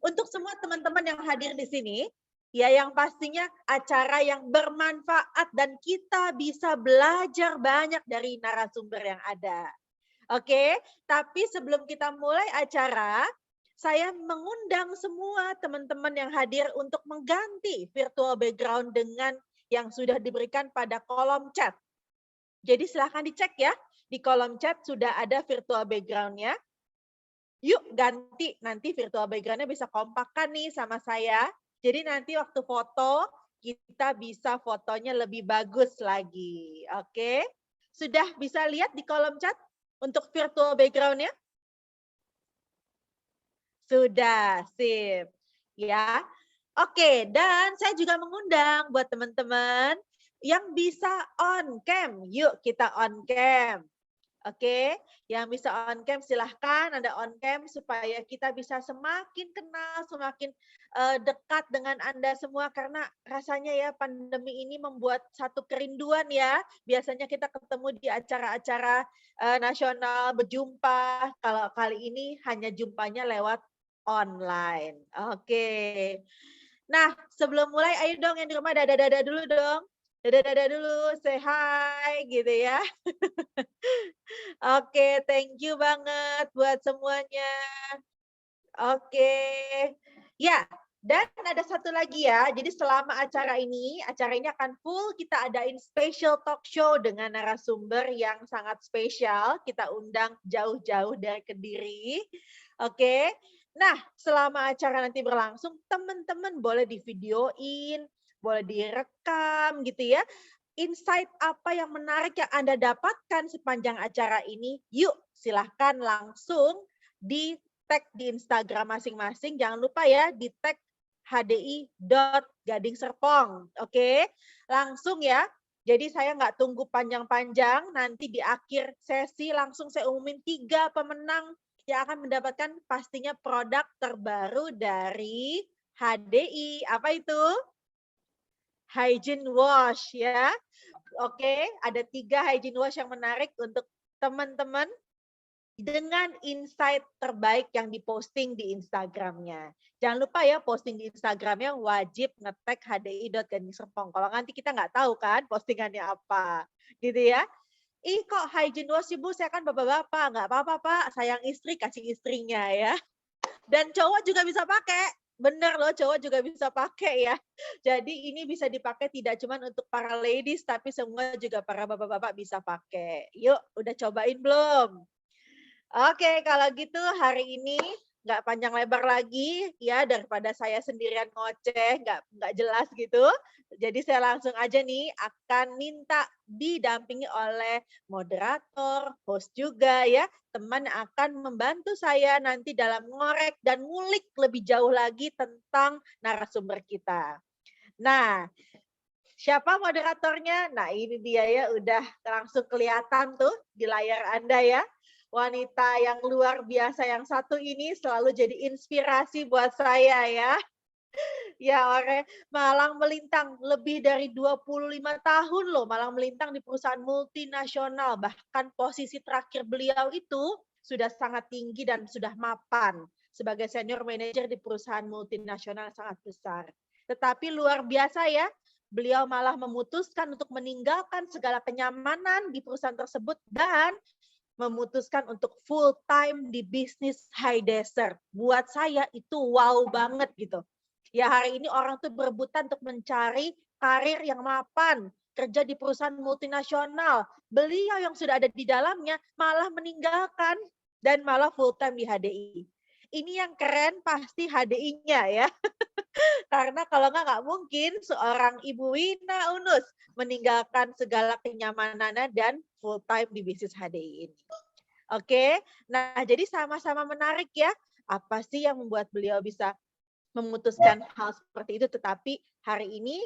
untuk semua teman-teman yang hadir di sini, ya yang pastinya acara yang bermanfaat dan kita bisa belajar banyak dari narasumber yang ada. Oke, tapi sebelum kita mulai acara, saya mengundang semua teman-teman yang hadir untuk mengganti virtual background dengan yang sudah diberikan pada kolom chat. Jadi silahkan dicek ya, di kolom chat sudah ada virtual background-nya. Yuk ganti, nanti virtual background-nya bisa kompakkan nih sama saya. Jadi nanti waktu foto, kita bisa fotonya lebih bagus lagi. Oke, sudah bisa lihat di kolom chat untuk virtual background-nya? Sudah, sip. Ya. Oke, dan saya juga mengundang buat teman-teman yang bisa on cam. Yuk kita on cam. Oke, yang bisa on cam silahkan Anda on cam supaya kita bisa semakin kenal, semakin dekat dengan Anda semua karena rasanya ya pandemi ini membuat satu kerinduan ya. Biasanya kita ketemu di acara-acara nasional berjumpa, kalau kali ini hanya jumpanya lewat online. Oke. Nah, sebelum mulai ayo dong yang di rumah dada-dada dulu dong. Dada-dada dulu, say hi gitu ya. Oke, thank you banget buat semuanya. Oke. Ya, dan ada satu lagi ya. Jadi selama acara ini akan full kita adain special talk show dengan narasumber yang sangat spesial. Kita undang jauh-jauh dari Kediri. Oke. Nah, selama acara nanti berlangsung, teman-teman boleh divideoin, boleh direkam gitu ya. Insight apa yang menarik yang Anda dapatkan sepanjang acara ini? Yuk, silahkan langsung di tag di Instagram masing-masing. Jangan lupa ya, di tag hdi.gadingserpong. Oke, langsung ya. Jadi saya nggak tunggu panjang-panjang, nanti di akhir sesi langsung saya umumin 3 pemenang yang akan mendapatkan pastinya produk terbaru dari HDI. Apa itu? Hygiene wash ya. Oke, ada 3 hygiene wash yang menarik untuk teman-teman dengan insight terbaik yang diposting di Instagramnya. Jangan lupa ya posting di Instagramnya wajib nge-tag hdi.gadingserpong. Kalau nanti kita nggak tahu kan postingannya apa. Gitu ya. Ih kok hygiene wash sih Bu, saya kan bapak-bapak. Nggak apa-apa Pak, sayang istri kasih istrinya ya. Dan cowok juga bisa pakai. Bener loh, cowok juga bisa pakai ya. Jadi ini bisa dipakai tidak cuma untuk para ladies, tapi semua juga para bapak-bapak bisa pakai. Yuk, udah cobain belum? Oke, kalau gitu hari ini nggak panjang lebar lagi ya daripada saya sendirian ngoceh nggak jelas gitu. Jadi saya langsung aja nih akan minta didampingi oleh moderator, host juga ya, teman yang akan membantu saya nanti dalam ngorek dan ngulik lebih jauh lagi tentang narasumber kita. Nah, siapa moderatornya? Nah, ini dia ya, udah langsung kelihatan tuh di layar Anda ya. Wanita yang luar biasa yang satu ini selalu jadi inspirasi buat saya ya. Ya, malang melintang lebih dari 25 tahun loh, malang melintang di perusahaan multinasional. Bahkan posisi terakhir beliau itu sudah sangat tinggi dan sudah mapan sebagai senior manager di perusahaan multinasional sangat besar. Tetapi luar biasa ya, beliau malah memutuskan untuk meninggalkan segala kenyamanan di perusahaan tersebut dan memutuskan untuk full time di bisnis high desert. Buat saya itu wow banget gitu. Ya hari ini orang tuh berebutan untuk mencari karir yang mapan, kerja di perusahaan multinasional. Beliau yang sudah ada di dalamnya malah meninggalkan dan malah full time di HDI. Ini yang keren pasti HDI-nya ya. Karena kalau nggak mungkin seorang Ibu Wina Unus meninggalkan segala kenyamanannya dan full time di bisnis HDI ini. Oke, nah jadi sama-sama menarik ya. Apa sih yang membuat beliau bisa memutuskan hal seperti itu? Tetapi hari ini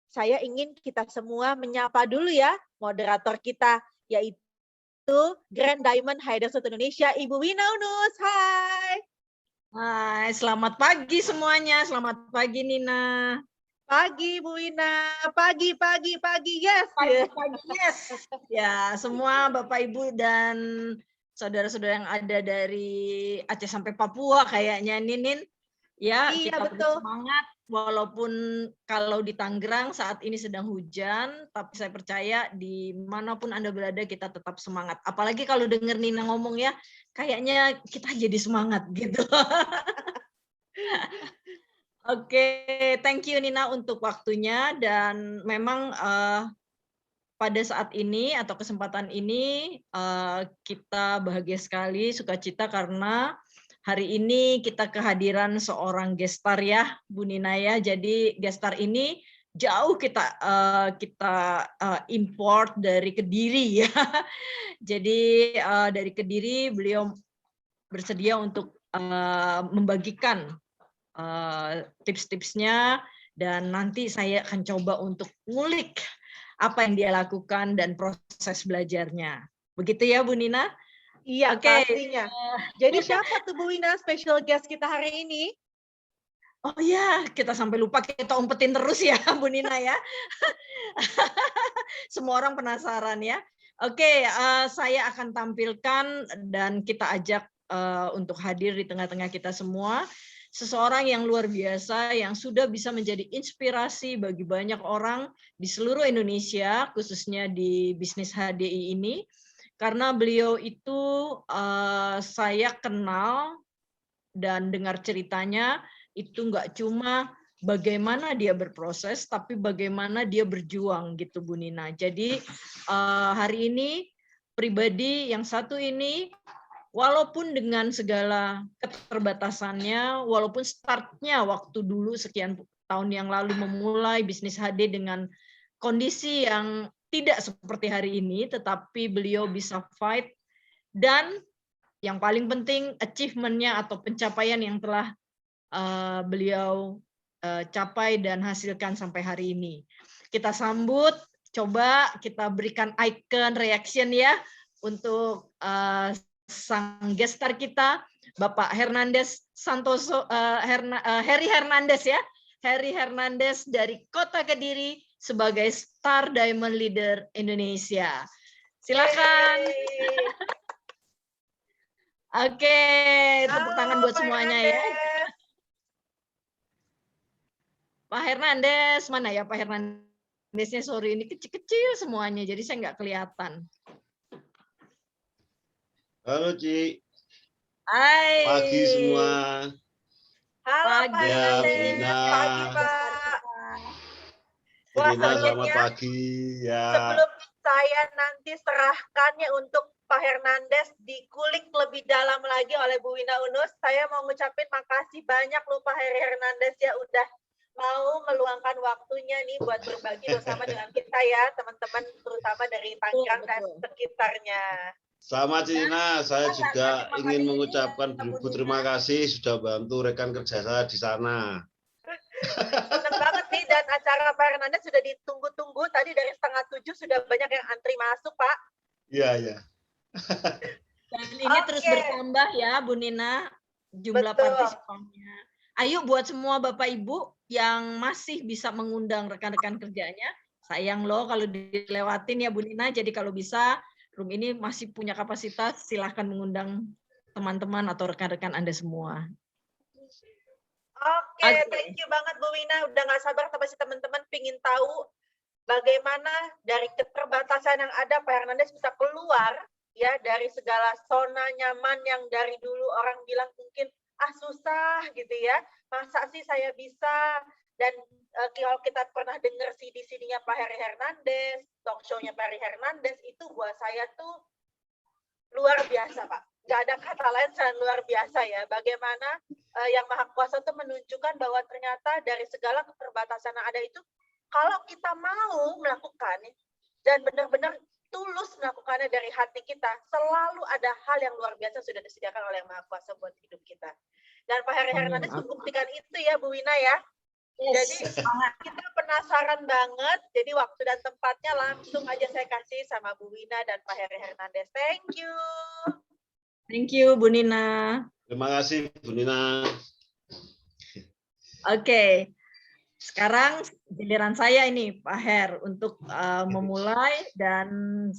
saya ingin kita semua menyapa dulu ya moderator kita, yaitu Grand Diamond Haider Indonesia, Ibu Wina Unus. Hai. Hai, selamat pagi semuanya. Selamat pagi Nina. Pagi Bu Wina, pagi, yes. Pagi, yes. Ya, semua Bapak Ibu dan saudara-saudara yang ada dari Aceh sampai Papua kayaknya Ninin. Ya, Iya, kita betul. semangat walaupun kalau di Tangerang saat ini sedang hujan, tapi saya percaya dimanapun Anda berada kita tetap semangat. Apalagi kalau dengar Nina ngomong ya, kayaknya kita jadi semangat gitu. Oke, thank you Nina untuk waktunya dan memang pada saat ini atau kesempatan ini kita bahagia sekali, sukacita karena hari ini kita kehadiran seorang gestar ya, Bu Nina ya. Jadi gestar ini jauh kita import dari Kediri ya. Jadi dari Kediri beliau bersedia untuk membagikan tips-tipsnya dan nanti saya akan coba untuk ngulik apa yang dia lakukan dan proses belajarnya. Begitu ya Bu Nina? Iya, Oke. pastinya. Jadi siapa tuh Bu Wina special guest kita hari ini? Oh ya, kita sampai lupa kita umpetin terus ya Bu Nina ya. Semua orang penasaran ya. Oke, saya akan tampilkan dan kita ajak untuk hadir di tengah-tengah kita semua. Seseorang yang luar biasa yang sudah bisa menjadi inspirasi bagi banyak orang di seluruh Indonesia, khususnya di bisnis HDI ini. Karena beliau itu saya kenal dan dengar ceritanya itu nggak cuma bagaimana dia berproses, tapi bagaimana dia berjuang gitu Bu Nina. Jadi hari ini pribadi yang satu ini walaupun dengan segala keterbatasannya, walaupun startnya waktu dulu sekian tahun yang lalu memulai bisnis HD dengan kondisi yang tidak seperti hari ini, tetapi beliau bisa fight dan yang paling penting achievement-nya atau pencapaian yang telah beliau capai dan hasilkan sampai hari ini. Kita sambut, coba kita berikan icon reaction ya untuk sang gestar kita, Bapak Hernandez Santoso, Heri Hernandez ya, Heri Hernandez dari Kota Kediri sebagai Star Diamond Leader Indonesia. Silakan. Oke, tepuk tangan buat semuanya ya. Pak Hernandez, mana ya Pak Hernandeznya? Sorry, ini kecil-kecil semuanya, jadi saya nggak kelihatan. Halo, Ci. Hai. Pagi semua. Halo Pagi. Pak Hernandez. Pagi Pak. Wah, selamat pagi. Ya. Sebelum saya nanti serahkannya untuk Pak Hernandez dikulik lebih dalam lagi oleh Bu Wina Unus, saya mau ngucapin makasih banyak loh Pak Heri Hernandez ya udah mau meluangkan waktunya nih buat berbagi bersama dengan kita ya teman-teman terutama dari Tangerang dan sekitarnya. Sama Cina, saya juga ingin mengucapkan beribu terima kasih sudah bantu rekan kerja saya di sana. Senang banget nih dan acara Pak Hernandez sudah ditunggu-tunggu tadi dari 6:30 sudah banyak yang antri masuk Pak. Iya, iya. Dan ini terus bertambah ya Bu Nina jumlah partisipannya. Ayo buat semua Bapak Ibu yang masih bisa mengundang rekan-rekan kerjanya. Sayang loh kalau dilewatin ya Bu Nina. Jadi kalau bisa room ini masih punya kapasitas, silahkan mengundang teman-teman atau rekan-rekan Anda semua. Oke, thank you banget Bu Wina. Udah nggak sabar sampai si teman-teman pingin tahu bagaimana dari keterbatasan yang ada Pak Hernandez bisa keluar ya dari segala zona nyaman yang dari dulu orang bilang mungkin susah gitu ya. Masa sih saya bisa? Dan kalau kita pernah dengar CD-CD-nya Pak Heri Hernandez, talk show-nya Pak Heri Hernandez, itu buat saya tuh luar biasa, Pak. Nggak ada kata lain selain luar biasa ya. Bagaimana yang Maha Kuasa itu menunjukkan bahwa ternyata dari segala keterbatasan yang ada itu, kalau kita mau melakukan dan benar-benar tulus melakukannya dari hati kita, selalu ada hal yang luar biasa sudah disediakan oleh yang Maha Kuasa buat hidup kita. Dan Pak Heri Hernandez membuktikan itu ya, Bu Wina ya. Yes. Jadi kita penasaran banget. Jadi waktu dan tempatnya langsung aja saya kasih sama Bu Wina dan Pak Heri Hernandez. Thank you. Thank you Bu Nina. Terima kasih Bu Nina. Oke. Sekarang giliran saya ini Pak Her untuk memulai dan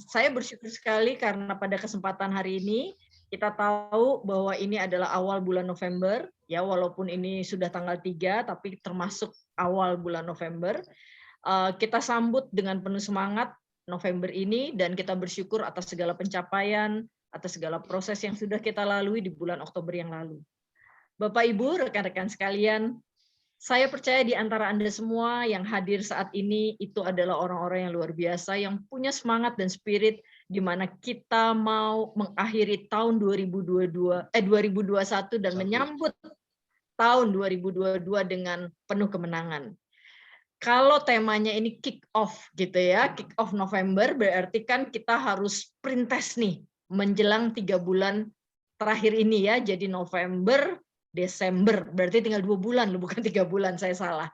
saya bersyukur sekali karena pada kesempatan hari ini Kita tahu bahwa ini adalah awal bulan November, ya walaupun ini sudah tanggal 3, tapi termasuk awal bulan November. Kita sambut dengan penuh semangat November ini dan kita bersyukur atas segala pencapaian, atas segala proses yang sudah kita lalui di bulan Oktober yang lalu. Bapak Ibu, rekan-rekan sekalian, saya percaya di antara Anda semua yang hadir saat ini itu adalah orang-orang yang luar biasa yang punya semangat dan spirit di mana kita mau mengakhiri tahun 2021 dan menyambut tahun 2022 dengan penuh kemenangan. Kalau temanya ini kick off gitu ya, kick off November berarti kan kita harus sprint test nih menjelang 3 bulan terakhir ini ya. Jadi November, Desember, berarti tinggal 2 bulan, bukan 3 bulan, saya salah.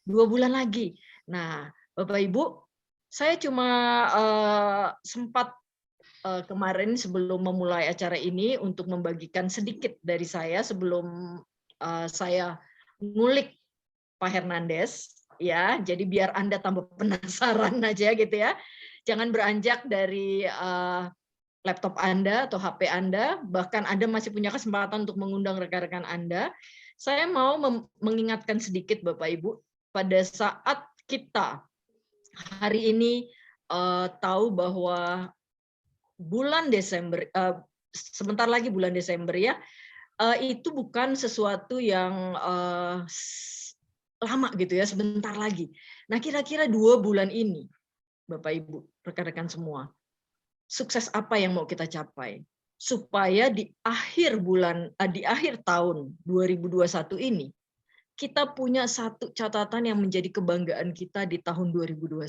2 bulan lagi. Nah, Bapak Ibu, saya cuma sempat kemarin sebelum memulai acara ini untuk membagikan sedikit dari saya sebelum saya ngulik Pak Hernandez ya. Jadi biar Anda tambah penasaran aja gitu ya. Jangan beranjak dari laptop Anda atau HP Anda, bahkan Anda masih punya kesempatan untuk mengundang rekan-rekan Anda. Saya mau mengingatkan sedikit Bapak Ibu, pada saat kita hari ini tahu bahwa bulan Desember, sebentar lagi bulan Desember ya, itu bukan sesuatu yang lama gitu ya, sebentar lagi. Nah kira-kira 2 bulan ini, Bapak Ibu, rekan-rekan semua, sukses apa yang mau kita capai? Supaya di akhir tahun 2021 ini, kita punya satu catatan yang menjadi kebanggaan kita di tahun 2021,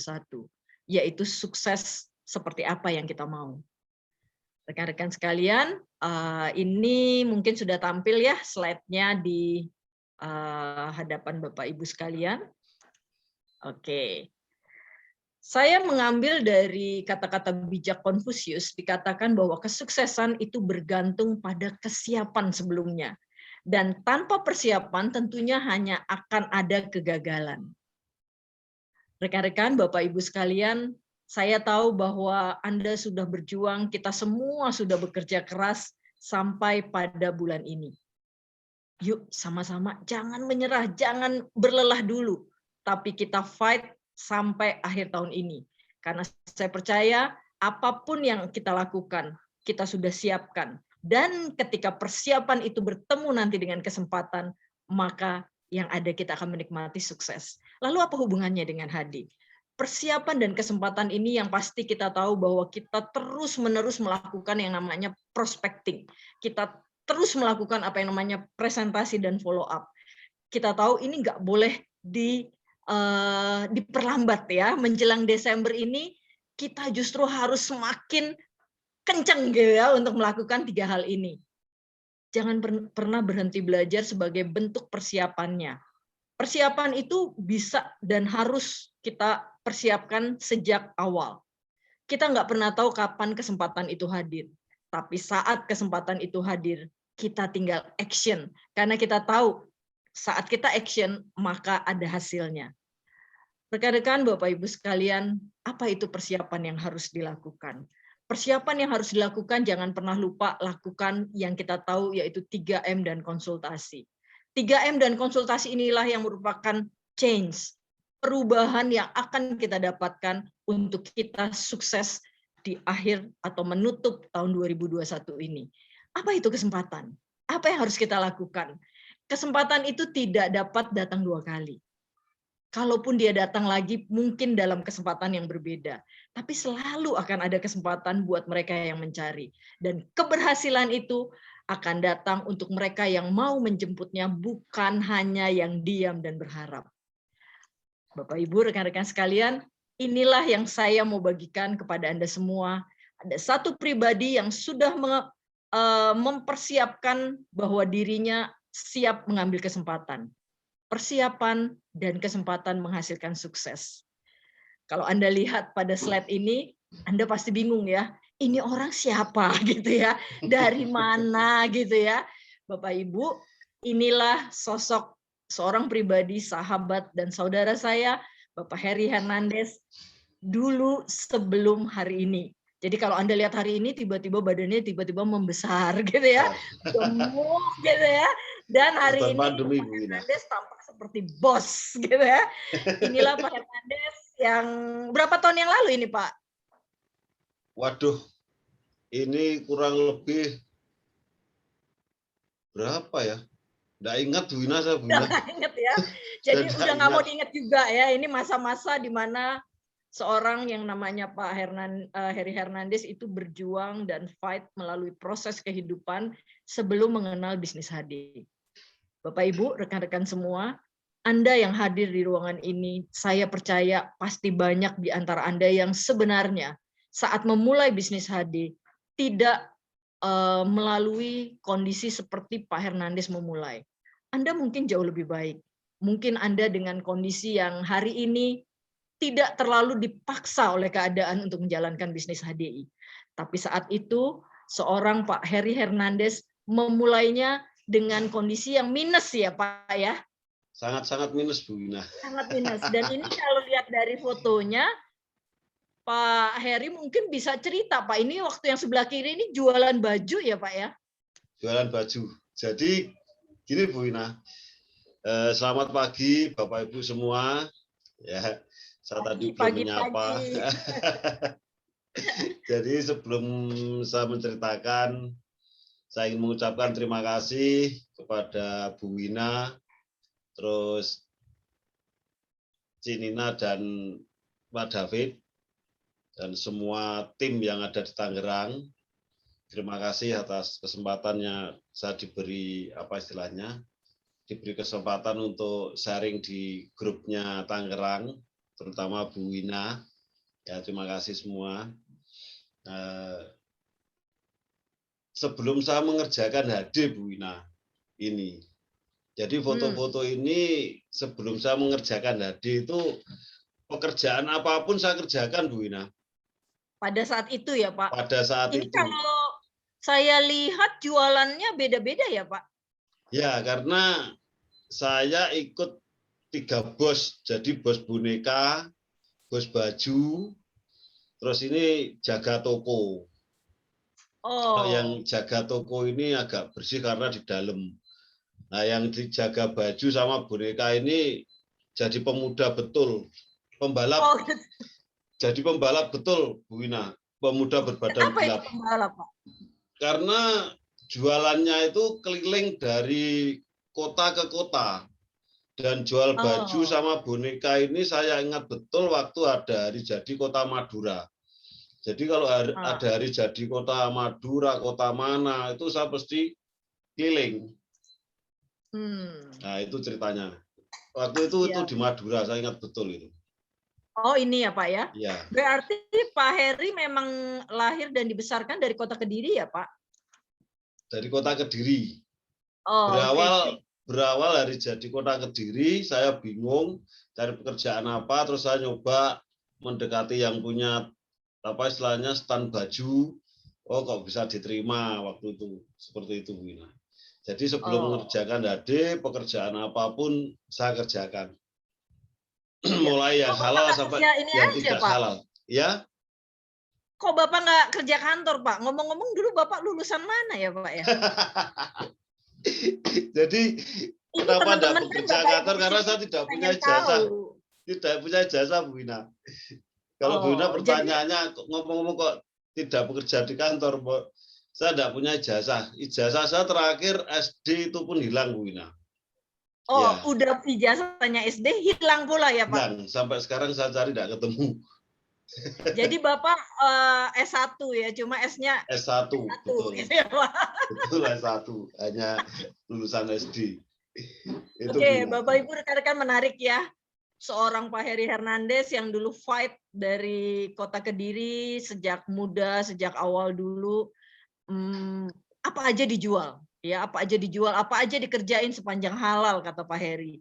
yaitu sukses seperti apa yang kita mau. Rekan-rekan sekalian, ini mungkin sudah tampil ya slide-nya di hadapan Bapak Ibu sekalian. Oke. Saya mengambil dari kata-kata bijak Konfusius, dikatakan bahwa kesuksesan itu bergantung pada kesiapan sebelumnya. Dan tanpa persiapan tentunya hanya akan ada kegagalan. Rekan-rekan, Bapak Ibu sekalian, saya tahu bahwa Anda sudah berjuang, kita semua sudah bekerja keras sampai pada bulan ini. Yuk sama-sama, jangan menyerah, jangan berlelah dulu, tapi kita fight sampai akhir tahun ini. Karena saya percaya apapun yang kita lakukan, kita sudah siapkan. Dan ketika persiapan itu bertemu nanti dengan kesempatan, maka yang ada kita akan menikmati sukses. Lalu apa hubungannya dengan Hadi? Persiapan dan kesempatan ini yang pasti kita tahu bahwa kita terus-menerus melakukan yang namanya prospecting. Kita terus melakukan apa yang namanya presentasi dan follow up. Kita tahu ini nggak boleh diperlambat ya. Menjelang Desember ini kita justru harus semakin kencang gitu ya untuk melakukan 3 hal ini. Jangan pernah berhenti belajar sebagai bentuk persiapannya. Persiapan itu bisa dan harus kita persiapkan sejak awal. Kita nggak pernah tahu kapan kesempatan itu hadir. Tapi saat kesempatan itu hadir, kita tinggal action. Karena kita tahu saat kita action, maka ada hasilnya. Rekan-rekan, Bapak Ibu sekalian, apa itu persiapan yang harus dilakukan? Persiapan yang harus dilakukan, jangan pernah lupa lakukan yang kita tahu yaitu 3M dan konsultasi. 3M dan konsultasi inilah yang merupakan change, perubahan yang akan kita dapatkan untuk kita sukses di akhir atau menutup tahun 2021 ini. Apa itu kesempatan? Apa yang harus kita lakukan? Kesempatan itu tidak dapat datang 2 kali. Kalaupun dia datang lagi mungkin dalam kesempatan yang berbeda. Tapi selalu akan ada kesempatan buat mereka yang mencari. Dan keberhasilan itu akan datang untuk mereka yang mau menjemputnya, bukan hanya yang diam dan berharap. Bapak Ibu, rekan-rekan sekalian, inilah yang saya mau bagikan kepada Anda semua. Ada satu pribadi yang sudah mempersiapkan bahwa dirinya siap mengambil kesempatan. Persiapan dan kesempatan menghasilkan sukses. Kalau Anda lihat pada slide ini, Anda pasti bingung ya. Ini orang siapa gitu ya, dari mana gitu ya. Bapak Ibu, inilah sosok seorang pribadi, sahabat dan saudara saya, Bapak Heri Hernandez, dulu sebelum hari ini. Jadi kalau Anda lihat hari ini tiba-tiba badannya tiba-tiba membesar gitu ya, gemuk gitu ya. Dan hari Bukan ini pandemi, Pak Bu Ina. Hernandez tampak seperti bos gitu ya. Inilah Pak Hernandez yang berapa tahun yang lalu ini Pak? Waduh, ini kurang lebih berapa ya? Nggak ingat Bu Ina, saya Bu Udah Ina. nggak inget ya. Jadi Saya udah nggak nggak mau ingat. diinget juga ya. Ini masa-masa di mana seorang yang namanya Pak Heri Hernandez itu berjuang dan fight melalui proses kehidupan sebelum mengenal bisnis HD. Bapak Ibu, rekan-rekan semua, Anda yang hadir di ruangan ini, saya percaya pasti banyak di antara Anda yang sebenarnya saat memulai bisnis HD tidak melalui kondisi seperti Pak Hernandez memulai. Anda mungkin jauh lebih baik. Mungkin Anda dengan kondisi yang hari ini tidak terlalu dipaksa oleh keadaan untuk menjalankan bisnis HDI. Tapi saat itu seorang Pak Heri Hernandez memulainya dengan kondisi yang minus ya Pak ya. Sangat-sangat minus Bu Ina. Sangat minus. Dan ini kalau lihat dari fotonya, Pak Heri mungkin bisa cerita Pak, ini waktu yang sebelah kiri ini jualan baju ya Pak ya? Jualan baju. Jadi gini Bu Ina, selamat pagi Bapak Ibu semua. Ya, saya tadi belum menyapa. Jadi sebelum saya menceritakan, saya ingin mengucapkan terima kasih kepada Bu Wina, terus Cinina dan Pak David, dan semua tim yang ada di Tangerang. Terima kasih atas kesempatannya saya diberi diberi kesempatan untuk sharing di grupnya Tangerang, terutama Bu Wina. Ya, terima kasih semua. Sebelum saya mengerjakan HD Bu Wina ini, jadi foto-foto ini sebelum saya mengerjakan HD itu pekerjaan apapun saya kerjakan Bu Wina. Pada saat itu ya Pak. Pada saat ini itu. Kalau saya lihat jualannya beda-beda ya Pak. Ya, karena saya ikut 3 bos, jadi bos boneka, bos baju, terus ini jaga toko. Oh. Yang jaga toko ini agak bersih karena di dalam. Nah, yang dijaga baju sama boneka ini jadi pemuda betul, pembalap. Oh, gitu. Jadi pembalap betul, Bu Wina, pemuda berbadan Kenapa gelap. itu pembalap, Pak? Karena jualannya itu keliling dari kota ke kota. Dan jual baju sama boneka ini saya ingat betul waktu ada hari jadi Kota Madura. Jadi kalau ada hari jadi Kota Madura, kota mana, itu saya pasti keliling. Nah, itu ceritanya. Waktu itu di Madura, saya ingat betul itu. Oh, ini ya Pak ya? Iya. Berarti Pak Heri memang lahir dan dibesarkan dari kota Kediri ya Pak? Dari kota Kediri. Oh, berawal dari jadi kota Kediri, saya bingung cari pekerjaan apa, terus saya nyoba mendekati yang punya stand baju. Oh, kok bisa diterima waktu itu, seperti itu Bu Ina. Jadi sebelum mengerjakan HD, pekerjaan apapun saya kerjakan. Mulai yang halal sampai yang tidak halal. Ya. Kok Bapak nggak kerja kantor, Pak? Ngomong-ngomong dulu Bapak lulusan mana ya, Pak ya? Jadi kenapa tidak bekerja kantor? Karena saya tidak punya ijazah. Tidak punya ijazah, Bu Ina. Kalau Bu Ina pertanyaannya, ngomong-ngomong kok tidak bekerja di kantor, saya tidak punya ijazah. Ijazah saya terakhir SD itu pun hilang, Bu Ina. Oh, ya. Udah ijazahnya SD hilang pula ya, Pak? Hilang. Sampai sekarang saya cari tidak ketemu. Jadi Bapak S1 ya, cuma S-nya S1, betul. Gitu ya, Pak? Betul S1, hanya lulusan SD. Oke, Bapak Ibu rekan-rekan menarik ya. Seorang Pak Heri Hernandez yang dulu fight dari kota Kediri sejak muda, sejak awal dulu. Apa aja dijual, ya apa aja dijual, apa aja dikerjain sepanjang halal kata Pak Heri.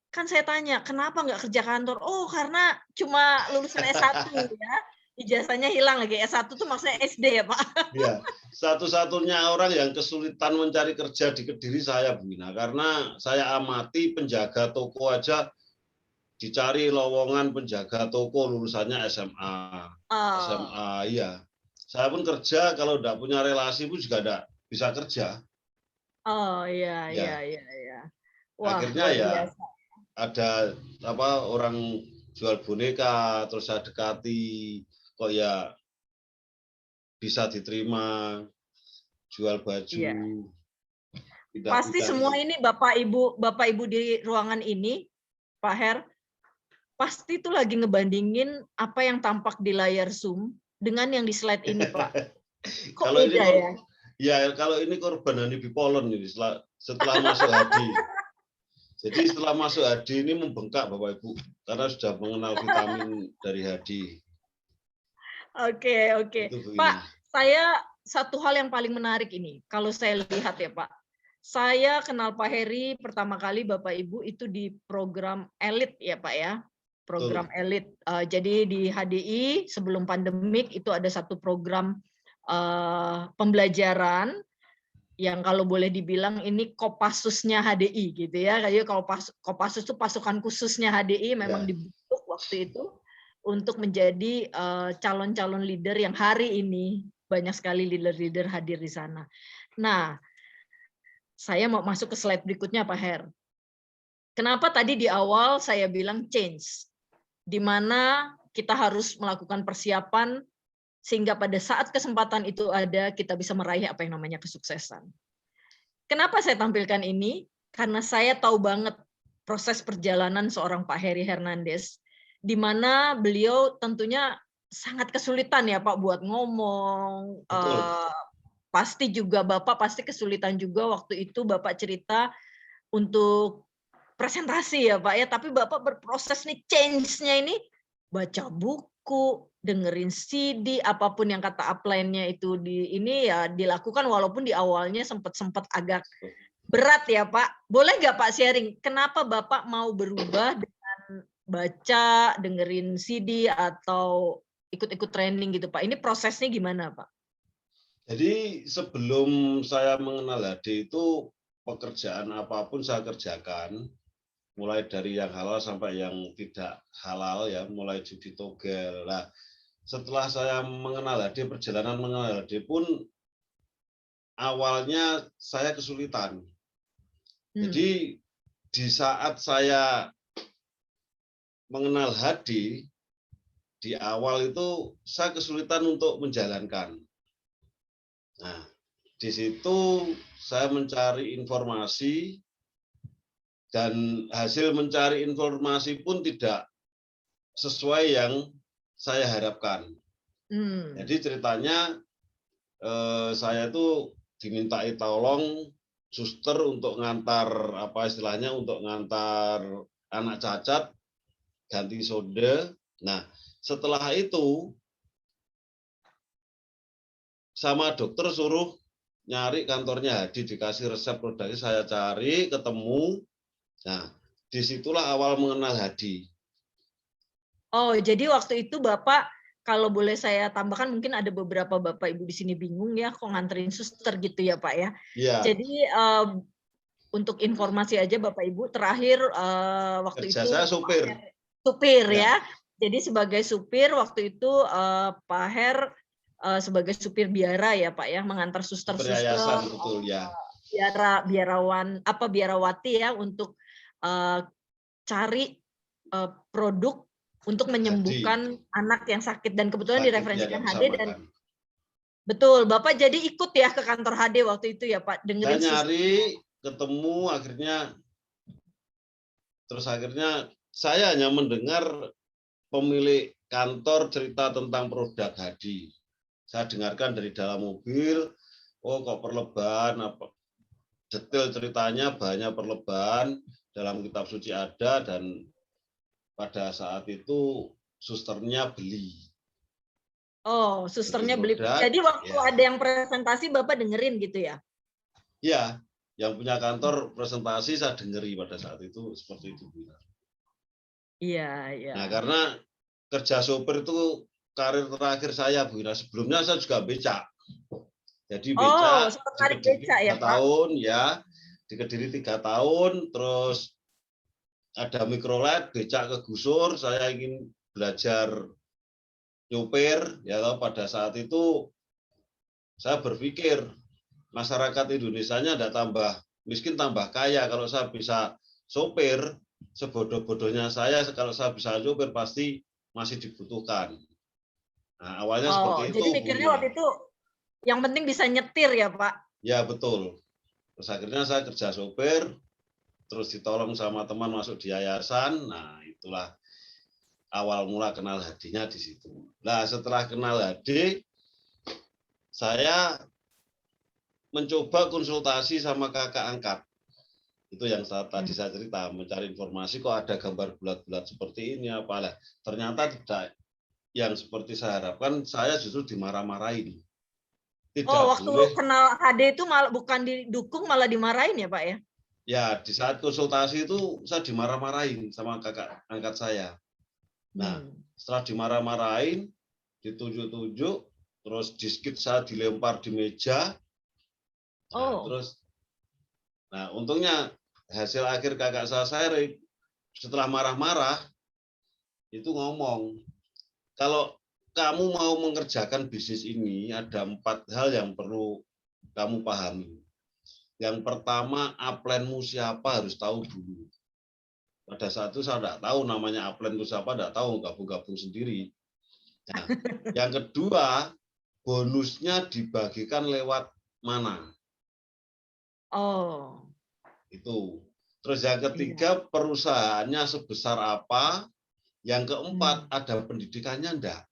Kan saya tanya, kenapa nggak kerja kantor? Oh, karena cuma lulusan S1 ya. Ijazahnya hilang lagi. S1 tuh maksudnya SD ya, Pak? Ya, satu-satunya orang yang kesulitan mencari kerja di Kediri saya, Bu Ina. Karena saya amati penjaga toko aja dicari lowongan penjaga toko lulusannya SMA. SMA, iya. Saya pun kerja, kalau enggak punya relasi pun juga enggak bisa kerja. Oh, iya, Ya. iya, iya, iya. Wah, Akhirnya luar ya biasa. ada orang jual boneka, terus saya dekati, kok ya bisa diterima, jual baju, Iya. pindah Pasti semua bidang. ini Bapak Ibu di ruangan ini, Pak Her, pasti itu lagi ngebandingin apa yang tampak di layar Zoom dengan yang di slide ini, Pak. Kok Kalau ini beda ya? kalau ini korban Hanifi Polon ini setelah masuk HD. Jadi setelah masuk HD ini membengkak Bapak Ibu karena sudah mengenal vitamin dari HD. Oke, oke. Itu Bu Pak, Ina. saya satu hal yang paling menarik ini, kalau saya lihat ya Pak. Saya kenal Pak Heri pertama kali Bapak Ibu itu di program elit ya Pak ya. Program elit. Jadi di HDI sebelum pandemik itu ada satu program pembelajaran yang kalau boleh dibilang ini Kopassusnya HDI gitu ya. Kayak kalau Kopassus itu pasukan khususnya HDI memang dibentuk waktu itu untuk menjadi calon-calon leader yang hari ini banyak sekali leader-leader hadir di sana. Nah, saya mau masuk ke slide berikutnya Pak Her. Kenapa tadi di awal saya bilang change, di mana kita harus melakukan persiapan sehingga pada saat kesempatan itu ada kita bisa meraih apa yang namanya kesuksesan. Kenapa saya tampilkan ini? Karena saya tahu banget proses perjalanan seorang Pak Heri Hernandez, di mana beliau tentunya sangat kesulitan ya Pak buat ngomong. Pasti juga Bapak pasti kesulitan juga waktu itu Bapak cerita untuk presentasi ya Pak ya. Tapi Bapak berproses nih change-nya ini baca buku, dengerin CD, apapun yang kata upline-nya itu ini ya dilakukan walaupun di awalnya sempat agak berat ya Pak. Boleh nggak Pak sharing kenapa Bapak mau berubah dengan baca, dengerin CD atau ikut-ikut training gitu Pak? Ini prosesnya gimana Pak? Jadi sebelum saya mengenal HD itu pekerjaan apapun saya kerjakan, mulai dari yang halal sampai yang tidak halal ya, mulai judi togel. Nah, setelah saya mengenal HD, perjalanan mengenal HD pun awalnya saya kesulitan. Jadi di saat saya mengenal HD, di awal itu saya kesulitan untuk menjalankan. Nah, di situ saya mencari informasi dan hasil mencari informasi pun tidak sesuai yang saya harapkan. Jadi ceritanya saya itu dimintai tolong suster untuk ngantar untuk ngantar anak cacat ganti soda. Nah, setelah itu sama dokter suruh nyari kantornya Hadi, dikasih resep produknya, saya cari, ketemu. Nah, disitulah awal mengenal Hadi. Oh, jadi waktu itu Bapak, kalau boleh saya tambahkan, mungkin ada beberapa Bapak Ibu di sini bingung ya, kok nganterin suster gitu ya Pak ya. Iya. Jadi untuk informasi aja Bapak Ibu, terakhir waktu kerja itu saya supir. Supir ya. Jadi sebagai supir waktu itu Pak Her sebagai supir biara ya Pak ya, mengantar suster-suster, betul ya. biarawati ya untuk cari produk untuk menyembuhkan anak yang sakit dan kebetulan direferensikan HD dan betul Bapak jadi ikut ya ke kantor HD waktu itu ya Pak, dengerin saya nyari, ketemu, akhirnya saya hanya mendengar pemilik kantor cerita tentang produk HD. Saya dengarkan dari dalam mobil, oh kok perlebahan, detail ceritanya banyak perlebahan, dalam kitab suci ada, dan pada saat itu susternya beli. Oh, susternya beli. Jadi waktu ada yang presentasi Bapak dengerin gitu ya? Iya, yang punya kantor presentasi saya dengeri pada saat itu, seperti itu. Iya, iya. Nah, karena kerja sopir itu karir terakhir saya, Bu Ira. Sebelumnya saya juga becak. Jadi becak di Kediri 3 tahun ya, di Kediri 3 tahun, terus ada mikrolet, becak kegusur, saya ingin belajar nyopir ya, pada saat itu saya berpikir masyarakat Indonesianya tidak tambah miskin tambah kaya. Kalau saya bisa sopir, sebodoh-bodohnya saya, kalau saya bisa sopir pasti masih dibutuhkan. Nah, awalnya seperti itu, jadi mikirnya waktu itu yang penting bisa nyetir ya, Pak? Ya, betul. Terus akhirnya saya kerja sopir, terus ditolong sama teman masuk di yayasan. Nah, itulah awal mula kenal Hadinya di situ. Nah, setelah kenal Hadi, saya mencoba konsultasi sama kakak angkat. Itu yang tadi saya cerita, mencari informasi kok ada gambar bulat-bulat seperti ini apalah. Ternyata tidak yang seperti saya harapkan, saya justru dimarah-marahin. Waktu kenal HD itu malah bukan didukung malah dimarahin ya, Pak ya? Ya, di saat konsultasi itu saya dimarah-marahin sama kakak angkat saya. Nah, setelah dimarah-marahin, ditunjuk-tunjuk, terus diskit saya dilempar di meja. Nah, untungnya hasil akhir kakak saya setelah marah-marah itu ngomong, kalau kamu mau mengerjakan bisnis ini ada 4 hal yang perlu kamu pahami. Yang pertama, upline-mu siapa harus tahu dulu. Pada saat itu saya tidak tahu namanya upline itu siapa, tidak tahu, gabung-gabung sendiri. Nah, yang kedua, bonusnya dibagikan lewat mana? Itu. Terus yang ketiga, perusahaannya sebesar apa? Yang keempat, ada pendidikannya enggak?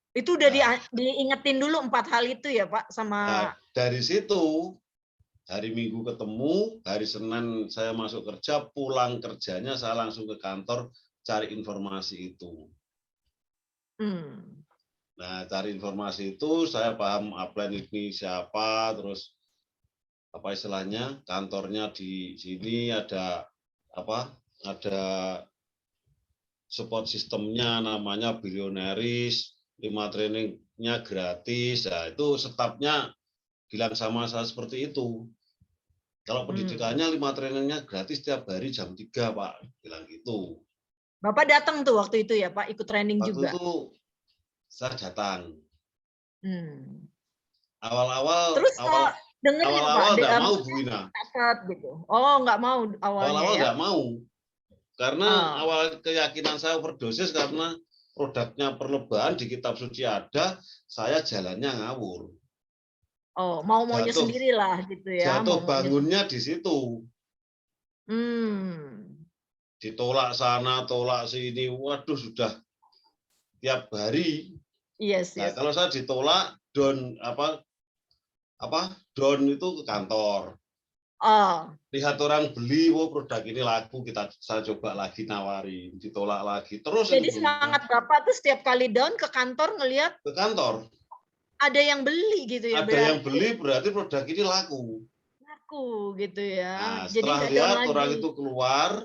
Itu udah diingetin dulu 4 hal itu ya, Pak, sama. Nah, dari situ, hari Minggu ketemu, hari Senin saya masuk kerja, pulang kerjanya saya langsung ke kantor cari informasi itu. Nah, cari informasi itu saya paham upline ini siapa, terus apa istilahnya, kantornya di sini ada apa? Ada support sistemnya namanya Billionaires, 5 trainingnya gratis. Nah, itu stafnya bilang sama saya seperti itu. Kalau pendidikannya 5 trainingnya gratis tiap hari jam 3, Pak. Bilang gitu. Bapak datang tuh waktu itu ya, Pak, ikut training juga? Waktu itu saya datang. Terus Awal-awal nggak mau, Bu Ina. Gitu. Nggak mau awalnya. Awal-awal nggak mau. Karena awal keyakinan saya overdosis karena produknya perlebahan di kitab suci ada, saya jalannya ngawur. Maunya sendirilah gitu ya. Jatuh bangunnya di situ. Ditolak sana, tolak sini. Waduh, sudah tiap hari. Yes. Kalau saya ditolak, down itu ke kantor. Lihat orang beli, produk ini laku, saya coba lagi nawarin, ditolak lagi. Terus. Jadi semangat Bapak tuh setiap kali down ke kantor ngelihat. Ke kantor. Ada yang beli gitu ya. Ada yang beli berarti produk ini laku. Laku gitu ya. Nah, setelah jadi lihat orang itu keluar,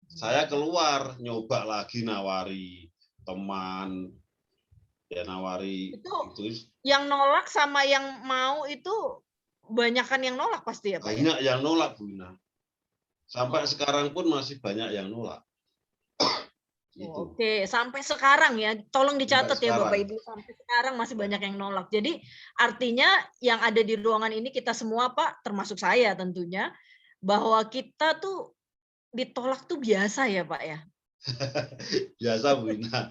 saya keluar nyoba lagi nawari teman, ya nawari itu. Yang nolak sama yang mau itu banyakan yang nolak pasti ya, Pak? Banyak yang nolak, Bu Ina. Sampai sekarang pun masih banyak yang nolak. Oke, sampai sekarang ya, tolong dicatat ya Bapak Ibu, sampai sekarang masih banyak yang nolak. Jadi artinya yang ada di ruangan ini kita semua, Pak, termasuk saya tentunya, bahwa kita tuh ditolak tuh biasa ya, Pak ya? Biasa, Bu Ina.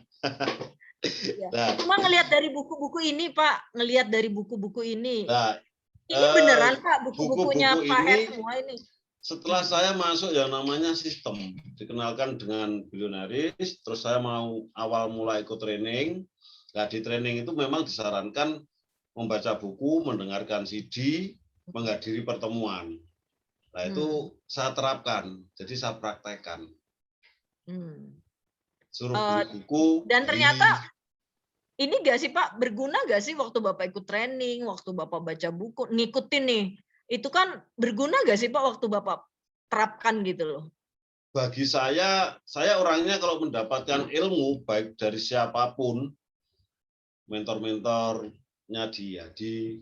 Nah, cuma ngelihat dari buku-buku ini, Pak, ngelihat dari buku-buku ini. Nah, ini beneran, Pak, buku-bukunya Pak Her semua ini. Setelah saya masuk yang namanya sistem, dikenalkan dengan Billionaires, terus saya mau awal mulai ikut training. Nah, di training itu memang disarankan membaca buku, mendengarkan CD, menghadiri pertemuan. Nah, itu saya terapkan, jadi saya praktekkan. Suruh beli buku. Dan ternyata ini nggak sih Pak, berguna nggak sih waktu Bapak ikut training, waktu Bapak baca buku, ngikutin nih, itu kan berguna nggak sih Pak waktu Bapak terapkan gitu loh? Bagi saya orangnya kalau mendapatkan ilmu, baik dari siapapun, mentor-mentornya dia,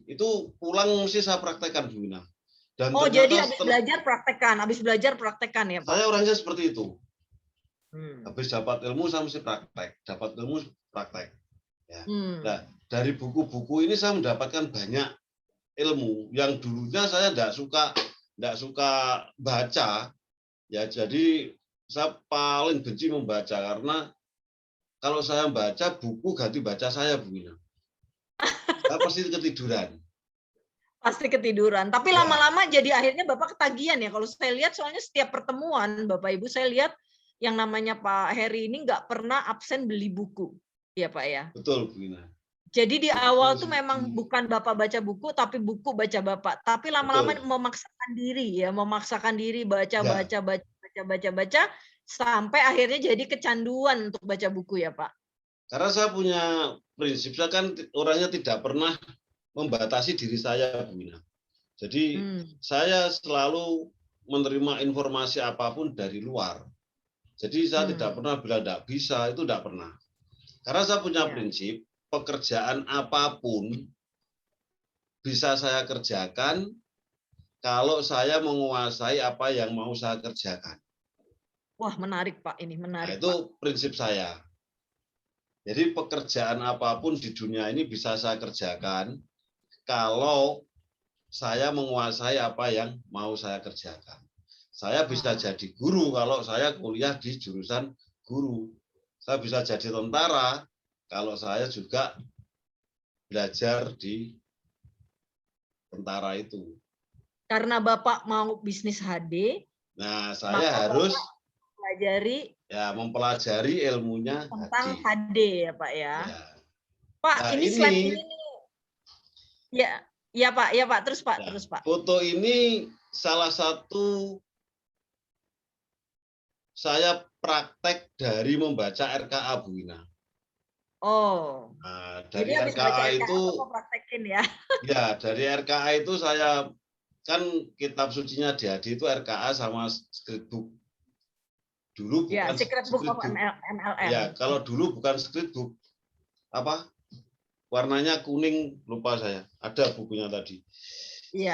itu pulang mesti saya praktekkan, Bu Ina. Dan jadi habis belajar praktekkan ya Pak? Saya orangnya seperti itu. Habis dapat ilmu, saya mesti praktek. Dapat ilmu, praktek. Ya. Hmm. Nah, dari buku-buku ini saya mendapatkan banyak ilmu yang dulunya saya tidak suka baca. Ya, jadi saya paling benci membaca karena kalau saya baca buku ganti baca saya, Bu Ina. Saya pasti ketiduran. Pasti ketiduran. Tapi Ya, lama-lama jadi akhirnya Bapak ketagihan ya. Kalau saya lihat soalnya setiap pertemuan Bapak Ibu saya lihat yang namanya Pak Heri ini nggak pernah absen beli buku. Ya Pak ya. betul, Bu Ina. Jadi di awal tuh memang bukan Bapak baca buku, tapi buku baca Bapak. Tapi lama-lama Betul. memaksakan diri ya, memaksakan diri baca, Ya. baca, sampai akhirnya jadi kecanduan untuk baca buku ya Pak. Karena saya punya prinsip, saya kan orangnya tidak pernah membatasi diri saya, Bu Ina. Jadi saya selalu menerima informasi apapun dari luar. Jadi saya tidak pernah bilang tidak bisa, itu tidak pernah. Karena saya punya prinsip, pekerjaan apapun bisa saya kerjakan kalau saya menguasai apa yang mau saya kerjakan. Wah, menarik Pak, ini menarik. Nah, itu Pak. prinsip saya. Jadi pekerjaan apapun di dunia ini bisa saya kerjakan kalau saya menguasai apa yang mau saya kerjakan. Saya bisa jadi guru kalau saya kuliah di jurusan guru. Saya bisa jadi tentara kalau saya juga belajar di tentara itu. Karena Bapak mau bisnis HD, nah saya harus mempelajari ilmunya tentang HD ya Pak ya. Pak, nah, ini slide ini nih. Ya Pak, terus Pak, terus Pak. Foto ini salah satu saya praktek dari membaca RKA, Bu Ina. Oh. Nah, dari RKA itu praktekin ya. Ya, dari RKA itu saya kan kitab sucinya DHD itu RKA sama scriptbook. Dulu bukan scriptbook MLM. Ya, kalau dulu bukan scriptbook. Apa? Warnanya kuning, lupa saya. Ada bukunya tadi.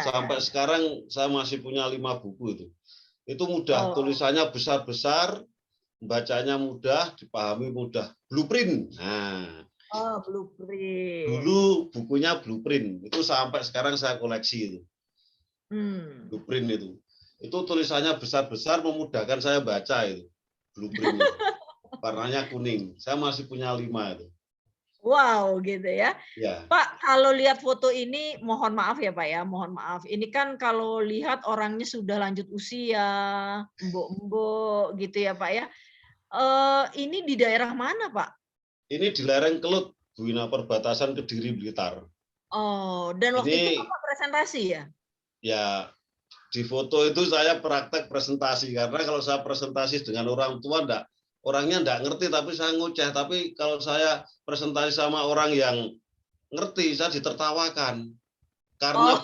Sampai sekarang saya masih punya 5 buku itu. Itu mudah, tulisannya besar-besar, bacanya mudah, dipahami mudah. Blueprint. Nah, blueprint. Dulu bukunya blueprint. Itu sampai sekarang saya koleksi itu. Blueprint itu. Itu tulisannya besar-besar, memudahkan saya baca itu. Blueprint itu. Warnanya kuning. Saya masih punya 5 itu. Wow, gitu ya. Ya. Pak, kalau lihat foto ini, mohon maaf ya Pak ya, mohon maaf. Ini kan kalau lihat orangnya sudah lanjut usia, mbok-mbok gitu ya Pak ya. Ini di daerah mana Pak? Ini di lereng Kelut, Bu Ina, perbatasan Kediri Blitar. Oh, dan waktu itu Bapak presentasi ya? Ya, di foto itu saya praktek presentasi, karena kalau saya presentasi dengan orang tua orangnya enggak ngerti, tapi saya ngoceh. Tapi kalau saya presentasi sama orang yang ngerti, saya ditertawakan. Karena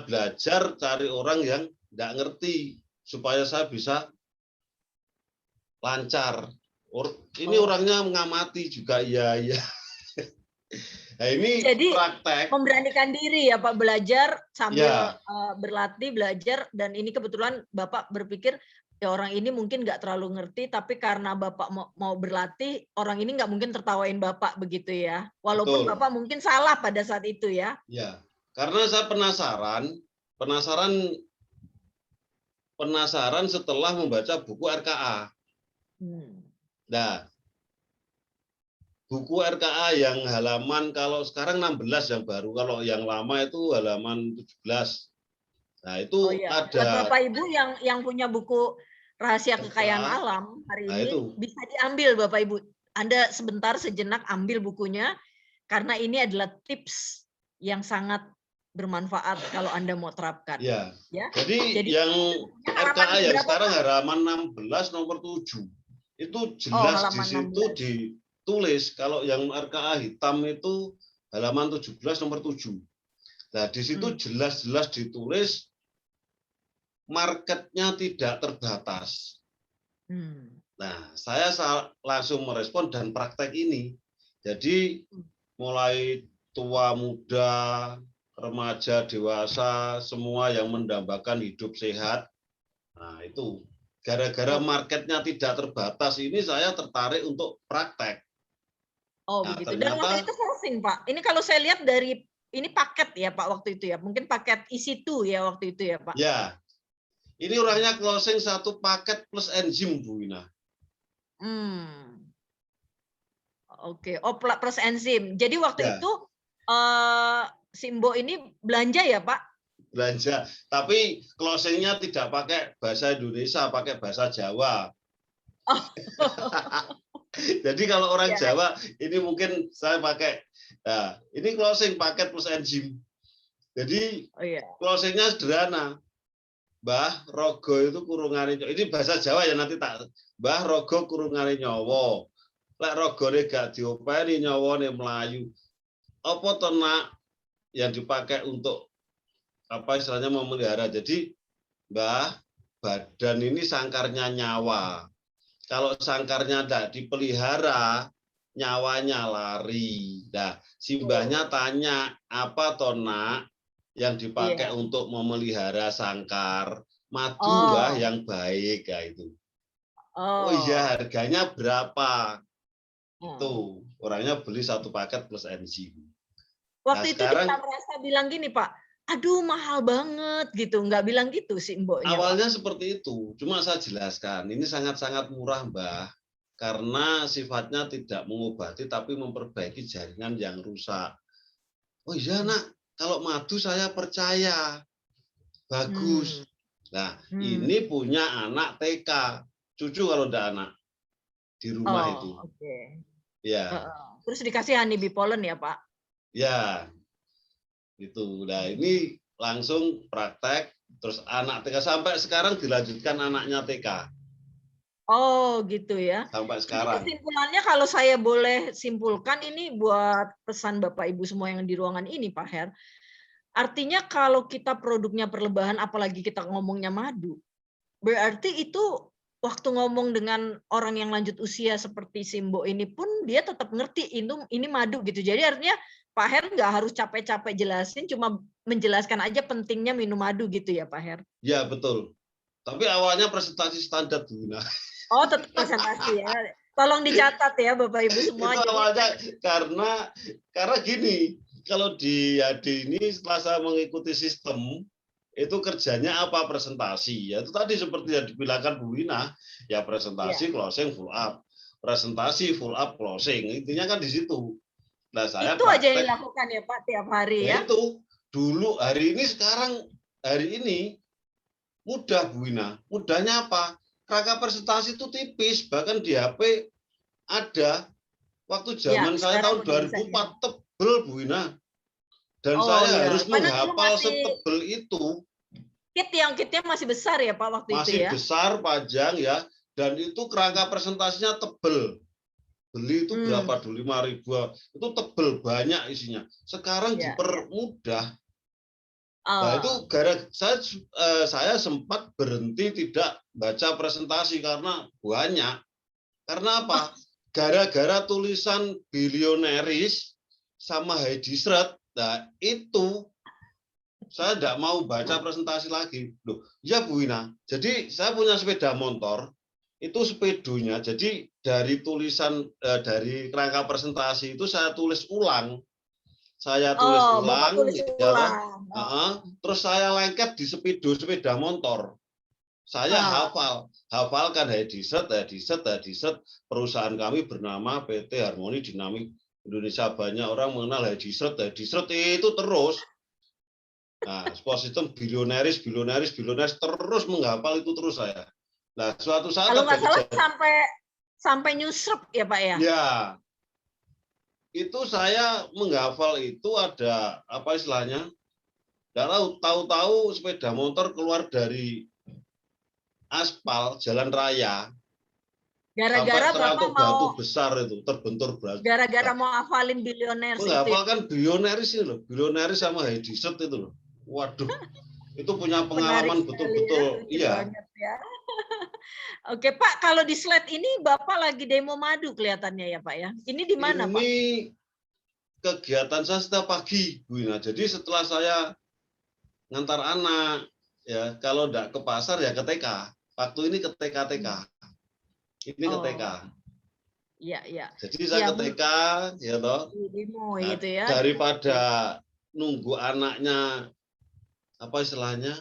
belajar cari orang yang enggak ngerti, supaya saya bisa lancar. Ini orangnya mengamati juga, iya. Nah, ini jadi praktek. Memberanikan diri ya Pak, belajar sambil berlatih, belajar, dan ini kebetulan Bapak berpikir ya orang ini mungkin nggak terlalu ngerti, tapi karena Bapak mau berlatih, orang ini nggak mungkin tertawain Bapak begitu ya. Walaupun Betul. Bapak mungkin salah pada saat itu ya. Ya, karena saya penasaran setelah membaca buku RKA. Nah, buku RKA yang halaman kalau sekarang 16 yang baru, kalau yang lama itu halaman 17. Nah, itu ada. Buat Bapak Ibu yang punya buku Rahasia Kekayaan Alam hari ini bisa diambil Bapak Ibu. Anda sejenak ambil bukunya karena ini adalah tips yang sangat bermanfaat kalau Anda mau terapkan. Ya. Jadi yang RKA yang sekarang halaman 16 nomor 7. Itu jelas di situ ditulis, kalau yang RKA hitam itu halaman 17 nomor 7. Nah, di situ jelas-jelas ditulis marketnya tidak terbatas. Nah, saya langsung merespon dan praktek ini. Jadi mulai tua, muda, remaja, dewasa, semua yang mendambakan hidup sehat. Nah, itu gara-gara marketnya tidak terbatas ini saya tertarik untuk praktek. Oh Nah, begitu. Dan waktu itu ternyata closing Pak. Ini kalau saya lihat dari ini paket ya Pak waktu itu ya. Mungkin paket isi 2 ya waktu itu ya Pak. ya, ini orangnya closing satu paket plus enzim Bu Wina. Oke. Oh plus enzim. Jadi waktu Ya, itu Simbo ini belanja ya Pak? belanja. Tapi closingnya tidak pakai bahasa Indonesia, pakai bahasa Jawa. Oh. Jadi kalau orang Ya. Jawa, ini mungkin saya pakai, nah, ini closing paket plus enzim. Jadi closingnya sederhana. Mbah Rogo itu kurungane, ini bahasa Jawa ya nanti tak. Mbah Rogo kurungane nyawa. Lek rogone gak diopeni nyawane melayu. Apa to nak yang dipakai untuk apa istilahnya memelihara. Jadi Mbah, badan ini sangkarnya nyawa. Kalau sangkarnya tidak dipelihara, nyawanya lari. Nah, si mbahnya tanya, apa toh nak yang dipakai untuk memelihara sangkar? Madu Mbah yang baik, ya itu. Oh iya, harganya berapa? Itu orangnya beli satu paket plus enzim. Waktu itu sekarang, kita merasa bilang gini Pak, aduh mahal banget gitu, nggak bilang gitu sih mboknya. Awalnya Pak. Seperti itu, cuma saya jelaskan, ini sangat-sangat murah Mbah, karena sifatnya tidak mengobati tapi memperbaiki jaringan yang rusak. Oh iya nak, kalau madu saya percaya, bagus. Nah ini punya anak TK, cucu kalau udah anak di rumah itu. Ya. Terus dikasih honey pollen ya Pak? Ya, itu. Nah ini langsung praktek, terus anak TK sampai sekarang dilanjutkan anaknya TK. Oh gitu ya. Sampai sekarang. Jadi kesimpulannya kalau saya boleh simpulkan ini buat pesan Bapak Ibu semua yang di ruangan ini Pak Her. Artinya kalau kita produknya perlebahan apalagi kita ngomongnya madu, berarti itu waktu ngomong dengan orang yang lanjut usia seperti Simbo ini pun dia tetap ngerti ini madu gitu. Jadi artinya Pak Her nggak harus capek-capek jelasin, cuma menjelaskan aja pentingnya minum madu gitu ya Pak Her? Ya betul. Tapi awalnya presentasi standar Bu. Oh tetap presentasi ya. Tolong dicatat ya Bapak Ibu semua. Itu awalnya karena gini, kalau di HD ini setelah saya mengikuti sistem, itu kerjanya apa presentasi. Ya itu tadi seperti yang dibilangkan Bu Wina, ya presentasi, closing, full up. Presentasi, full up, closing. Intinya kan di situ. Nah, saya itu aja yang dilakukan ya Pak tiap hari ya. Itu dulu, hari ini mudah Bu Wina. Mudahnya apa? Kerangka presentasi itu tipis, bahkan di HP ada. Waktu zaman saya tahun 2004 tebel Bu Wina. Dan saya harus menghafal setebel itu. Kitnya masih besar ya Pak waktu itu ya? Masih besar, panjang ya. Dan itu kerangka presentasinya tebel. Beli itu berapa dulu, 5.000. Itu tebel, banyak isinya. Sekarang dipermudah. Nah itu saya sempat berhenti tidak baca presentasi karena banyak. Karena apa? Gara-gara tulisan bilioneris sama Heidi Shred, nah itu saya tidak mau baca presentasi lagi. Loh, ya Bu Wina. Jadi saya punya sepeda motor, itu sepedonya. Jadi dari tulisan dari kerangka presentasi itu saya tulis ulang. Saya tulis ulang, terus saya lengket di sepeda motor. Saya hafalkan Heidi Shred, perusahaan kami bernama PT Harmoni Dinamik Indonesia. Banyak orang mengenal Heidi Shred itu terus. Nah, sistem bilioneris terus menghafal itu terus saya. Nah, suatu saat kalau nggak salah sampai nyusrep ya Pak ya? Ya. Itu saya menghafal itu ada apa istilahnya? Tahu-tahu sepeda motor keluar dari aspal jalan raya. Gara-gara Bapak batu besar itu terbentur berat. Gara-gara mau hafalin bilioneris itu. Menghafalkan bilioneris ini loh, bilioneris sama Heidi Shred itu loh. Waduh, itu punya pengalaman betul-betul. Ya, iya. Ya. Oke Pak, kalau di slide ini Bapak lagi demo madu kelihatannya ya Pak ya. Ini di mana Pak? Ini kegiatan saya setiap pagi, Bu Ina. Jadi setelah saya ngantar anak, ya kalau enggak ke pasar ya ke TK. Waktu ini ke TK. Ini ke TK. Iya, iya. Jadi saya Ya, ke TK, ya toh. di demo Nah, gitu ya. daripada nunggu anaknya apa istilahnya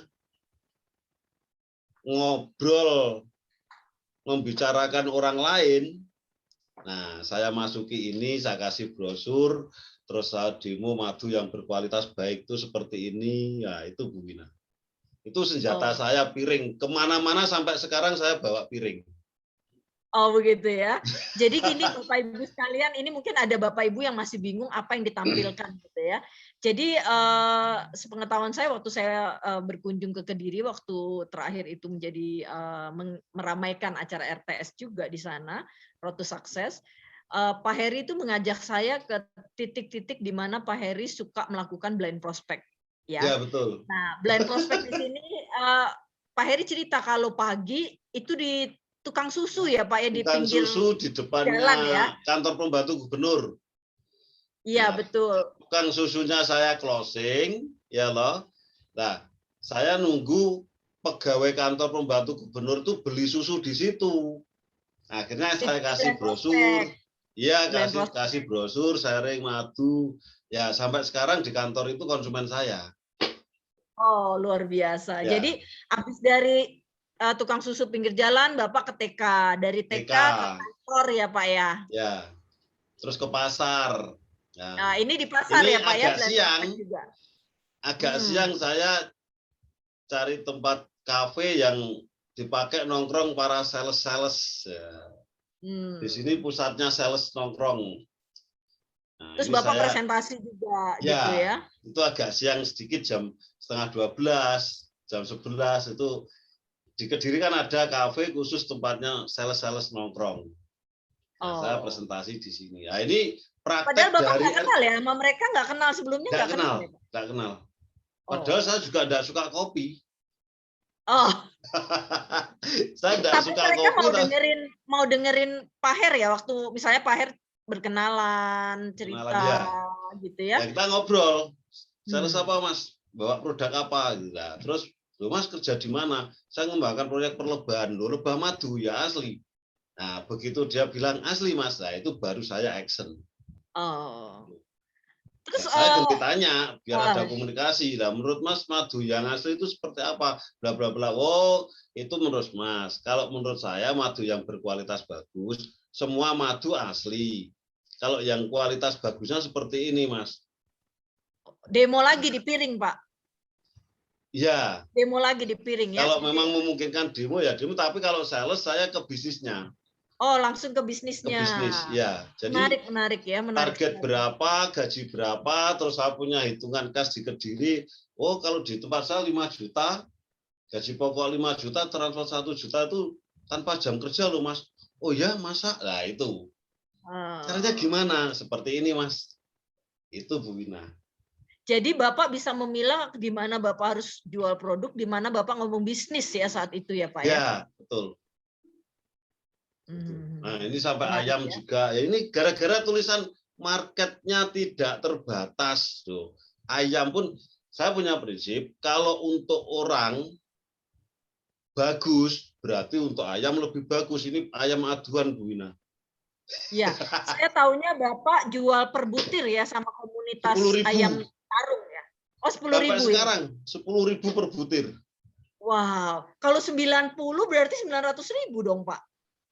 ngobrol membicarakan orang lain. Nah, saya masuki ini, saya kasih brosur, terus saya demo madu yang berkualitas baik itu seperti ini. Ya, itu Bu Wina. Itu senjata saya piring. Kemana-mana sampai sekarang saya bawa piring. Oh begitu ya. Jadi gini Bapak Ibu sekalian, ini mungkin ada Bapak Ibu yang masih bingung apa yang ditampilkan gitu ya. Jadi sepengetahuan saya waktu saya berkunjung ke Kediri waktu terakhir itu menjadi meramaikan acara RTS juga di sana, Road to Success. Pak Heri itu mengajak saya ke titik-titik di mana Pak Heri suka melakukan blind prospect. Ya, betul. Nah, blind prospect di sini Pak Heri cerita kalau pagi itu di tukang susu ya Pak ya di Tukang pinggir susu di depannya jalan ya. kantor pembantu gubernur. Iya, Nah, betul. tukang susunya saya closing, ya loh. Nah, saya nunggu pegawai kantor pembantu gubernur itu beli susu di situ. Akhirnya saya kasih brosur. Iya, kasih brosur, sharing madu. Ya, sampai sekarang di kantor itu konsumen saya. Oh, luar biasa. Ya. Jadi habis dari tukang susu pinggir jalan, Bapak ke TK. Dari TK ke kantor ya, Pak ya? Ya. Terus ke pasar. Nah, ini di pasar ini ya, Pak ya? agak siang. Juga. Agak siang saya cari tempat kafe yang dipakai nongkrong para sales-sales. Ya. Di sini pusatnya sales nongkrong. Nah, terus Bapak presentasi juga ya, gitu ya? Itu agak siang sedikit, jam 11:30, jam 11 itu di Kediri kan ada kafe khusus tempatnya sales-sales nongkrong. Nah, saya presentasi di sini. Nah, ini praktek. Padahal Bapak nggak kenal ya sama mereka, nggak kenal sebelumnya, nggak kenal. Nggak kenal. Padahal saya juga nggak suka kopi. Oh. Saya nggak suka mereka kopi. mau dengerin Pak Her ya waktu misalnya Pak Her berkenalan, cerita gitu ya. Ya kita ngobrol. Sales apa Mas? Bawa produk apa gitu. Nah, terus loh Mas kerja di mana? Saya ngembangkan proyek perlebahan. Loh, lebah madu ya asli. Nah, begitu dia bilang asli Mas, nah itu baru saya action. Oh. Terus saya ganti tanya biar ada komunikasi. Nah, menurut Mas madu yang asli itu seperti apa? Bla bla bla. Oh, itu menurut Mas. Kalau menurut saya madu yang berkualitas bagus, semua madu asli. Kalau yang kualitas bagusnya seperti ini, Mas. Demo lagi di piring, Pak. Iya. Demo lagi di piring ya. Kalau memang memungkinkan demo ya demo, tapi kalau sales saya ke bisnisnya. Oh, langsung ke bisnisnya. Ke bisnis, ya. Jadi menarik ya, target berapa, gaji berapa, terus saya punya hitungan kas di Kediri. Oh, kalau di tempat saya 5 juta, gaji pokok 5 juta, transfer 1 juta itu tanpa jam kerja loh, Mas. Oh ya, masa? Nah, itu. Caranya gimana? Seperti ini, Mas. Itu Bu Wina. Jadi Bapak bisa memilah di mana Bapak harus jual produk, di mana Bapak ngomong bisnis ya saat itu ya, Pak ya? Ya, betul. Nah, ini sampai ayam juga. Ya, ini gara-gara tulisan marketnya tidak terbatas. Tuh. Ayam pun, saya punya prinsip, kalau untuk orang bagus, berarti untuk ayam lebih bagus. Ini ayam aduan, Bu Wina. Ya, saya tahunya Bapak jual per butir ya sama komunitas 10.000. ayam tarung ya. Oh, 10.000 sampai sekarang 10.000 per butir. Wow, kalau 90 berarti 900.000 dong, Pak.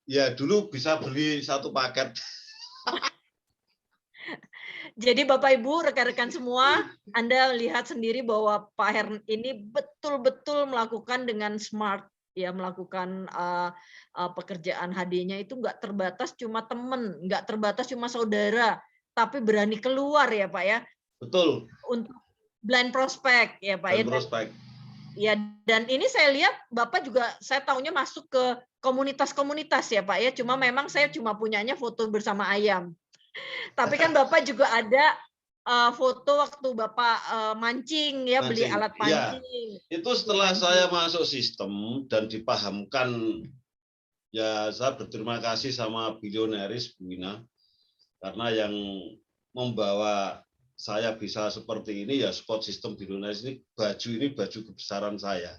Ya, dulu bisa beli 1 paket. Jadi Bapak Ibu, rekan-rekan semua, Anda lihat sendiri bahwa Pak Her ini betul-betul melakukan dengan smart, ya melakukan pekerjaan HD-nya itu nggak terbatas cuma teman, nggak terbatas cuma saudara, tapi berani keluar ya Pak ya. Betul. Untuk blind prospect ya Pak ya. Blind prospect. Ya, dan ini saya lihat Bapak juga, saya tahunya masuk ke komunitas-komunitas ya Pak ya, cuma memang saya cuma punyanya foto bersama ayam. Tapi kan Bapak juga ada foto waktu Bapak mancing ya, beli alat pancing. Ya, itu setelah saya masuk sistem dan dipahamkan, ya saya berterima kasih sama Billionaires Bu Wina, karena yang membawa saya bisa seperti ini ya sport system Billionaires ini baju kebesaran saya.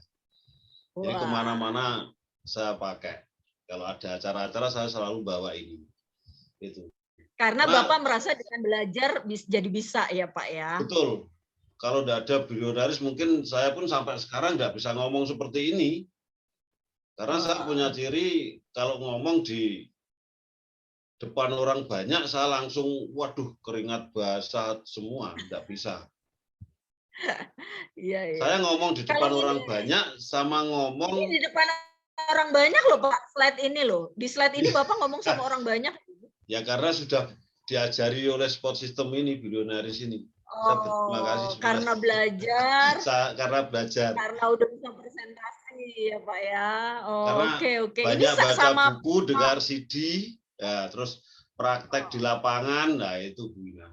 Jadi kemana-mana saya pakai. Kalau ada acara-acara saya selalu bawa ini. Itu. Karena Nah, Bapak merasa dengan belajar jadi bisa ya Pak ya. betul. Kalau tidak ada bilionaris mungkin saya pun sampai sekarang nggak bisa ngomong seperti ini. Karena saya punya ciri kalau ngomong di depan orang banyak saya langsung waduh keringat basah semua, nggak bisa. Iya, iya. Saya ngomong di Kalau depan orang ini banyak sama di ngomong depan orang banyak loh Pak, slide ini loh. Di slide ini Bapak ngomong sama orang banyak. ya karena sudah diajari oleh sport system ini, bilionaris ini. Saya berterima kasih semua. Karena belajar, Karena belajar. karena udah bisa presentasi ya Pak ya. Karena Oke. Ini banyak baca sama buku, dengar CD, ya terus praktek di lapangan, nah itu Bu Ina.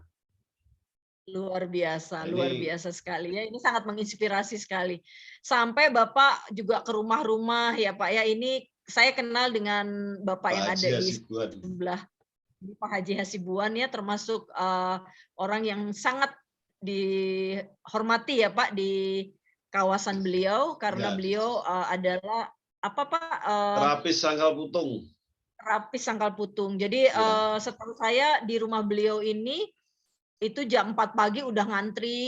luar biasa, Nah, luar biasa sekali ya. Ini sangat menginspirasi sekali. Sampai Bapak juga ke rumah-rumah ya Pak ya. Ini saya kenal dengan Bapak Pak yang Haji ada di Hasibuan. sebelah Pak Haji Hasibuan ya, termasuk orang yang sangat dihormati ya Pak di kawasan beliau karena Ya. beliau adalah apa Pak? Terapis sangkal putung. Terapis sangkal putung. Jadi Ya. setahu saya di rumah beliau ini itu jam 4 pagi udah ngantri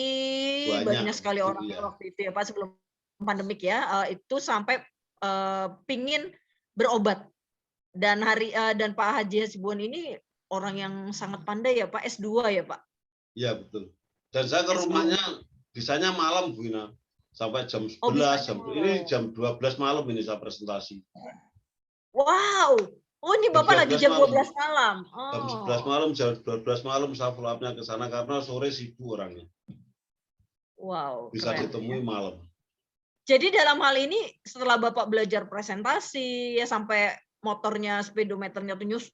banyak sekali orangnya waktu itu ya Pak sebelum pandemik ya. Itu sampai pingin berobat. Dan Pak Haji Hasibuan ini orang yang sangat pandai ya Pak, S2 ya Pak. Iya betul. Dan saya ke rumahnya bisanya malam Bu Ina. Sampai jam 11, ini jam 12 malam ini saya presentasi. Wow. Oh ini Bapak lagi jam 12 malam. Jam 11 malam, jam 12 malam saya follow up-nya ke sana karena sore sibuk orangnya. Wow. Bisa keren, ditemui ya. malam. Jadi dalam hal ini setelah Bapak belajar presentasi ya sampai motornya speedometernya tuh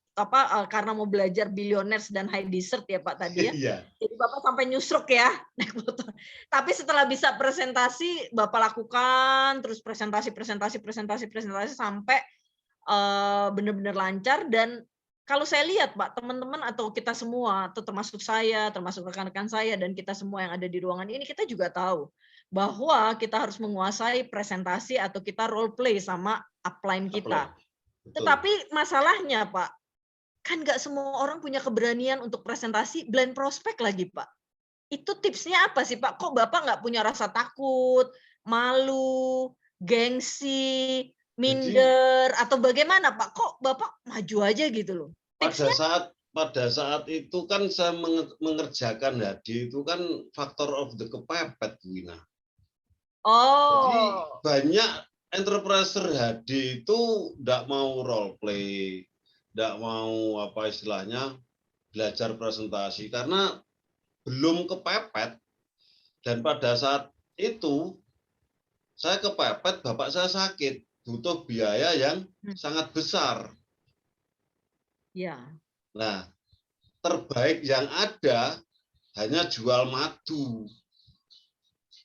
karena mau belajar billionaires dan high desert ya Pak tadi ya. Iya. Jadi Bapak sampai nyusruk ya naik motor. Tapi setelah bisa presentasi Bapak lakukan terus presentasi sampai benar-benar lancar. Dan kalau saya lihat Pak, teman-teman atau kita semua atau termasuk saya, termasuk rekan-rekan saya dan kita semua yang ada di ruangan ini, kita juga tahu bahwa kita harus menguasai presentasi atau kita role play sama upline kita. Tetapi masalahnya Pak, kan nggak semua orang punya keberanian untuk presentasi blind prospect lagi Pak. Itu tipsnya apa sih Pak? Kok Bapak nggak punya rasa takut, malu, gengsi, minder, atau bagaimana Pak? Kok Bapak maju aja gitu loh? Pada saat itu kan saya mengerjakan Hadi itu kan faktor of the kepepet Bu Ina. Jadi banyak entrepreneur Hadi itu enggak mau role play, enggak mau apa istilahnya belajar presentasi karena belum kepepet. Dan pada saat itu saya kepepet, bapak saya sakit, butuh biaya yang sangat besar. Ya. Nah, terbaik yang ada hanya jual madu.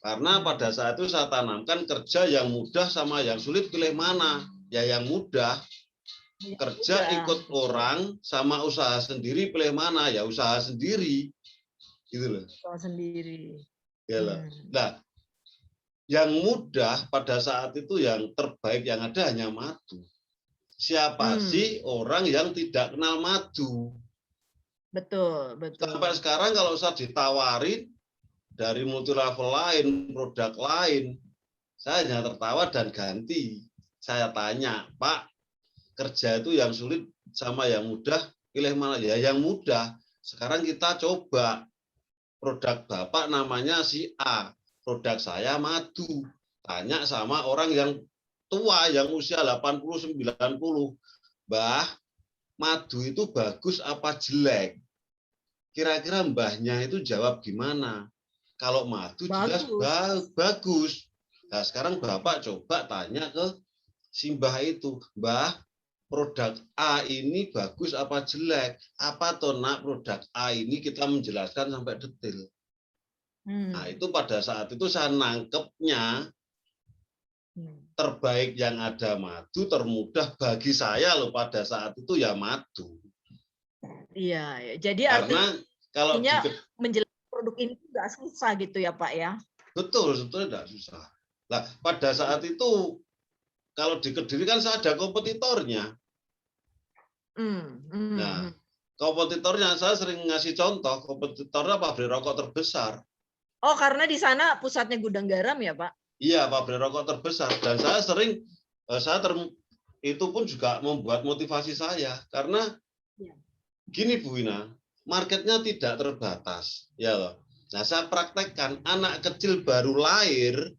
Karena pada saat itu saya tanamkan kerja yang mudah sama yang sulit pilih mana? Ya yang mudah. Kerja ikut orang sama usaha sendiri pilih mana? Ya usaha sendiri. Gitu loh. Usaha sendiri. Ya loh. Nah, yang mudah pada saat itu yang terbaik yang ada hanya madu. Siapa sih orang yang tidak kenal madu? Betul. Sampai sekarang kalau saya ditawarin dari multi level lain, produk lain, saya hanya tertawa dan ganti. Saya tanya, Pak, kerja itu yang sulit sama yang mudah, pilih mana? Ya yang mudah. Sekarang kita coba. Produk Bapak namanya si A, produk saya madu. Tanya sama orang yang tua, yang usia 80, 90. Mbah, madu itu bagus apa jelek? Kira-kira mbahnya itu jawab gimana? Kalau madu jelas bagus. Nah, sekarang Bapak coba tanya ke si mbah itu. Mbah, produk A ini bagus apa jelek? Apa toh nak produk A ini kita menjelaskan sampai detail. Nah, itu pada saat itu saya nangkepnya terbaik yang ada madu, termudah bagi saya loh pada saat itu ya madu. Iya, jadi karena kalau menjelaskan produk ini nggak susah gitu ya Pak ya? Betul, sebetulnya tidak susah. Nah, pada saat itu kalau di Kediri kan saya ada kompetitornya. Nah, kompetitornya saya sering ngasih contoh, kompetitornya pabrik rokok terbesar. Oh, karena di sana pusatnya gudang garam ya, Pak? Iya, pabrik rokok terbesar. Dan saya sering, itu pun juga membuat motivasi saya. Karena gini Bu Ina, marketnya tidak terbatas. Ya loh. Nah, saya praktekkan anak kecil baru lahir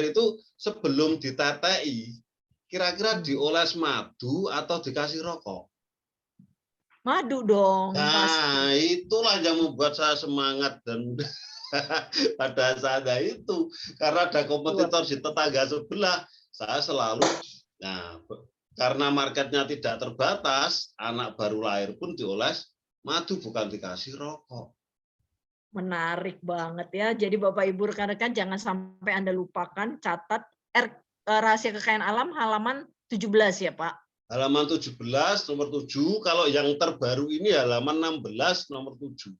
itu sebelum ditetei, kira-kira dioles madu atau dikasih rokok. Madu dong, pasti. Nah, itulah yang membuat saya semangat dan pada saat itu karena ada kompetitor di tetangga sebelah, saya selalu karena marketnya tidak terbatas, anak baru lahir pun dioles madu bukan dikasih rokok. Menarik banget ya. Jadi Bapak Ibu rekan-rekan jangan sampai Anda lupakan, catat Rahasia Kekayaan Alam halaman 17 ya, Pak. Halaman 17 nomor 7, kalau yang terbaru ini halaman 16 nomor 7.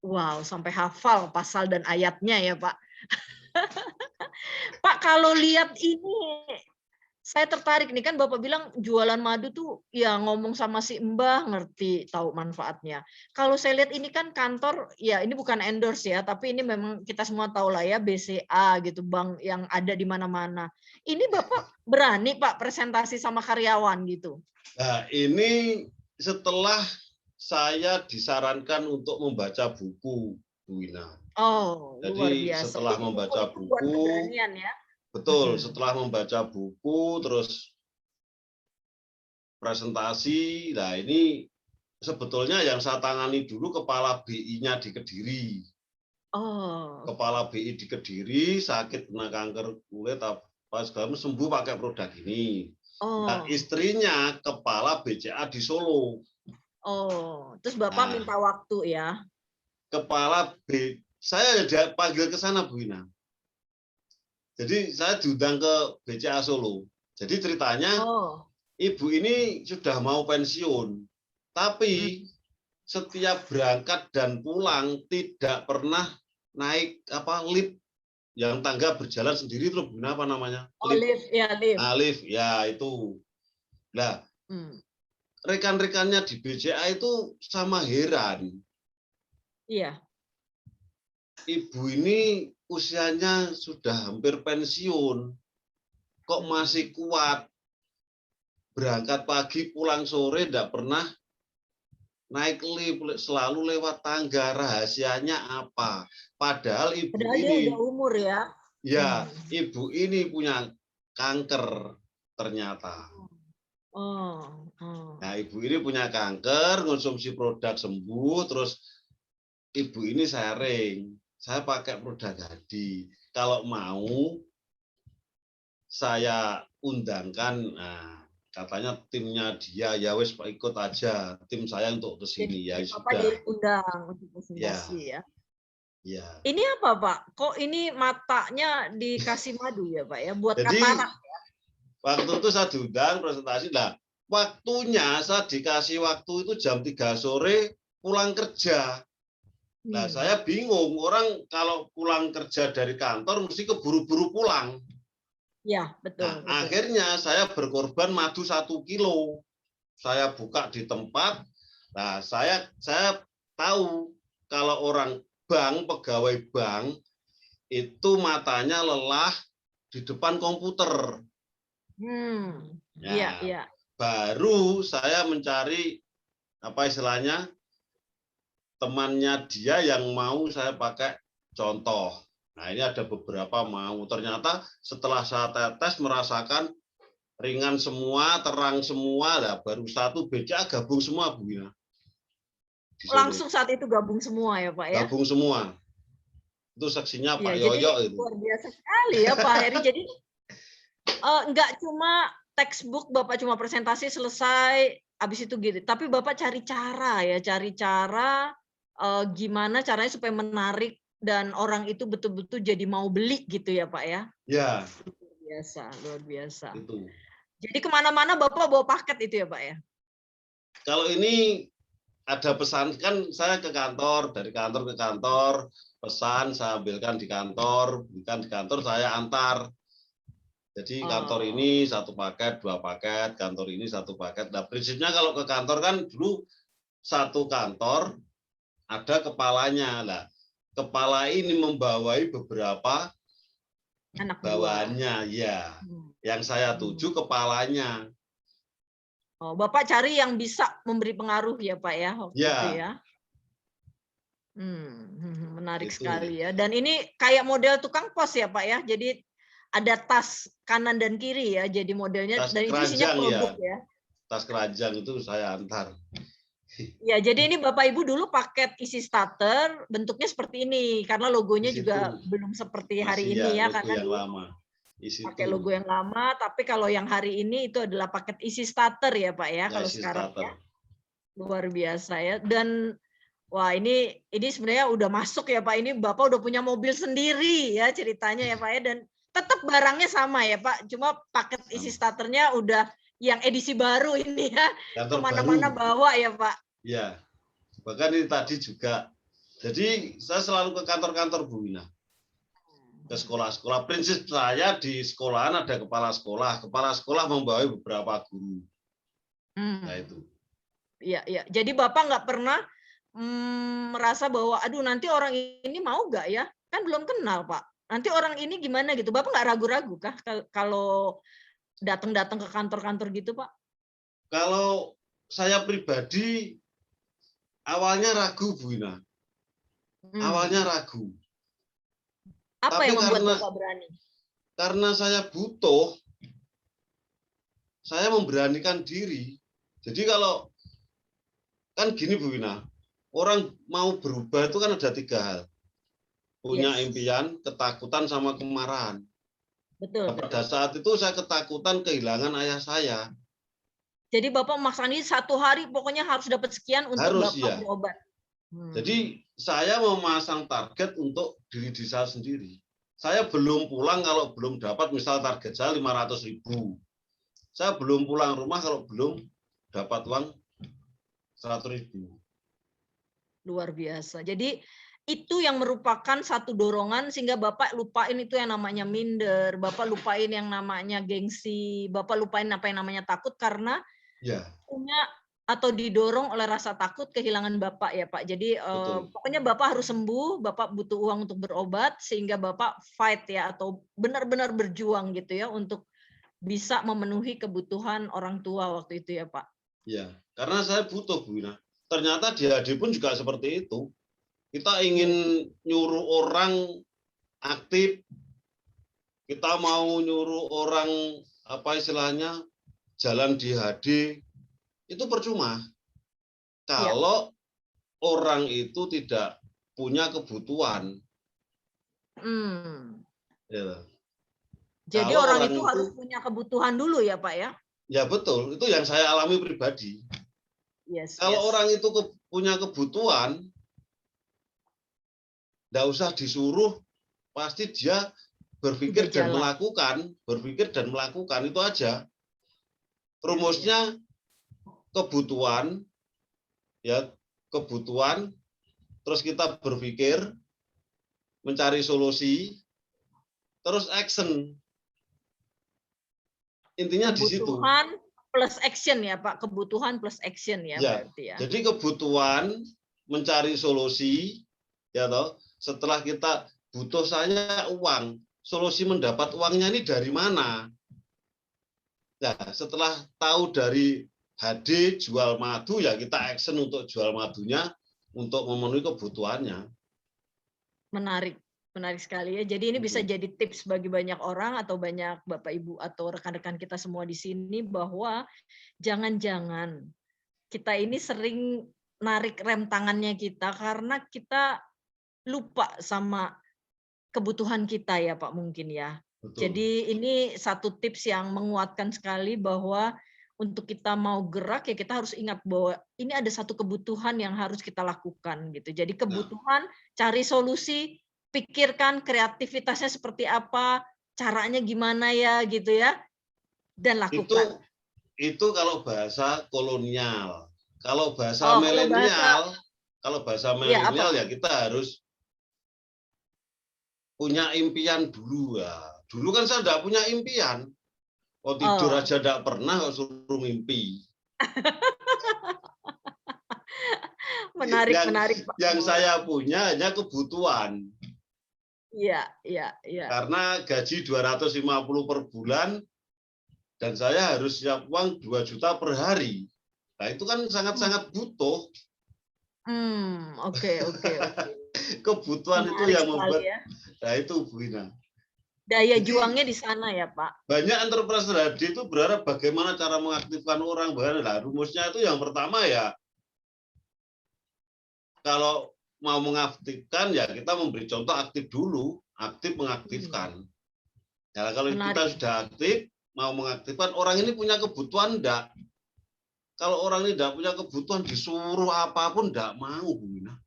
Wow, sampai hafal pasal dan ayatnya ya, Pak. Pak, kalau lihat ini, saya tertarik nih, kan Bapak bilang jualan madu tuh ya ngomong sama si Mbah ngerti, tahu manfaatnya. Kalau saya lihat ini kan kantor, ya ini bukan endorse ya, tapi ini memang kita semua tahu lah ya, BCA gitu, bank yang ada di mana-mana. Ini Bapak berani Pak presentasi sama karyawan gitu? Nah, ini setelah saya disarankan untuk membaca buku, Bu Ina. Oh, jadi luar biasa. Setelah membaca buku, ya? Betul, setelah membaca buku, terus presentasi, nah ini sebetulnya yang saya tangani dulu kepala BI-nya di Kediri. Oh. Kepala BI di Kediri, sakit kena kanker kulit, apa segala sembuh pakai produk ini. Oh. Nah, istrinya kepala BCA di Solo. Oh, terus Bapak minta waktu ya? Kepala B, saya panggil ke sana Bu Ina. Jadi saya diundang ke BCA Solo. Jadi ceritanya, ibu ini sudah mau pensiun, tapi setiap berangkat dan pulang tidak pernah naik lift yang tangga berjalan sendiri, terus apa namanya? Lift, ya lift. Lift, ya itu. Nah, rekan-rekannya di BCA itu sama heran. Iya. Ibu ini usianya sudah hampir pensiun, kok masih kuat, berangkat pagi pulang sore tidak pernah naik lift, selalu lewat tangga, rahasianya apa? Padahal ibu ini udah umur ya. Ya, ibu ini punya kanker ternyata. Nah, ibu ini punya kanker, konsumsi produk sembuh, terus ibu ini sharing. Saya pakai produk Hadi. Kalau mau, saya undangkan, katanya timnya dia, ya wes ikut aja, tim saya untuk ke sini. Ya sudah. Apa diundang untuk presentasi ya? Ya. Ini apa Pak? Kok ini matanya dikasih madu ya Pak ya? Buat Jadi, katarak ya? Waktu itu saya diundang presentasi. Nah, waktunya saya dikasih waktu itu jam 3 sore pulang kerja. Nah, saya bingung, orang kalau pulang kerja dari kantor mesti keburu-buru pulang. Ya, betul. Nah, akhirnya saya berkorban madu 1 kilo. Saya buka di tempat. Nah, saya tahu kalau orang bank, pegawai bank, itu matanya lelah di depan komputer. Iya. Baru saya mencari apa istilahnya temannya dia yang mau saya pakai contoh. Nah, ini ada beberapa mau. Ternyata setelah saya tetes merasakan ringan semua, terang semua, lah baru satu BCA gabung semua Bu Ina. Langsung saat itu gabung semua ya Pak ya? Gabung semua. Itu saksinya Pak ya, Yoyo jadi itu. Luar biasa sekali ya Pak Heri. Jadi enggak cuma textbook Bapak cuma presentasi selesai habis itu gitu. Tapi Bapak cari cara gimana caranya supaya menarik dan orang itu betul-betul jadi mau beli gitu ya Pak ya? Ya. Luar biasa. Itu. Jadi kemana-mana Bapak bawa paket itu ya Pak ya? Kalau ini ada pesan, kan saya ke kantor, dari kantor ke kantor, pesan saya ambilkan di kantor, bukan di kantor saya antar. Jadi kantor ini satu paket, 2 paket, kantor ini satu paket. Nah, prinsipnya kalau ke kantor kan dulu satu kantor ada kepalanya. Nah, kepala ini membawai beberapa Anak buah. bawahannya, ya. Yang saya tuju kepalanya. Oh, Bapak cari yang bisa memberi pengaruh ya Pak ya waktu itu ya. Menarik Gitu. sekali ya. Dan ini kayak model tukang pos ya Pak ya. Jadi ada tas kanan dan kiri ya. Jadi modelnya Tas dan itu isinya keranjang produk ya. Tas keranjang itu saya antar. Ya, jadi ini Bapak Ibu dulu paket isi starter bentuknya seperti ini karena logonya juga belum seperti hari ini ya, karena yang lama. Pakai logo yang lama, tapi kalau yang hari ini itu adalah paket isi starter ya Pak ya, kalau sekarang ya. Luar biasa ya. Dan wah ini sebenarnya udah masuk ya Pak, ini Bapak udah punya mobil sendiri ya ceritanya ya Pak ya, dan tetap barangnya sama ya Pak, cuma paket isi starternya udah yang edisi baru ini ya, kemana-mana bawa ya Pak. Ya, bahkan ini tadi juga. Jadi saya selalu ke kantor-kantor Bu Wina, ke sekolah-sekolah. Prinsip saya di sekolahan ada kepala sekolah membawa beberapa guru. Nah itu. Iya. Jadi Bapak nggak pernah merasa bahwa, aduh nanti orang ini mau nggak ya? Kan belum kenal Pak. Nanti orang ini gimana gitu? Bapak nggak ragu-ragu kah kalau datang-datang ke kantor-kantor gitu Pak? Kalau saya pribadi awalnya ragu Bu Wina. Awalnya ragu. Apa tapi yang membuat Bapak berani? Karena saya butuh, saya memberanikan diri. Jadi kalau kan gini Bu Wina, orang mau berubah itu kan ada 3 hal. Punya impian, ketakutan, sama kemarahan. Betul. Pada saat itu saya ketakutan kehilangan ayah saya. Jadi Bapak memaksakan ini 1 hari pokoknya harus dapat sekian untuk Bapak berobat. Jadi saya memasang target untuk diri saya sendiri. Saya belum pulang kalau belum dapat, misal target saya 500.000. Saya belum pulang rumah kalau belum dapat uang 100.000. Luar biasa. Jadi itu yang merupakan satu dorongan sehingga Bapak lupain itu yang namanya minder, Bapak lupain yang namanya gengsi, Bapak lupain apa yang namanya takut karena punya atau didorong oleh rasa takut kehilangan Bapak ya Pak. Jadi pokoknya Bapak harus sembuh, Bapak butuh uang untuk berobat sehingga Bapak fight ya atau benar-benar berjuang gitu ya untuk bisa memenuhi kebutuhan orang tua waktu itu ya Pak. Ya, karena saya butuh Bu Wina. Ternyata di HD pun juga seperti itu. Kita ingin nyuruh orang aktif, kita mau nyuruh orang apa istilahnya jalan di HD, itu percuma. Kalau orang itu tidak punya kebutuhan. Ya. Jadi orang itu harus punya kebutuhan dulu ya Pak ya? Ya betul, itu yang saya alami pribadi. Kalau orang itu punya kebutuhan, tidak usah disuruh, pasti dia berpikir dan melakukan, itu aja. Rumusnya kebutuhan, ya kebutuhan, terus kita berpikir, mencari solusi, terus action. Intinya di situ. Kebutuhan plus action ya Pak, kebutuhan plus action ya berarti ya. Jadi kebutuhan, mencari solusi, ya toh. Setelah kita butuh saya uang, solusi mendapat uangnya ini dari mana? Nah, setelah tahu dari HD jual madu, ya kita action untuk jual madunya untuk memenuhi kebutuhannya. Menarik sekali ya. Jadi ini bisa jadi tips bagi banyak orang atau banyak Bapak Ibu atau rekan-rekan kita semua di sini bahwa jangan-jangan kita ini sering narik rem tangannya kita karena kita lupa sama kebutuhan kita ya Pak mungkin ya. Betul. Jadi ini satu tips yang menguatkan sekali bahwa untuk kita mau gerak ya kita harus ingat bahwa ini ada satu kebutuhan yang harus kita lakukan gitu. Jadi kebutuhan, cari solusi, pikirkan kreativitasnya seperti apa, caranya gimana ya gitu ya, dan lakukan. Itu kalau bahasa kolonial. Kalau bahasa milenial, ya kita harus punya impian dulu ya. Dulu kan saya enggak punya impian. Oh, tidur Oh. aja enggak pernah kok suruh mimpi. Menarik, yang, menarik, Pak. Yang saya punya hanya kebutuhan. Iya, iya, iya. Karena gaji 250 per bulan dan saya harus siap uang 2 juta per hari. Nah, itu kan sangat-sangat butuh. Oke. Kebutuhan itu Menarik yang sekali membuat, ya. nah itu Bu Ina. Daya Jadi, juangnya di sana ya, Pak. banyak entrepreneur HD itu berharap bagaimana cara mengaktifkan orang. Nah, rumusnya itu yang pertama ya, kalau mau mengaktifkan ya kita memberi contoh aktif dulu, aktif mengaktifkan. Ya, kalau Menarik. kita sudah aktif, mau mengaktifkan, orang ini punya kebutuhan enggak? Kalau orang ini enggak punya kebutuhan, disuruh apapun enggak mau, Bu Ina.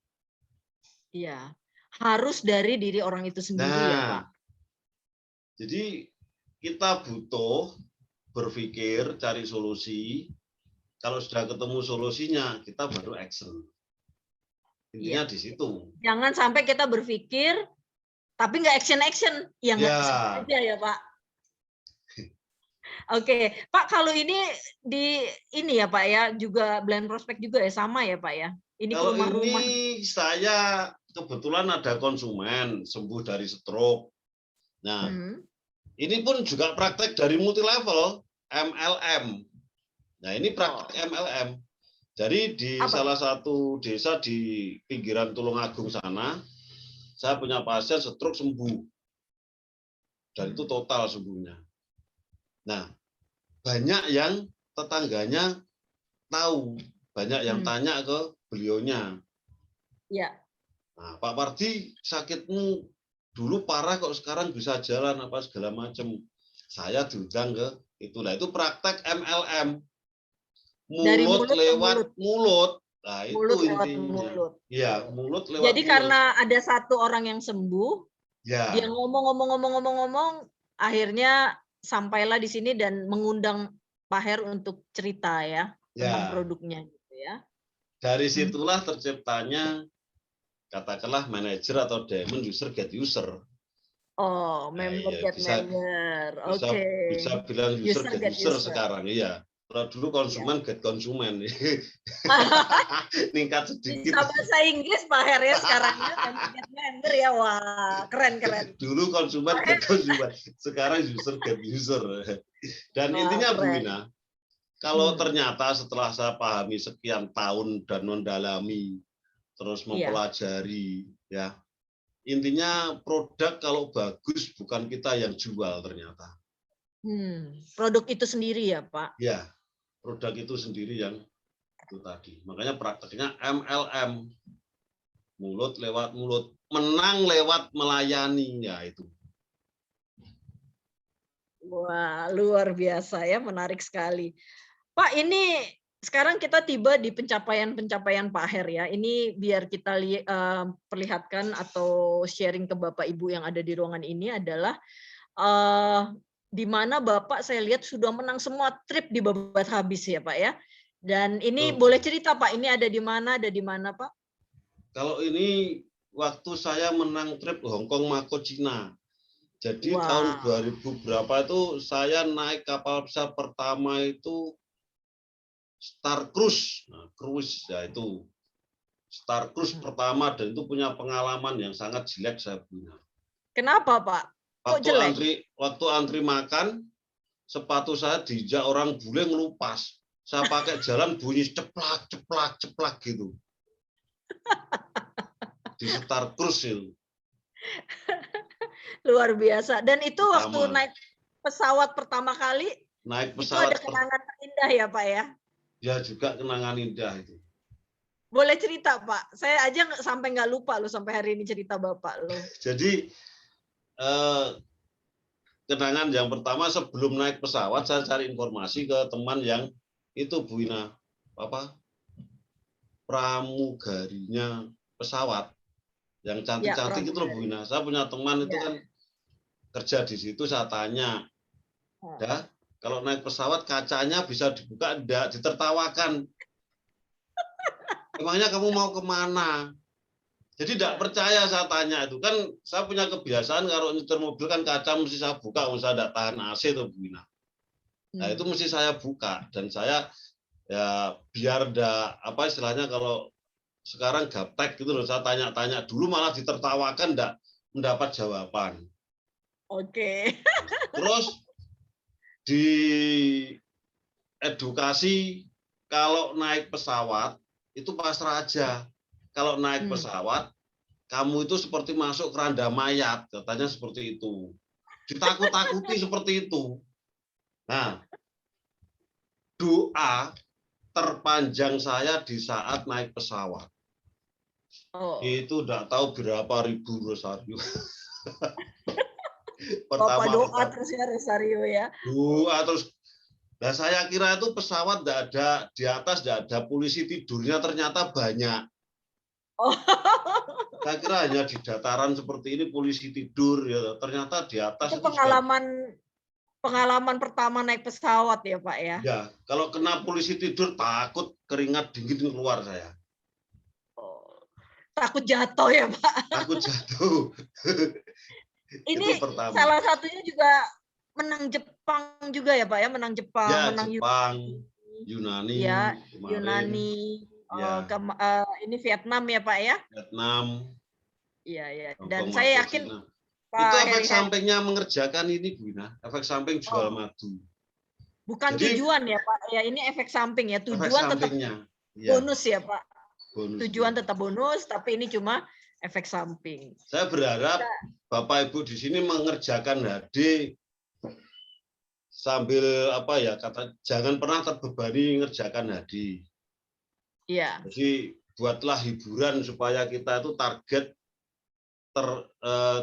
Iya, harus dari diri orang itu sendiri ya, Pak. Jadi kita butuh berpikir, cari solusi. Kalau sudah ketemu solusinya, kita baru action. Intinya di situ. Jangan sampai kita berpikir, tapi nggak action. Ya nggak aja ya, Pak. Oke, Pak, kalau ini ya Pak ya, juga Blind Prospect juga ya, sama ya Pak ya? Ini kalau rumah-rumah. Ini saya kebetulan ada konsumen sembuh dari stroke. Nah, ini pun juga praktek dari multi level MLM. Nah, ini praktek MLM. Jadi di salah satu desa di pinggiran Tulungagung sana, saya punya pasien stroke sembuh. Dan itu total sembuhnya. Nah, banyak yang tetangganya tahu, banyak yang tanya ke beliaunya. Ya. Nah, Pak Pardi, sakitmu dulu parah kok sekarang bisa jalan apa segala macam. Saya diundang ke itu. Nah, itu praktek MLM. Mulut lewat mulut. Nah, mulut itu lewat intinya. mulut. Iya, mulut lewat Jadi mulut. Karena ada satu orang yang sembuh, ya. Dia ngomong, akhirnya sampailah di sini dan mengundang Pak Her untuk cerita ya tentang produknya gitu ya. Dari situlah terciptanya katakanlah manajer atau diamond user get user. Oh, member get member. Oke. Bisa bilang user get user sekarang, iya. Kalau dulu konsumen get konsumen. Ningkat sedikit. Bisa bahasa Inggris Pak Her ya sekarang ya, member get member ya. Wah, keren. Dulu konsumen get konsumen, sekarang user get user. Dan intinya Bu Ina, kalau ternyata setelah saya pahami sekian tahun dan mendalami, terus mempelajari, ya, intinya produk kalau bagus bukan kita yang jual ternyata. Produk itu sendiri ya Pak? Ya, produk itu sendiri yang itu tadi. Makanya prakteknya MLM, mulut lewat mulut, menang lewat melayani, ya itu. Wah, luar biasa ya, menarik sekali. Pak, ini sekarang kita tiba di pencapaian-pencapaian Pak Her ya. Ini biar kita perlihatkan atau sharing ke Bapak Ibu yang ada di ruangan ini adalah di mana Bapak saya lihat sudah menang semua trip di Babat Habis ya Pak ya. Dan ini boleh cerita Pak, ini ada di mana Pak? Kalau ini waktu saya menang trip Hongkong Mako Cina. Jadi tahun 2000 berapa itu saya naik kapal besar pertama itu Star Cruise. Nah, cruise ya itu Star Cruise pertama dan itu punya pengalaman yang sangat jelek saya punya. Kenapa Pak? Kok jelek? Waktu antri makan, sepatu saya diinjak orang bule ngelupas. Saya pakai jalan bunyi ceplak gitu. Di Star Cruise itu. Luar biasa. Dan itu waktu naik pesawat pertama kali, itu ada kenangan terindah ya Pak ya? Ya juga kenangan indah itu. Boleh cerita Pak? Saya aja sampai nggak lupa loh sampai hari ini cerita Bapak loh. Jadi kenangan yang pertama sebelum naik pesawat saya cari informasi ke teman yang itu Bu Ina, pramugarinya pesawat yang cantik-cantik itu loh Bu Ina. Saya punya teman itu kan kerja di situ, saya tanya, ya kalau naik pesawat kacanya bisa dibuka enggak, ditertawakan. Emangnya kamu mau kemana? Jadi tidak percaya saya tanya itu. Kan saya punya kebiasaan kalau nyetir mobil kan kaca mesti saya buka, kalau saya tidak tahan AC tuh Bu Ina. Nah itu mesti saya buka dan saya ya biar apa istilahnya kalau sekarang gaptek gitu loh, saya tanya-tanya dulu malah ditertawakan, tidak mendapat jawaban. Oke. Terus di edukasi kalau naik pesawat itu pasrah aja. Kalau naik pesawat, kamu itu seperti masuk keranda mayat, katanya seperti itu. Ditakut-takuti seperti itu. Nah, doa terpanjang saya di saat naik pesawat. Itu tidak tahu berapa ribu rosario. Bapak doa terus ya rosario ya. Doa terus. Nah, saya kira itu pesawat tidak ada di atas, tidak ada polisi tidurnya, ternyata banyak. Saya kira hanya di dataran seperti ini polisi tidur ya, ternyata di atas itu pengalaman pertama naik pesawat ya Pak ya. Ya, kalau kena polisi tidur takut keringat dingin keluar saya. Takut jatuh ya Pak. Takut jatuh. Ini salah satunya juga menang Jepang juga ya Pak ya, menang Jepang, ya, menang Jepang, Yunani, ya, kemarin. Yunani, ya. Ini Vietnam ya Pak ya. Vietnam. Iya ya. Dan saya yakin Pak itu efek sampingnya mengerjakan ini Bu Ina, efek samping jual madu. Bukan jadi, tujuan ya Pak ya, ini efek samping ya, tujuan tetap bonus ya Pak. Bonus, tujuan tetap bonus, tapi ini cuma efek samping. Saya berharap Bapak Ibu di sini mengerjakan HD sambil apa ya, kata jangan pernah terbebani ngerjakan HD. Iya. Jadi buatlah hiburan supaya kita itu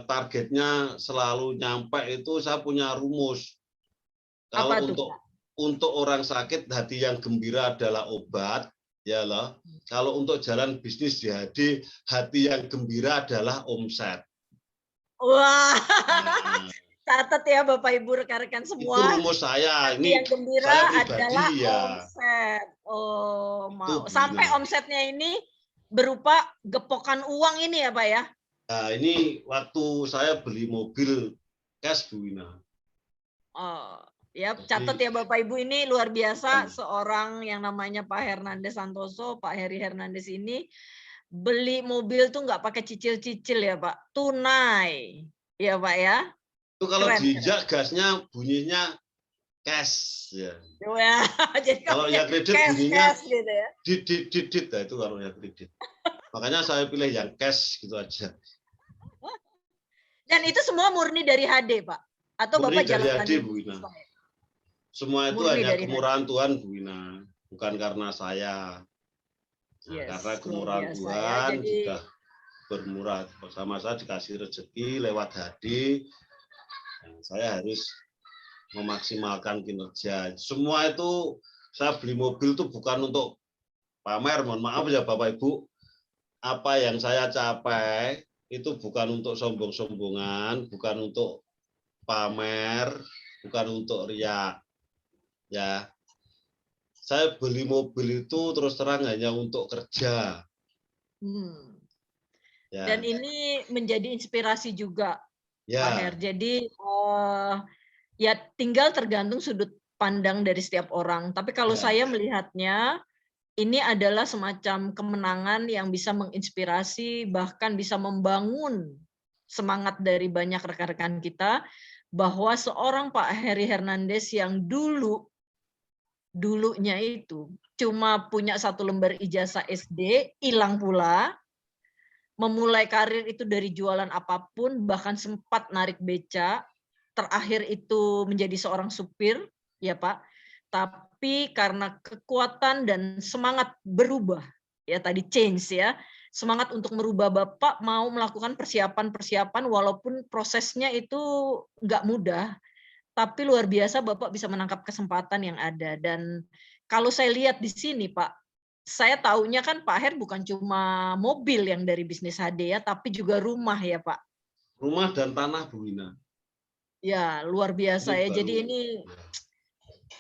targetnya selalu nyampe itu. Saya punya rumus. Kalau untuk orang sakit hati yang gembira adalah obat, ya loh. Kalau untuk jalan bisnis di HD, hati yang gembira adalah omset. Wah. Nah, catat ya Bapak Ibu rekan-rekan semua. Itu rumus saya. Hati yang gembira saya pribadi, adalah omset. Oh, mau. Sampai omsetnya ini berupa gepokan uang ini ya Pak ya? Nah, ini waktu saya beli mobil cash Bu Ina. Oh, ya catat ya Bapak Ibu, ini luar biasa seorang yang namanya Pak Hernandes Santoso, Pak Heri Hernandes ini beli mobil tuh nggak pakai cicil-cicil ya Pak, tunai. Ya Pak ya. Itu kalau diinjak gasnya bunyinya cash ya. Jadi kalau ya kredit bunyinya gitu ya. Dit, nah itu kalau ya kredit. Makanya saya pilih yang cash gitu aja. Dan itu semua murni dari HD Pak? Atau murni Bapak jalan dari HD Bu Ina. Semua itu murni hanya kemurahan Tuhan Bu Ina, bukan karena saya. Nah, karena kemurahan Tuhan ya, sudah bermurah bersama saya, dikasih rezeki lewat HD. Saya harus memaksimalkan kinerja. Semua itu saya beli mobil itu bukan untuk pamer, mohon maaf ya Bapak Ibu. Apa yang saya capai itu bukan untuk sombong-sombongan, bukan untuk pamer, bukan untuk riak. Ya. Saya beli mobil itu terus terang hanya untuk kerja. Ya. Dan ini menjadi inspirasi juga. Ya. Pak Her. Jadi ya tinggal tergantung sudut pandang dari setiap orang. Tapi kalau saya melihatnya ini adalah semacam kemenangan yang bisa menginspirasi, bahkan bisa membangun semangat dari banyak rekan-rekan kita bahwa seorang Pak Heri Hernandes yang dulunya itu cuma punya 1 lembar ijazah SD, hilang pula. Memulai karir itu dari jualan apapun, bahkan sempat narik beca, terakhir itu menjadi seorang supir, ya Pak. Tapi karena kekuatan dan semangat berubah, ya tadi change ya, semangat untuk merubah Bapak mau melakukan persiapan-persiapan walaupun prosesnya itu nggak mudah, tapi luar biasa Bapak bisa menangkap kesempatan yang ada. Dan kalau saya lihat di sini Pak, saya tahunya kan Pak Her bukan cuma mobil yang dari bisnis HD ya, tapi juga rumah ya Pak. Rumah dan tanah Bu Ina. Ya luar biasa ya. Jadi ini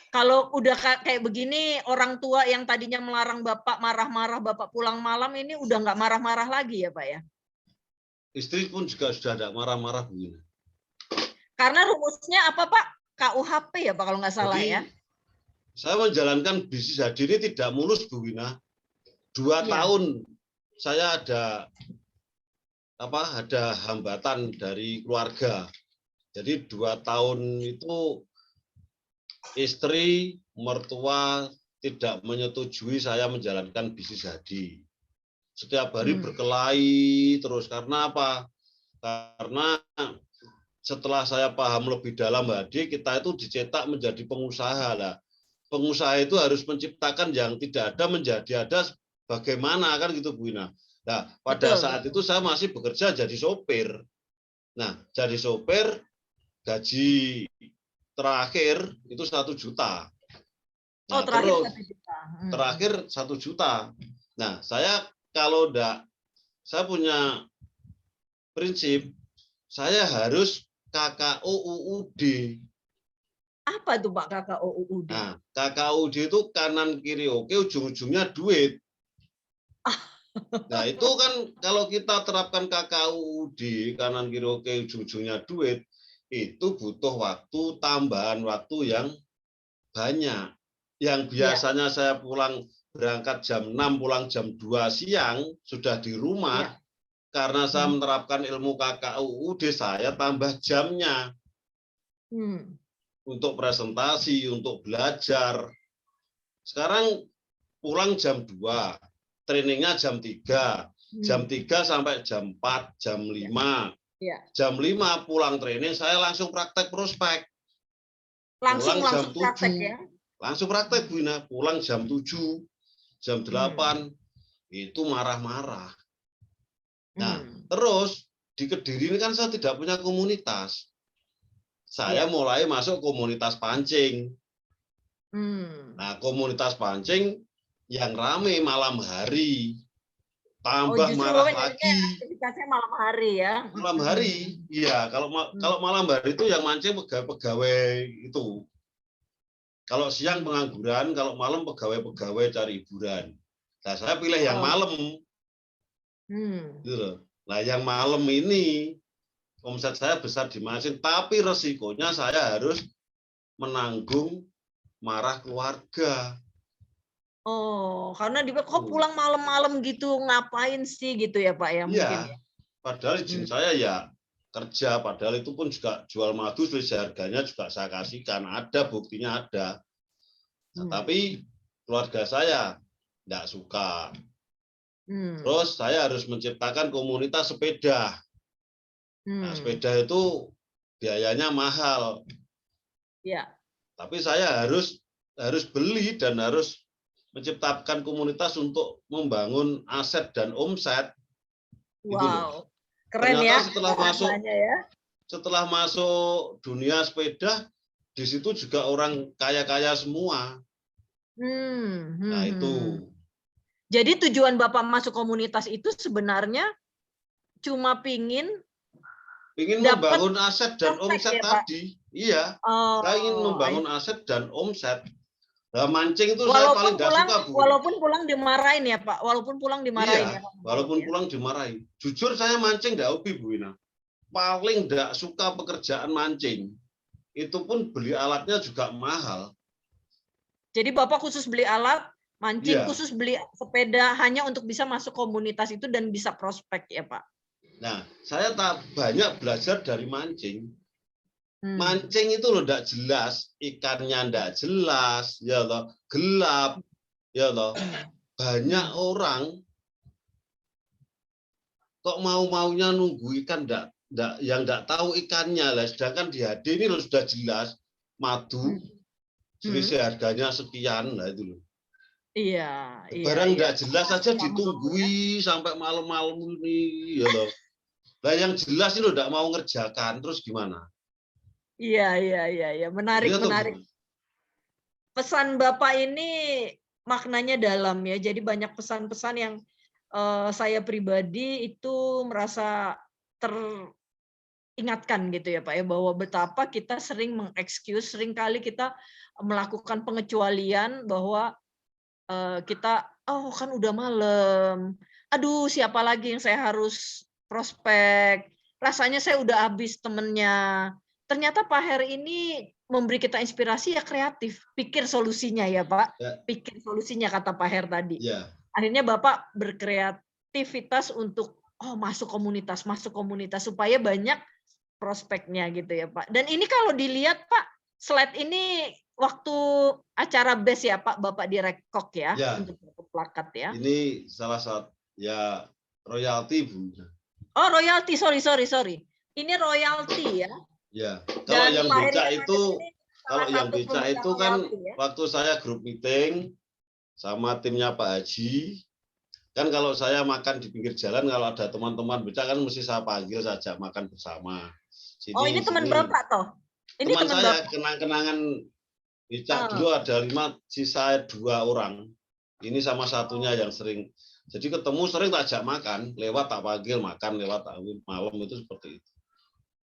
kalau udah kayak begini, orang tua yang tadinya melarang Bapak marah-marah, Bapak pulang malam ini udah nggak marah-marah lagi ya Pak ya? istri pun juga sudah tidak marah-marah Bu Wina. Karena rumusnya apa Pak? KUHP ya Pak kalau nggak salah Jadi ya. saya menjalankan bisnis hadir ini tidak mulus Bu Wina. 2 Iya. tahun saya ada hambatan dari keluarga. Jadi 2 tahun itu istri, mertua tidak menyetujui saya menjalankan bisnis haji. Setiap hari berkelahi terus. Karena apa? Karena setelah saya paham lebih dalam haji, kita itu dicetak menjadi pengusaha lah. Pengusaha itu harus menciptakan yang tidak ada menjadi ada, bagaimana kan gitu Bu Wina. Nah, pada saat itu saya masih bekerja jadi sopir. Nah, jadi sopir gaji terakhir itu 1 juta. Nah, terakhir 1 juta. Nah, saya kalau saya punya prinsip, saya harus KKOUUD. Apa tuh Pak KKOUUD? Nah, KKOUD itu kanan kiri oke, ujung-ujungnya duit. Nah, itu kan kalau kita terapkan KKOUD kanan kiri oke, ujung-ujungnya duit, itu butuh waktu, tambahan waktu yang banyak. Yang biasanya saya berangkat jam 6, pulang jam 2 siang, sudah di rumah. Karena saya menerapkan ilmu KKOUD, saya tambah jamnya. Untuk presentasi, untuk belajar. Sekarang pulang jam 2, trainingnya jam 3. Jam 3 sampai jam 4, jam 5. Jam 5 pulang training, saya langsung praktek prospek. Pulang jam 7. Praktek, ya? Langsung praktek Bu Wina, pulang jam 7, jam 8. Itu marah-marah. Nah, terus di Kediri ini kan saya tidak punya komunitas. Saya mulai masuk komunitas pancing. Nah, komunitas pancing yang rame malam hari. Tambah marah lagi. Aktivitasnya malam hari ya. Malam hari, iya. Kalau malam hari itu yang mancing pegawai itu. Kalau siang pengangguran, kalau malam pegawai cari hiburan. Nah, saya pilih yang malam. Gitu. Nah, yang malam ini omset saya besar di mancing, tapi resikonya saya harus menanggung marah keluarga. Oh, karena kok pulang malam-malam gitu, ngapain sih gitu ya Pak ya? Iya, padahal izin saya ya kerja, padahal itu pun juga jual madu selisih harganya juga saya kasihkan, ada buktinya ada. Nah, tapi keluarga saya tidak suka. Terus saya harus menciptakan komunitas sepeda. Nah, sepeda itu biayanya mahal. Ya. Tapi saya harus beli dan harus menciptakan komunitas untuk membangun aset dan omset. Wow, gitu loh. keren. Ternyata ya. Setelah masuk dunia sepeda, di situ juga orang kaya-kaya semua. Nah, itu. Jadi tujuan Bapak masuk komunitas itu sebenarnya cuma pingin membangun aset dan omset ya, tadi. Iya, saya ingin membangun aset dan omset. Nah, mancing itu walaupun saya paling nggak suka, Bu. Walaupun pulang dimarahin ya, Pak. Walaupun pulang dimarahin iya, ya, Pak. walaupun pulang dimarahin. Jujur saya mancing nggak hobi, Bu Wina. Paling nggak suka pekerjaan mancing. Itu pun beli alatnya juga mahal. Jadi Bapak khusus beli alat mancing, khusus beli sepeda hanya untuk bisa masuk komunitas itu dan bisa prospek ya, Pak. Nah, saya tak banyak belajar dari mancing. Mancing itu loh tidak jelas, ikannya tidak jelas, ya loh, gelap, ya loh. Banyak orang kok mau-maunya nunggu ikan yang tidak tahu ikannya lah. Sedangkan di HD ini loh sudah jelas madu, selisih harganya sekian lah itu loh. Iya. Barang tidak jelas saja ditunggui sampai malam-malam ini, ya loh. Nah, yang jelas ini loh tidak mau ngerjakan, terus gimana? Iya. Menarik. Pesan Bapak ini maknanya dalam ya. Jadi banyak pesan-pesan yang saya pribadi itu merasa teringatkan gitu ya Pak ya, bahwa betapa kita sering mengexcuse, sering kali kita melakukan pengecualian bahwa kita kan udah malam. Aduh, siapa lagi yang saya harus prospek. Rasanya saya udah habis temennya. Ternyata Pak Heri ini memberi kita inspirasi ya kreatif. Pikir solusinya ya Pak. Ya. Pikir solusinya kata Pak Her tadi. Ya. Akhirnya Bapak berkreativitas untuk masuk komunitas supaya banyak prospeknya gitu ya Pak. Dan ini kalau dilihat Pak, slide ini waktu acara BES ya Pak, Bapak direkok ya, untuk plakat ya. Ini salah satu ya royalti Bu. Oh royalti, sorry. Ini royalti ya. Ya, kalau yang becak itu, kan ya? waktu saya grup meeting sama timnya Pak Haji, kan kalau saya makan di pinggir jalan, kalau ada teman-teman becak kan mesti saya panggil saja makan bersama. Ini teman Bapak toh? Ini teman saya, kenang-kenangan becak dulu ada 5, sisa 2 orang. Ini sama satunya yang sering. Jadi ketemu sering tak ajak makan, lewat tak panggil makan, lewat tak malam itu seperti itu.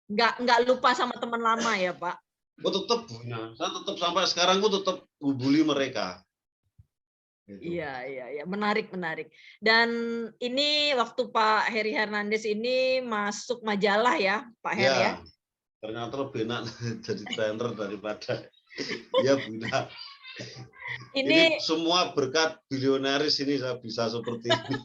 Nggak lupa sama teman lama ya Pak? Tetap saya tetap sampai sekarang tetap hubungi mereka. Iya, menarik. Dan ini waktu Pak Heri Hernandez ini masuk majalah ya, Pak Heri ya? Ternyata lebih enak jadi trainer daripada ya Bunda. Ini semua berkat bilioneris ini saya bisa seperti ini.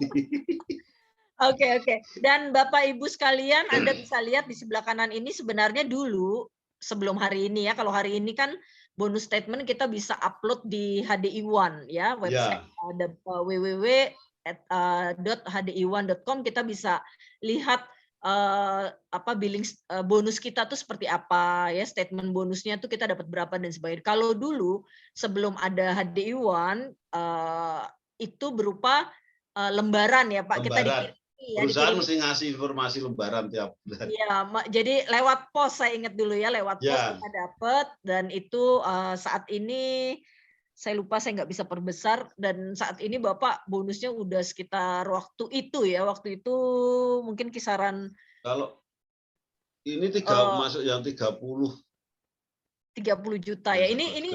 Oke. Dan Bapak Ibu sekalian, Anda bisa lihat di sebelah kanan ini sebenarnya dulu sebelum hari ini ya. Kalau hari ini kan bonus statement kita bisa upload di HDI One ya, website www.hdi1.com. Kita bisa lihat billing bonus kita tuh seperti apa ya, statement bonusnya tuh kita dapat berapa dan sebagainya. Kalau dulu sebelum ada HDI One itu berupa lembaran ya Pak. Lembaran. Perusahaan mesti ngasih informasi lembaran tiap bulan. Iya, jadi lewat pos saya ingat dulu ya, lewat pos kita dapat, dan itu saat ini saya lupa, saya nggak bisa perbesar, dan saat ini Bapak bonusnya udah sekitar waktu itu mungkin kisaran. Kalau ini masuk yang 30 juta ya. Ini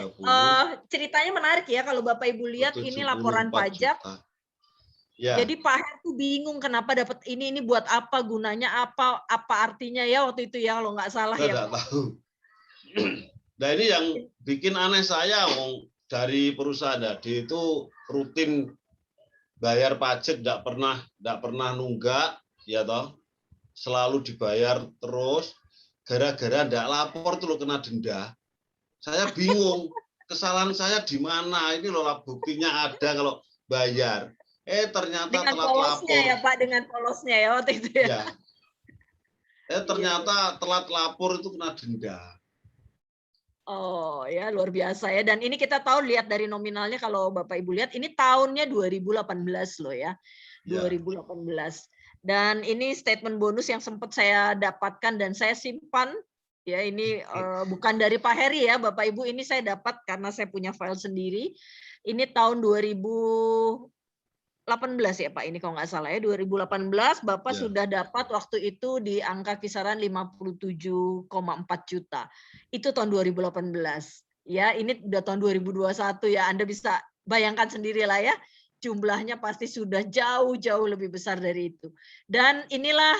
ceritanya menarik ya kalau Bapak Ibu lihat ini laporan pajak. Ya. Jadi Pak Her tuh bingung kenapa dapat ini buat apa, gunanya apa artinya ya waktu itu ya kalau nggak salah ya. Nggak tahu. Nah ini yang bikin aneh saya, dari perusahaan tadi itu rutin bayar pajak, nggak pernah nunggak, ya toh, selalu dibayar terus. Gara-gara nggak lapor tuh kena denda. Saya bingung, kesalahan saya di mana? Ini loh buktinya ada kalau bayar. Ternyata dengan telat lapor ya Pak, dengan polosnya ya waktu itu ya. Ternyata telat lapor itu kena denda. Oh ya, luar biasa ya. Dan ini kita tahu, lihat dari nominalnya, kalau Bapak Ibu lihat ini tahunnya 2018 loh ya. 2018. Dan ini statement bonus yang sempat saya dapatkan dan saya simpan ya, ini bukan dari Pak Heri ya Bapak Ibu, ini saya dapat karena saya punya file sendiri. Ini tahun 2018 ya Pak, ini kalau nggak salah ya, 2018 Bapak sudah dapat waktu itu di angka kisaran 57,4 juta. Itu tahun 2018. Ya, ini udah tahun 2021 ya. Anda bisa bayangkan sendiri lah ya. Jumlahnya pasti sudah jauh lebih besar dari itu. Dan inilah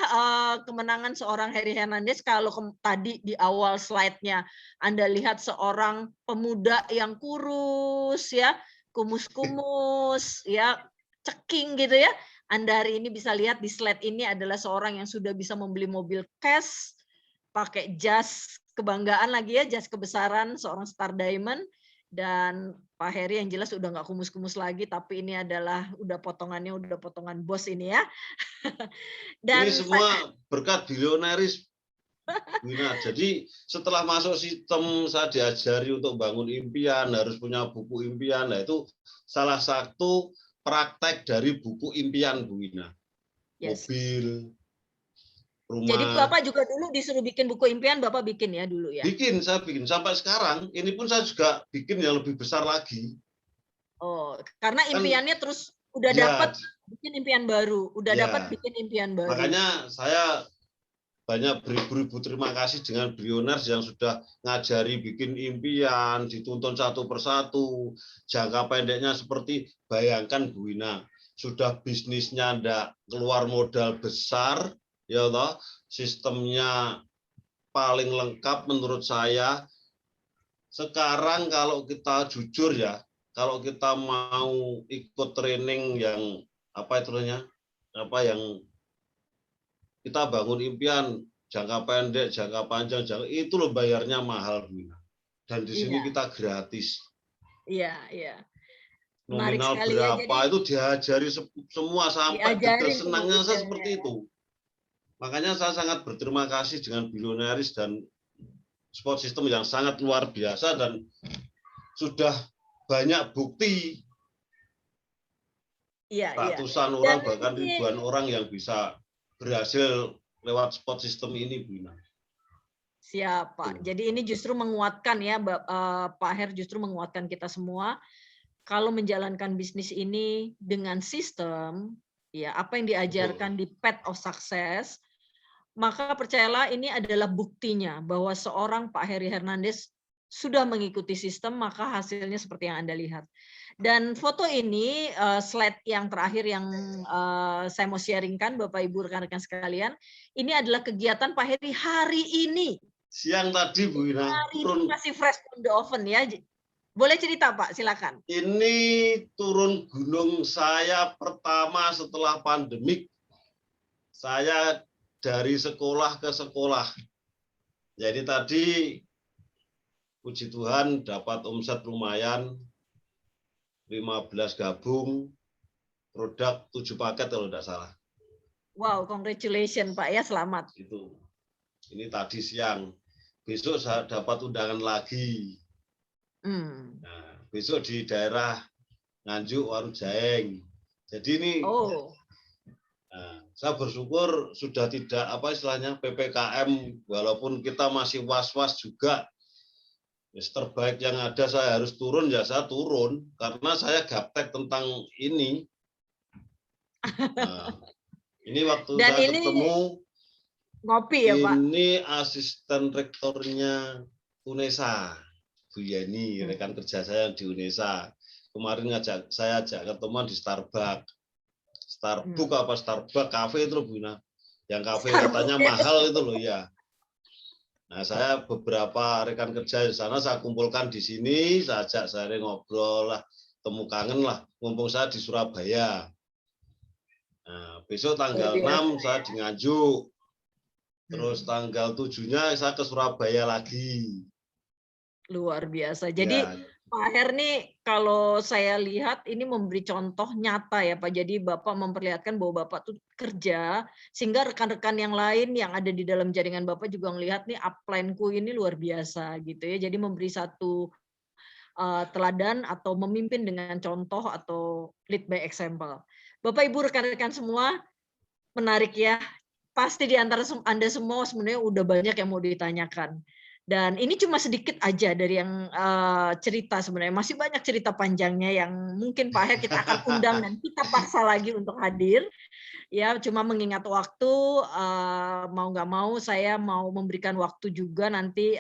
kemenangan seorang Heri Hernandez. Kalau tadi di awal slide-nya Anda lihat seorang pemuda yang kurus ya, kumus-kumus ya, ceking gitu ya. Anda hari ini bisa lihat di slide ini adalah seorang yang sudah bisa membeli mobil cash, pakai jas kebanggaan lagi ya, jas kebesaran seorang Star Diamond. Dan Pak Heri yang jelas udah nggak kumus-kumus lagi, tapi ini adalah udah potongan bos ini ya. Dan ini semua berkat bilioneris. Jadi setelah masuk sistem saya diajari untuk bangun impian, harus punya buku impian. Nah itu salah satu praktek dari buku impian Bu Ina. Mobil, rumah. Jadi Bapak juga dulu disuruh bikin buku impian, Bapak bikin ya dulu ya? Saya bikin sampai sekarang. Ini pun saya juga bikin yang lebih besar lagi. Oh, karena impiannya terus udah dapat bikin impian baru, dapat bikin impian baru. Makanya saya banyak beribu-ribu terima kasih dengan Billionaires yang sudah ngajari bikin impian, dituntun satu persatu. Jangka pendeknya seperti, bayangkan Bu Ina, sudah bisnisnya ndak keluar modal besar, ya toh, sistemnya paling lengkap menurut saya. Sekarang kalau kita jujur ya, kalau kita mau ikut training yang apa itu namanya, apa yang kita bangun impian jangka pendek, jangka panjang, itu loh bayarnya mahal, Bu. Dan di sini Iya, kita gratis. iya, iya. Menarik Nominal sekali ya. Jadi berapa itu diajari semua sampai detail. diajarin semua Senangnya saya detailnya seperti ya. itu. Makanya saya sangat berterima kasih dengan Billionaires dan Sport System yang sangat luar biasa dan sudah banyak bukti Iya, iya. ratusan Dan orang bahkan ini ribuan orang yang bisa berhasil lewat Sport System ini, Bu Ina. siapa? Jadi ini justru menguatkan ya, Pak Her justru menguatkan kita semua. Kalau menjalankan bisnis ini dengan sistem, ya apa yang diajarkan di Path of Success, maka percayalah ini adalah buktinya bahwa seorang Pak Heri Hernandez sudah mengikuti sistem, maka hasilnya seperti yang Anda lihat. Dan foto ini, slide yang terakhir yang saya mau sharingkan, Bapak Ibu rekan-rekan sekalian, ini adalah kegiatan Pak Heri hari ini. Siang tadi, Bu Ina, Hari ini masih fresh from the oven ya. Boleh cerita Pak, silakan. Ini turun gunung saya pertama setelah pandemik. Saya dari sekolah ke sekolah. Jadi tadi puji Tuhan dapat omset lumayan, 15 gabung, produk 7 paket kalau tidak salah. Wow, congratulations Pak ya, selamat. Itu. Ini tadi siang. Besok saya dapat undangan lagi. Nah, besok di daerah Nganjuk, Warujaeng. Jadi ini nah, saya bersyukur sudah tidak apa istilahnya PPKM, walaupun kita masih was-was juga. Terbaik yang ada saya harus turun, ya saya turun karena saya gaptek tentang ini. Nah, ini waktu dan saya ini ketemu ngopi ya Pak. Ini asisten rektornya UNESA, Bu Yeni, rekan kerja saya di UNESA. Kemarin saya ajak ketemuan di Starbucks. Starbucks cafe itu loh, Bu Ina. Yang cafe katanya mahal itu loh ya. Nah, saya beberapa rekan kerja di sana saya kumpulkan di sini, saya ajak saya ngobrol lah, temu kangen lah, mumpung saya di Surabaya. Nah, besok tanggal 6 saya di Nganjuk. Terus tanggal 7-nya saya ke Surabaya lagi. Luar biasa. Jadi ya. Pak Her nih kalau saya lihat ini memberi contoh nyata ya Pak. Jadi Bapak memperlihatkan bahwa Bapak tuh kerja sehingga rekan-rekan yang lain yang ada di dalam jaringan Bapak juga melihat nih upline-ku ini luar biasa gitu ya. Jadi memberi satu teladan atau memimpin dengan contoh atau lead by example. Bapak Ibu rekan-rekan semua menarik ya. Pasti di antara Anda semua sebenarnya udah banyak yang mau ditanyakan. Dan ini cuma sedikit aja dari yang cerita sebenarnya. Masih banyak cerita panjangnya yang mungkin Pak Her kita akan undang dan kita paksa lagi untuk hadir. Ya, cuma mengingat waktu, mau nggak mau saya mau memberikan waktu juga nanti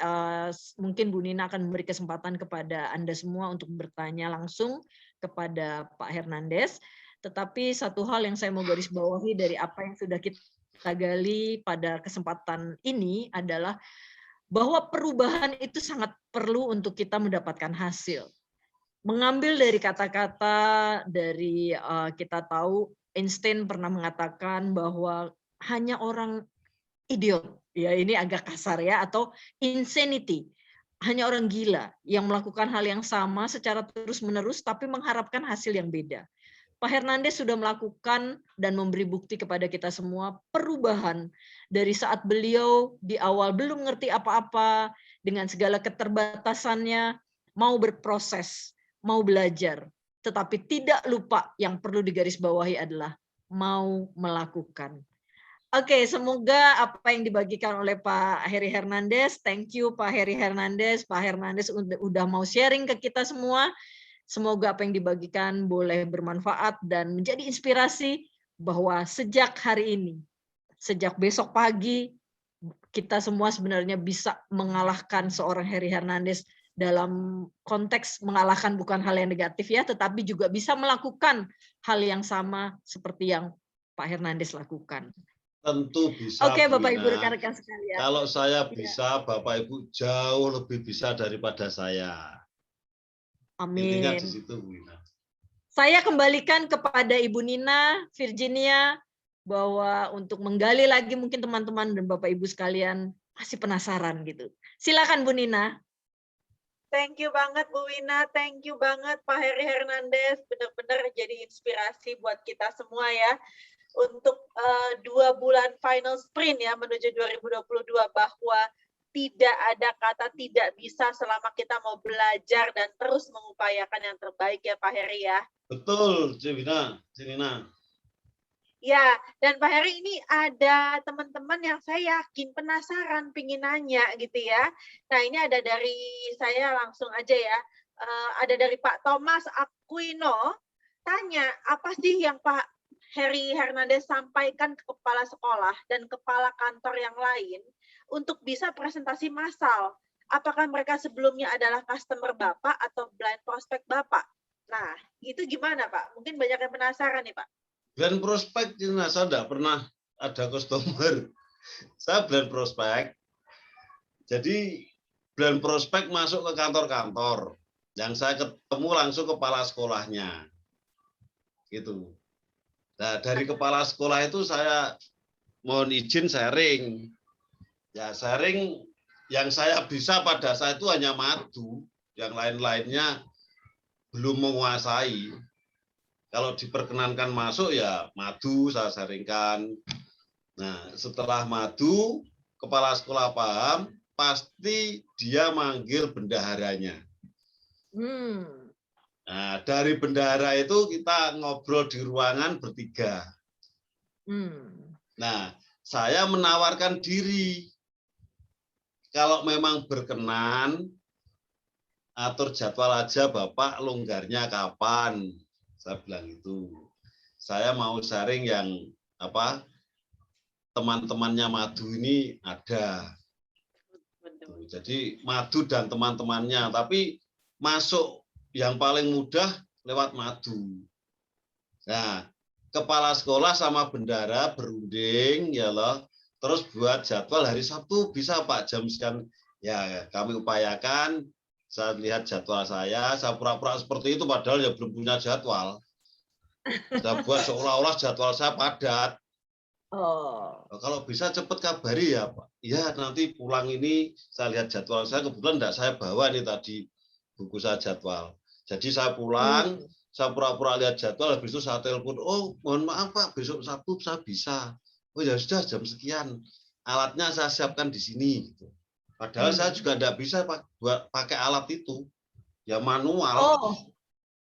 mungkin Bu Nina akan memberi kesempatan kepada Anda semua untuk bertanya langsung kepada Pak Hernandez. Tetapi satu hal yang saya mau garis bawahi dari apa yang sudah kita gali pada kesempatan ini adalah bahwa perubahan itu sangat perlu untuk kita mendapatkan hasil. Mengambil dari kata-kata dari kita tahu Einstein pernah mengatakan bahwa hanya orang idiot, ya ini agak kasar ya, atau insanity, hanya orang gila yang melakukan hal yang sama secara terus-menerus tapi mengharapkan hasil yang beda. Pak Hernandez sudah melakukan dan memberi bukti kepada kita semua perubahan dari saat beliau di awal belum ngerti apa-apa dengan segala keterbatasannya, mau berproses, mau belajar, tetapi tidak lupa yang perlu digarisbawahi adalah mau melakukan. Oke, semoga apa yang dibagikan oleh Pak Heri Hernandez, thank you Pak Heri Hernandez, Pak Hernandez udah mau sharing ke kita semua. Semoga apa yang dibagikan boleh bermanfaat dan menjadi inspirasi bahwa sejak hari ini, sejak besok pagi, kita semua sebenarnya bisa mengalahkan seorang Heri Hernandez dalam konteks mengalahkan bukan hal yang negatif ya, tetapi juga bisa melakukan hal yang sama seperti yang Pak Hernandez lakukan. Tentu bisa, Oke, Bu Bapak Ibu Ina. rekan-rekan sekalian. Kalau saya Ya. bisa, Bapak Ibu jauh lebih bisa daripada saya. Intinya di Amin. situ, Bu Ina. Saya kembalikan kepada Ibu Nina, Virginia, bahwa untuk menggali lagi mungkin teman-teman dan Bapak Ibu sekalian masih penasaran gitu. Silakan Bu Nina. Thank you banget Bu Wina, thank you banget Pak Heri Hernandez, benar-benar jadi inspirasi buat kita semua ya untuk 2 bulan final sprint ya menuju 2022 bahwa tidak ada kata tidak bisa selama kita mau belajar dan terus mengupayakan yang terbaik ya Pak Heri ya. Betul, Cinina. Ya, dan Pak Heri ini ada teman-teman yang saya yakin penasaran, pingin nanya gitu ya. Nah ini ada dari saya langsung aja ya. Ada dari Pak Thomas Aquino, tanya apa sih yang Pak Heri Hernandez sampaikan ke kepala sekolah dan kepala kantor yang lain untuk bisa presentasi massal. Apakah mereka sebelumnya adalah customer Bapak atau blind prospect Bapak? Nah, itu gimana Pak? Mungkin banyak yang penasaran nih Pak. Blind prospect, saya tidak pernah ada customer. Saya blind prospect. Jadi blind prospect masuk ke kantor-kantor. Yang saya ketemu langsung kepala sekolahnya. Gitu. Nah, dari kepala sekolah itu saya mohon izin sharing. Ya, sharing yang saya bisa pada saat itu hanya madu. Yang lain-lainnya belum menguasai. Kalau diperkenankan masuk ya madu saya sharingkan. Nah, setelah madu, kepala sekolah paham, pasti dia manggil bendaharanya. Nah, dari bendahara itu kita ngobrol di ruangan bertiga. Nah, saya menawarkan diri. Kalau memang berkenan, atur jadwal aja Bapak, longgarnya kapan? Saya bilang itu. Saya mau sharing yang teman-temannya madu ini ada. Jadi madu dan teman-temannya, tapi masuk yang paling mudah lewat madu. Nah, kepala sekolah sama bendara berunding ya loh. Terus buat jadwal hari Sabtu bisa Pak jam sekian. Ya, kami upayakan. Saya lihat jadwal saya pura-pura seperti itu padahal ya belum punya jadwal. Saya buat seolah-olah jadwal saya padat. Kalau bisa cepat kabari ya Pak. Ya nanti pulang ini saya lihat jadwal saya, kebetulan enggak saya bawa nih tadi buku saya jadwal. Jadi saya pulang, saya pura-pura lihat jadwal, habis itu saya telepon, oh mohon maaf Pak, besok Sabtu saya bisa. Oh ya sudah jam sekian, alatnya saya siapkan di sini. Padahal saya juga enggak bisa buat pakai alat itu, ya manual.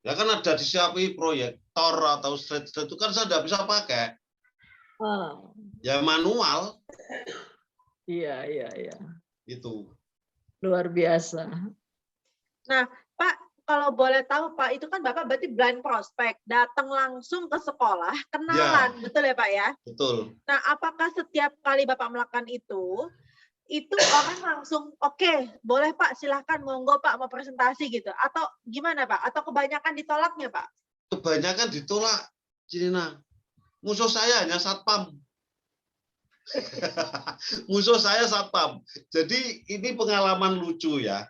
Ya kan ada disiapi proyektor atau slide itu kan saya enggak bisa pakai. Ya manual. Iya. Itu. Luar biasa. Nah, Pak, kalau boleh tahu Pak, itu kan Bapak berarti blind prospect, datang langsung ke sekolah, kenalan, betul ya Pak ya? Betul. Nah, apakah setiap kali Bapak melakukan itu orang langsung oke, boleh Pak, silahkan monggo Pak mau presentasi gitu, atau gimana Pak? Atau kebanyakan ditolaknya Pak? Kebanyakan ditolak, Cinina. Musuh saya hanya satpam. Musuh saya satpam. Jadi ini pengalaman lucu ya.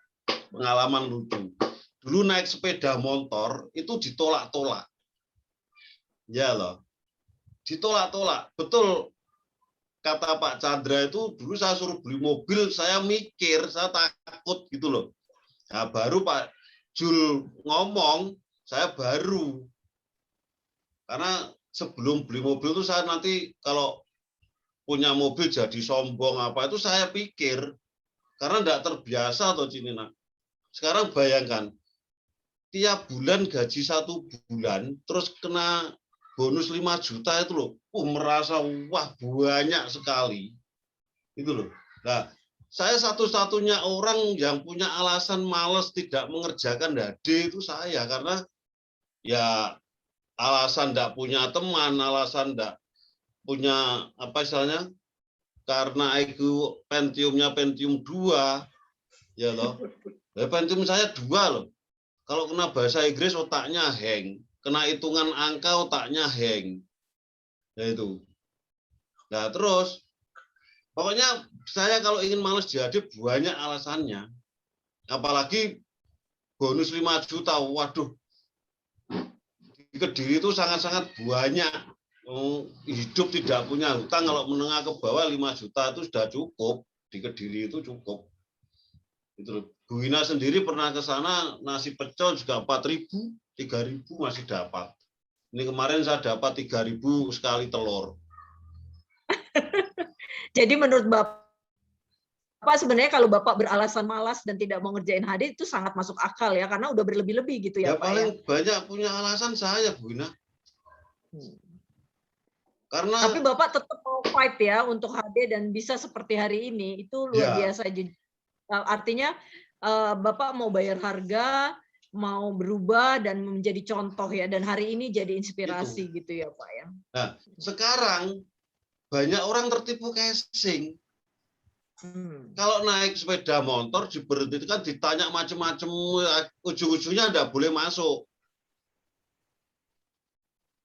Pengalaman lucu. Dulu naik sepeda motor itu ditolak-tolak. Ya loh. Ditolak-tolak. Betul kata Pak Chandra itu, dulu saya suruh beli mobil, saya mikir, saya takut gitu loh. Nah, baru Pak Jul ngomong, saya baru. Karena sebelum beli mobil itu saya nanti kalau punya mobil jadi sombong apa itu saya pikir. Karena enggak terbiasa atau Cinina. Sekarang bayangkan, tiap bulan gaji 1 bulan, terus kena bonus 5 juta itu loh. Merasa wah banyak sekali. Itu loh. Nah, saya satu-satunya orang yang punya alasan malas tidak mengerjakan dade itu saya. Karena ya alasan enggak punya teman, alasan enggak punya apa istilahnya, karena IQ Pentiumnya Pentium 2, ya loh. Pentium saya 2 loh. Kalau kena bahasa Inggris otaknya hang, kena hitungan angka otaknya hang. Ya itu. Nah, terus pokoknya saya kalau ingin males jadi banyak alasannya. Apalagi bonus 5 juta. Waduh. Di Kediri itu sangat-sangat banyak. Hidup tidak punya hutang, kalau menengah ke bawah 5 juta itu sudah cukup. Di Kediri itu cukup. Itu Bu Ina sendiri pernah ke sana, nasi pecel juga 4.000, 3.000 masih dapat. Ini kemarin saya dapat 3.000 sekali telur. Jadi menurut Bapak sebenarnya kalau Bapak beralasan malas dan tidak mau ngerjain hadir itu sangat masuk akal ya, karena udah berlebih-lebih gitu ya, Ya Pak paling ya. banyak punya alasan saya, Bu Ina. Karena Tapi Bapak tetap mau fight ya untuk hadir dan bisa seperti hari ini, itu luar ya, biasa. Artinya Bapak mau bayar harga, mau berubah dan menjadi contoh ya, dan hari ini jadi inspirasi gitu ya Pak ya. Nah, sekarang banyak orang tertipu casing. Kalau naik sepeda motor diberhentikan, ditanya macam-macam, ujung-ujungnya enggak boleh masuk.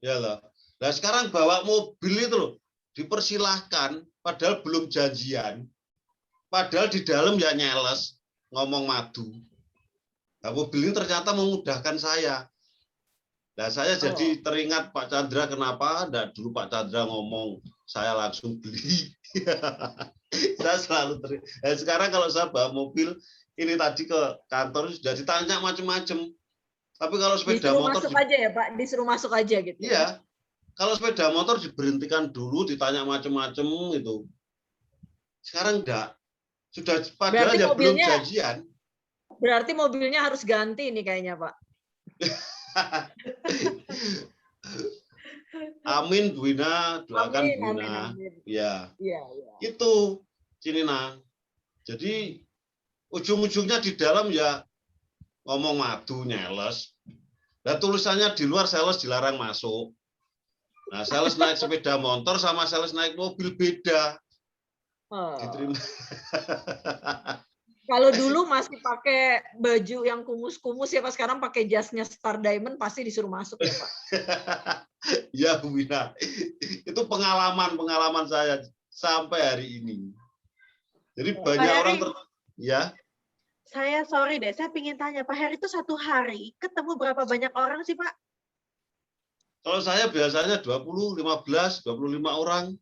Ya lah. Nah, sekarang bawa mobil itu loh, dipersilahkan, padahal belum janjian. Padahal di dalam ya nyeles, ngomong madu. Nah, mobil ini ternyata memudahkan saya. Nah, saya jadi teringat Pak Chandra, kenapa enggak dulu Pak Chandra ngomong, saya langsung beli. Saya selalu sekarang kalau saya bawa mobil ini tadi ke kantor sudah ditanya macam-macam. Tapi kalau sepeda disuruh motor masuk aja ya Pak, disuruh masuk aja gitu. Iya. Kalau sepeda motor diberhentikan dulu, ditanya macam-macam itu. Sekarang enggak. Sudah padahal ya belum janjian. Berarti mobilnya harus ganti nih kayaknya, Pak. Amin, Bu Ina, doakan Bu Ina. Ya. Itu, Cinina. Jadi ujung-ujungnya di dalam ya ngomong madu, nyeles. Nah, tulisannya di luar sales dilarang masuk. Nah, sales naik sepeda motor sama sales naik mobil beda. Diterima. Kalau dulu masih pakai baju yang kumus-kumus ya Pak, sekarang pakai jasnya Star Diamond pasti disuruh masuk ya Pak. Ya Bu Wina, itu pengalaman saya sampai hari ini. Jadi banyak orang ya. Saya sorry deh, saya ingin tanya Pak Heri itu satu hari ketemu berapa banyak orang sih Pak? Kalau saya biasanya 20, 15, 25 orang.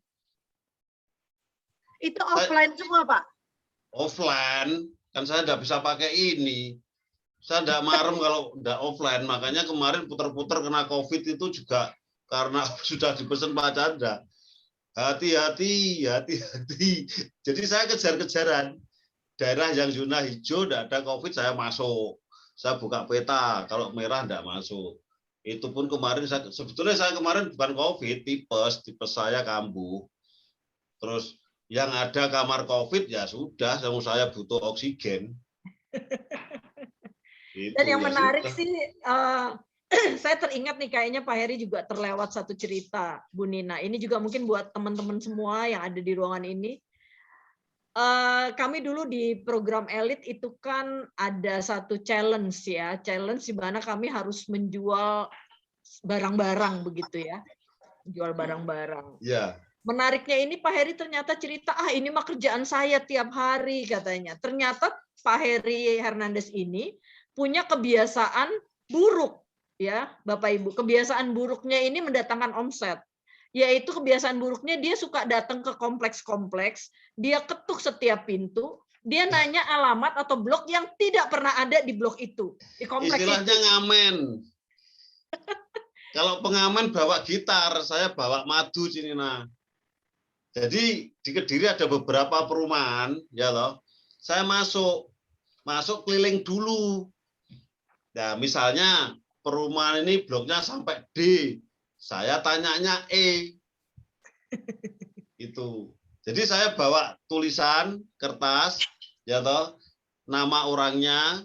Itu offline semua Pak? Offline, kan saya nggak bisa pakai ini. Saya nggak marem kalau nggak offline, makanya kemarin putar-putar kena COVID itu juga karena sudah dipesan Pak Chandra. Hati-hati, hati-hati. Jadi saya kejar-kejaran. Daerah yang zona hijau tidak ada COVID, saya masuk. Saya buka peta, kalau merah tidak masuk. Itu pun kemarin, sebetulnya saya kemarin bukan COVID, tipes saya kambuh. Terus yang ada kamar COVID, ya sudah, saya butuh oksigen. Dan yang menarik sih, saya teringat nih kayaknya Pak Heri juga terlewat satu cerita, Bu Nina. Ini juga mungkin buat teman-teman semua yang ada di ruangan ini. Kami dulu di program elit itu kan ada satu challenge ya, challenge di mana kami harus menjual barang-barang begitu ya, jual barang-barang. Ya. Menariknya ini Pak Heri ternyata cerita, ini mah kerjaan saya tiap hari katanya. Ternyata Pak Heri Hernandez ini punya kebiasaan buruk ya, Bapak Ibu. Kebiasaan buruknya ini mendatangkan omset. Yaitu kebiasaan buruknya dia suka datang ke kompleks-kompleks, dia ketuk setiap pintu, dia nanya alamat atau blok yang tidak pernah ada di blok itu, di kompleks istilahnya itu. Ngamen. Kalau pengamen bawa gitar, saya bawa madu Cinina. Jadi di Kediri ada beberapa perumahan, ya loh. Saya masuk keliling dulu. Nah, misalnya perumahan ini bloknya sampai D. Saya tanyanya E. Itu. Jadi saya bawa tulisan kertas, ya toh, nama orangnya,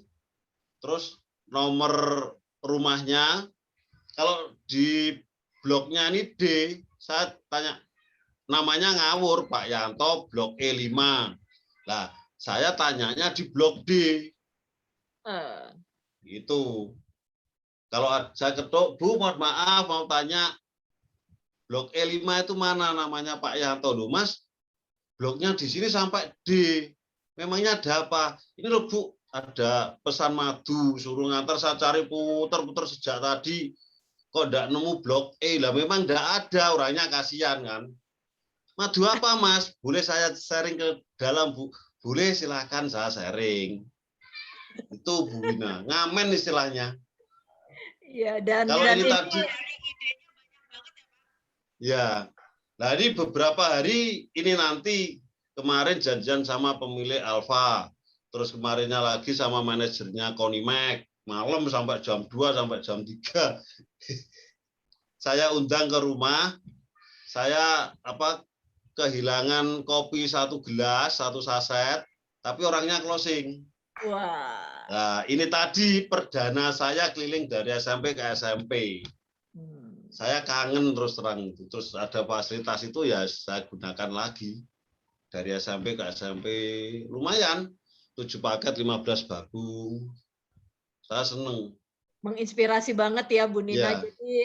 terus nomor rumahnya. Kalau di bloknya ini D, saya tanya namanya ngawur Pak Yanto, blok E5. Nah, saya tanyanya di blok D. Itu. Kalau saya ketuk, Bu, mohon maaf mau tanya blok E5 itu mana namanya Pak Yanto. Loh Mas, bloknya di sini sampai D. Memangnya ada apa? Ini loh Bu, ada pesan madu, suruh ngantar, saya cari puter-puter sejak tadi. Kok enggak nemu blok E? Lah memang enggak ada, orangnya kasihan kan. Madu apa Mas? Boleh saya sharing ke dalam Bu? Boleh, silakan saya sharing. Itu Bu Wina, ngamen istilahnya. Iya, dan Kalau ini ini tadi, ya, nah ini beberapa hari ini nanti kemarin janjian sama pemilik Alfa, terus kemarinnya lagi sama manajernya Konimek, malam sampai jam 2 sampai jam 3. Saya undang ke rumah, saya kehilangan kopi 1 gelas, 1 saset, tapi orangnya closing. wah. Nah, ini tadi perdana saya keliling dari SMP ke SMP. Saya kangen terus terang. Terus ada fasilitas itu ya saya gunakan lagi. Dari SMP ke SMP lumayan. 7 paket 15 bagung. Saya seneng. Menginspirasi banget ya Bu Nina. Ya. Jadi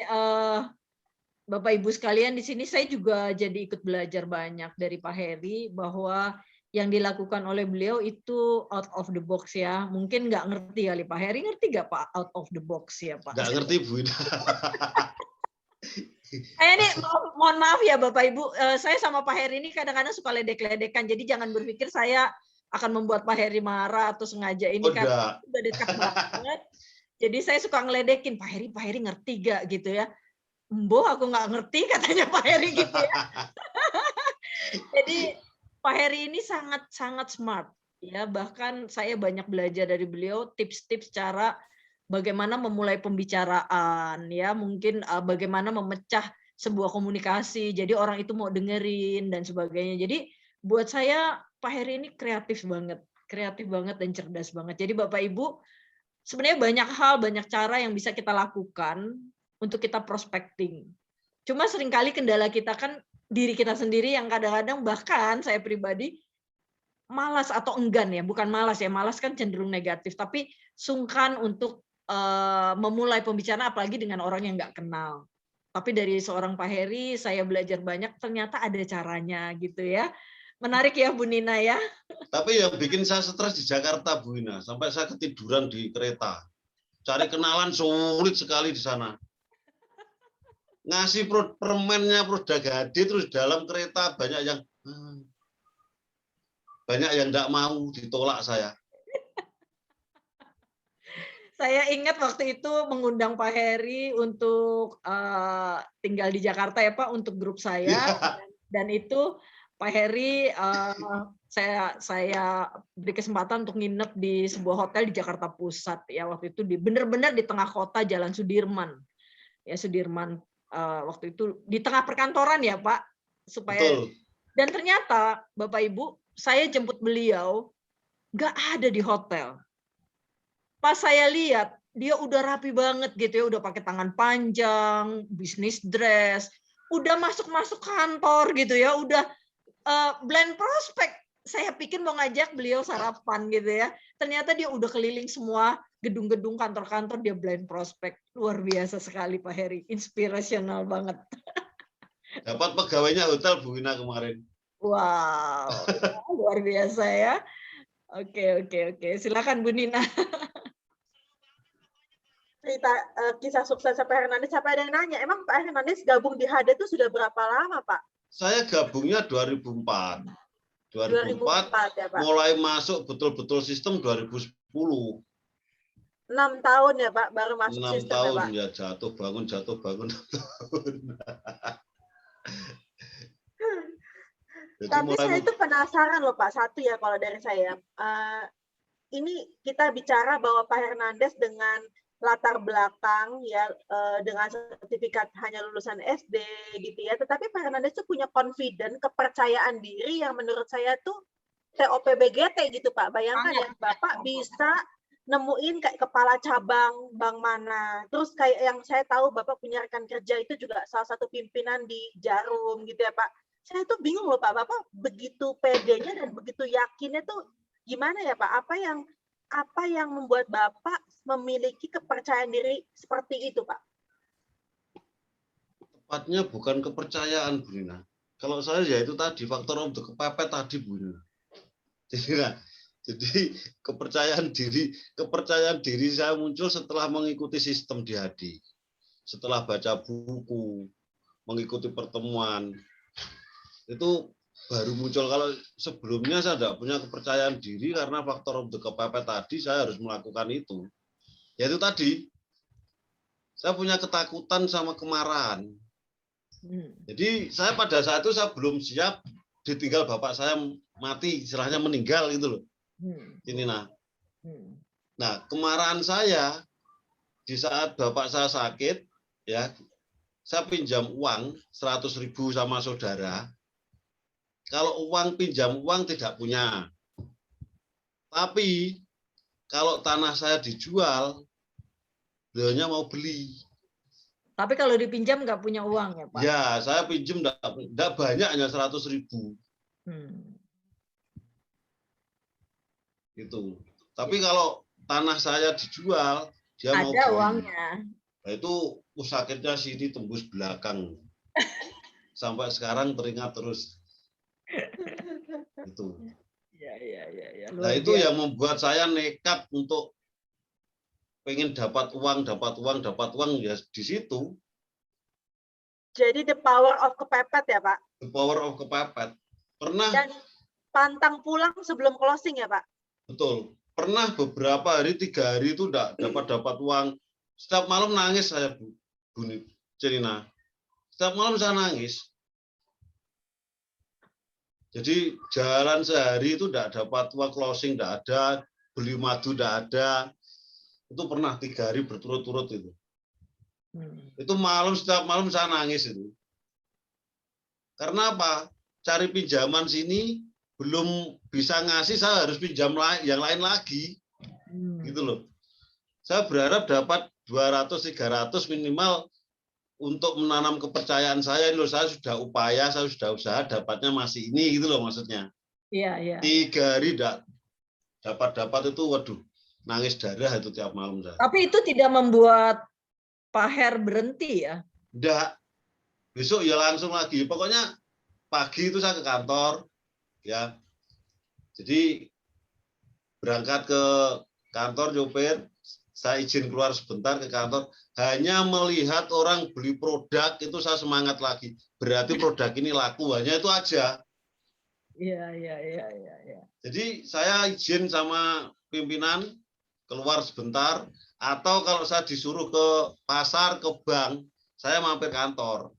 Bapak Ibu sekalian di sini saya juga jadi ikut belajar banyak dari Pak Heri bahwa yang dilakukan oleh beliau itu out of the box ya. Mungkin nggak ngerti kali Pak Heri, ngerti nggak Pak out of the box ya Pak? Nggak ngerti Bu. Ini mohon maaf ya Bapak Ibu, saya sama Pak Heri ini kadang-kadang suka ledek-ledekan. Jadi jangan berpikir saya akan membuat Pak Heri marah atau sengaja ini karena udah dekat banget. Jadi saya suka ngeledekin, Pak Heri ngerti gak gitu ya. Mboh aku nggak ngerti katanya Pak Heri gitu ya. Jadi Pak Heri ini sangat smart ya, bahkan saya banyak belajar dari beliau tips-tips cara bagaimana memulai pembicaraan ya, mungkin bagaimana memecah sebuah komunikasi jadi orang itu mau dengerin dan sebagainya. Jadi buat saya Pak Heri ini kreatif banget dan cerdas banget. Jadi Bapak Ibu sebenarnya banyak hal, banyak cara yang bisa kita lakukan untuk kita prospecting. Cuma seringkali kendala kita kan diri kita sendiri yang kadang-kadang bahkan saya pribadi malas atau enggan ya, bukan malas ya, malas kan cenderung negatif, tapi sungkan untuk memulai pembicaraan apalagi dengan orang yang nggak kenal. Tapi dari seorang Pak Heri saya belajar banyak, ternyata ada caranya gitu ya. Menarik ya Bu Nina ya. Tapi yang bikin saya stres di Jakarta Bu Nina, sampai saya ketiduran di kereta. Cari kenalan sulit sekali di sana. Ngasih permennya produk gede terus dalam kereta banyak yang enggak mau, ditolak saya. Saya ingat waktu itu mengundang Pak Heri untuk tinggal di Jakarta ya Pak untuk grup saya dan itu Pak Heri saya beri kesempatan untuk nginep di sebuah hotel di Jakarta Pusat ya, waktu itu benar-benar di tengah kota Jalan Sudirman ya, Sudirman waktu itu di tengah perkantoran ya Pak, supaya betul. Dan ternyata Bapak Ibu saya jemput beliau nggak ada di hotel. Pas saya lihat dia udah rapi banget gitu ya, udah pakai tangan panjang, bisnis dress, udah masuk kantor gitu ya, udah blind prospect. Saya pikir mau ngajak beliau sarapan gitu ya. Ternyata dia udah keliling semua gedung-gedung kantor-kantor, dia blind prospect. Luar biasa sekali Pak Heri, inspirational banget. Dapat pegawainya hotel Bu Wina kemarin. Wow, luar biasa ya. Oke. Silakan Bu Nina. Cerita kisah suksesnya Pak Hernandez, siapa ada yang nanya, emang Pak Hernandez gabung di HD itu sudah berapa lama Pak? Saya gabungnya 2004 ya, Pak. Mulai masuk betul-betul sistem 2010. 6 tahun ya Pak baru masuk 6 sistem tahun ya Pak? Ya, jatuh bangun 6 tahun. Jadi tapi saya itu penasaran loh Pak, satu ya kalau dari saya. Ini kita bicara bahwa Pak Hernandez dengan latar belakang ya dengan sertifikat hanya lulusan SD gitu ya, tetapi Pak Hernandez itu punya confident, kepercayaan diri yang menurut saya tuh TOPBGT gitu Pak. Bayangkan ya Bapak bisa nemuin kayak kepala cabang bank mana, terus kayak yang saya tahu Bapak punya rekan kerja itu juga salah satu pimpinan di Jarum gitu ya Pak. Saya tuh bingung loh Pak, Bapak begitu pedenya dan begitu yakinnya tuh gimana ya Pak? Apa yang membuat Bapak memiliki kepercayaan diri seperti itu, Pak? Tepatnya bukan kepercayaan, Bu Nina. Kalau saya ya itu tadi faktor untuk kepepet tadi, Bu Nina. Jadi kepercayaan diri saya muncul setelah mengikuti sistem di Hadi, setelah baca buku, mengikuti pertemuan, itu baru muncul. Kalau sebelumnya saya tidak punya kepercayaan diri karena faktor untuk kepepet tadi, saya harus melakukan itu. Yaitu tadi, saya punya ketakutan sama kemarahan. Jadi saya pada saat itu saya belum siap ditinggal bapak saya mati, istilahnya meninggal gitu loh. Ini nah kemarahan saya di saat bapak saya sakit, ya saya pinjam uang 100.000 sama saudara. Kalau pinjam uang tidak punya, tapi kalau tanah saya dijual, beliaunya mau beli. Tapi kalau dipinjam nggak punya uang ya Pak? Ya, saya pinjam enggak banyak, hanya 100.000. Gitu. Tapi kalau tanah saya dijual, dia ada mau beli. Uangnya. Nah, itu sakitnya sini tembus belakang. Sampai sekarang teringat terus. Itu. Ya. Nah, itu yang membuat saya nekat untuk pengen dapat uang ya di situ. Jadi the power of kepepet ya Pak? The power of kepepet. Pernah. Dan pantang pulang sebelum closing ya Pak? Betul. Pernah beberapa hari, 3 hari itu enggak dapat uang. Setiap malam nangis saya, Bu Celina. Setiap malam saya nangis. Jadi jalan sehari itu enggak dapat uang, closing enggak ada, beli madu enggak ada. Itu pernah 3 hari berturut-turut itu. Itu setiap malam saya nangis itu. Karena apa? Cari pinjaman sini belum bisa ngasih, saya harus pinjam yang lain lagi. Gitu loh. Saya berharap dapat 200-300 minimal untuk menanam kepercayaan saya. Loh, saya sudah upaya, saya sudah usaha, dapatnya masih ini gitu loh maksudnya. Iya. 3 hari dapat itu, waduh, nangis darah itu tiap malam saya. Tapi itu tidak membuat Pak Her berhenti ya? Enggak. Besok ya langsung lagi. Pokoknya pagi itu saya ke kantor, ya. Jadi berangkat ke kantor nyopir, saya izin keluar sebentar ke kantor, hanya melihat orang beli produk itu saya semangat lagi. Berarti produk ini laku, hanya itu aja. Iya. Jadi saya izin sama pimpinan keluar sebentar, atau kalau saya disuruh ke pasar, ke bank, saya mampir kantor.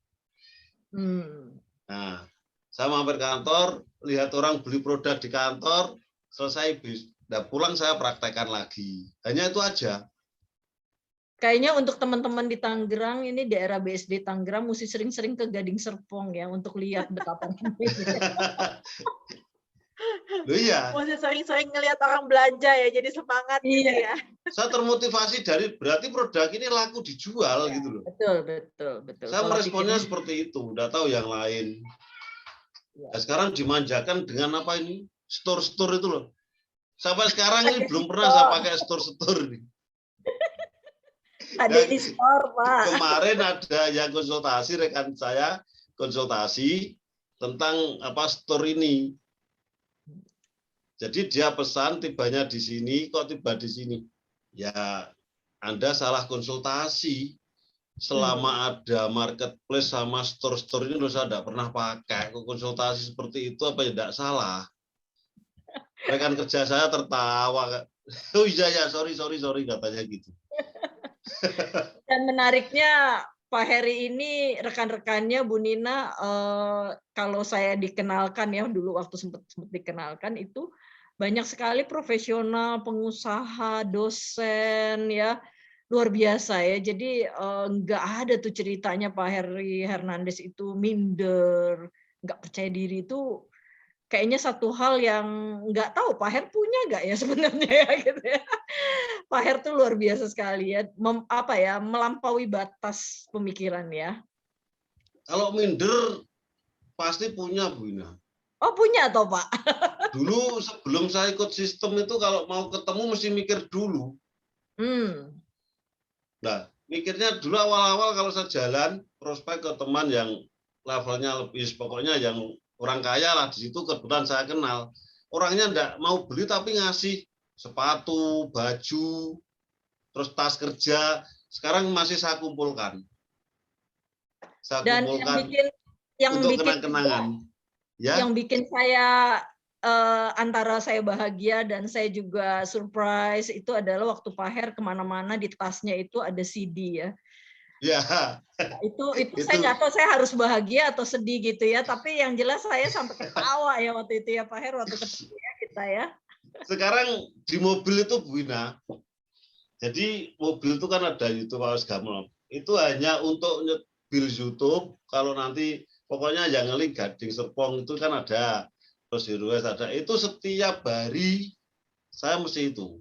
Nah, saya mampir kantor, lihat orang beli produk di kantor, selesai pulang saya praktekkan lagi. Hanya itu aja. Kayaknya untuk teman-teman di Tangerang, ini daerah BSD Tangerang, mesti sering-sering ke Gading Serpong ya, untuk lihat betapa Loh iya. Mesti sering-sering ngelihat orang belanja ya, jadi semangat gitu ya. Saya termotivasi berarti produk ini laku dijual gitu loh. Betul. Saya meresponnya seperti itu, udah tahu yang lain. Nah, sekarang dimanjakan dengan apa ini? Store-store itu loh. Sampai sekarang ini belum pernah saya pakai store ini. Ada di store, Pak. Kemarin ada yang konsultasi, rekan saya konsultasi tentang store ini. Jadi dia pesan tibanya di sini, kok tiba di sini? Ya, Anda salah konsultasi. Selama ada marketplace sama store-store ini saya tidak pernah pakai. Kok konsultasi seperti itu apa ya tidak salah? Rekan kerja saya tertawa. Oh iya ya, sorry katanya gitu. Dan menariknya Pak Heri ini rekan-rekannya Bu Nina, kalau saya dikenalkan ya dulu waktu sempat dikenalkan itu banyak sekali profesional, pengusaha, dosen ya, luar biasa ya. Jadi nggak ada tuh ceritanya Pak Heri Hernandez itu minder, nggak percaya diri. Itu kayaknya satu hal yang nggak tahu Pak Her punya nggak ya sebenarnya ya gitu ya. Pak Her tuh luar biasa sekali ya, melampaui batas pemikiran ya. Kalau minder pasti punya Bu Ina. Oh punya toh Pak? Dulu sebelum saya ikut sistem itu kalau mau ketemu mesti mikir dulu. Nah, mikirnya dulu awal-awal kalau saya jalan prospek ke teman yang levelnya lebih, pokoknya yang orang kaya lah, di situ kebetulan saya kenal. Orangnya enggak mau beli tapi ngasih sepatu, baju, terus tas kerja. Sekarang masih saya kumpulkan. Saya Dan kumpulkan yang untuk bikin kenang-kenangan. Ya. Yang bikin saya antara saya bahagia dan saya juga surprise itu adalah waktu Pak Her kemana-mana di tasnya itu ada CD ya. Ya. Itu saya nggak tahu saya harus bahagia atau sedih gitu ya. Tapi yang jelas saya sampai ketawa ya waktu itu ya Pak Her waktu ketemu ya kita ya. Sekarang di mobil itu Bu Ina, jadi mobil itu kan ada YouTube Awas Gamel. Itu hanya untuk nyebil YouTube. Kalau nanti pokoknya yang ngeling Gading Serpong itu kan ada, terus Heroes ada. Itu setiap hari saya mesti itu.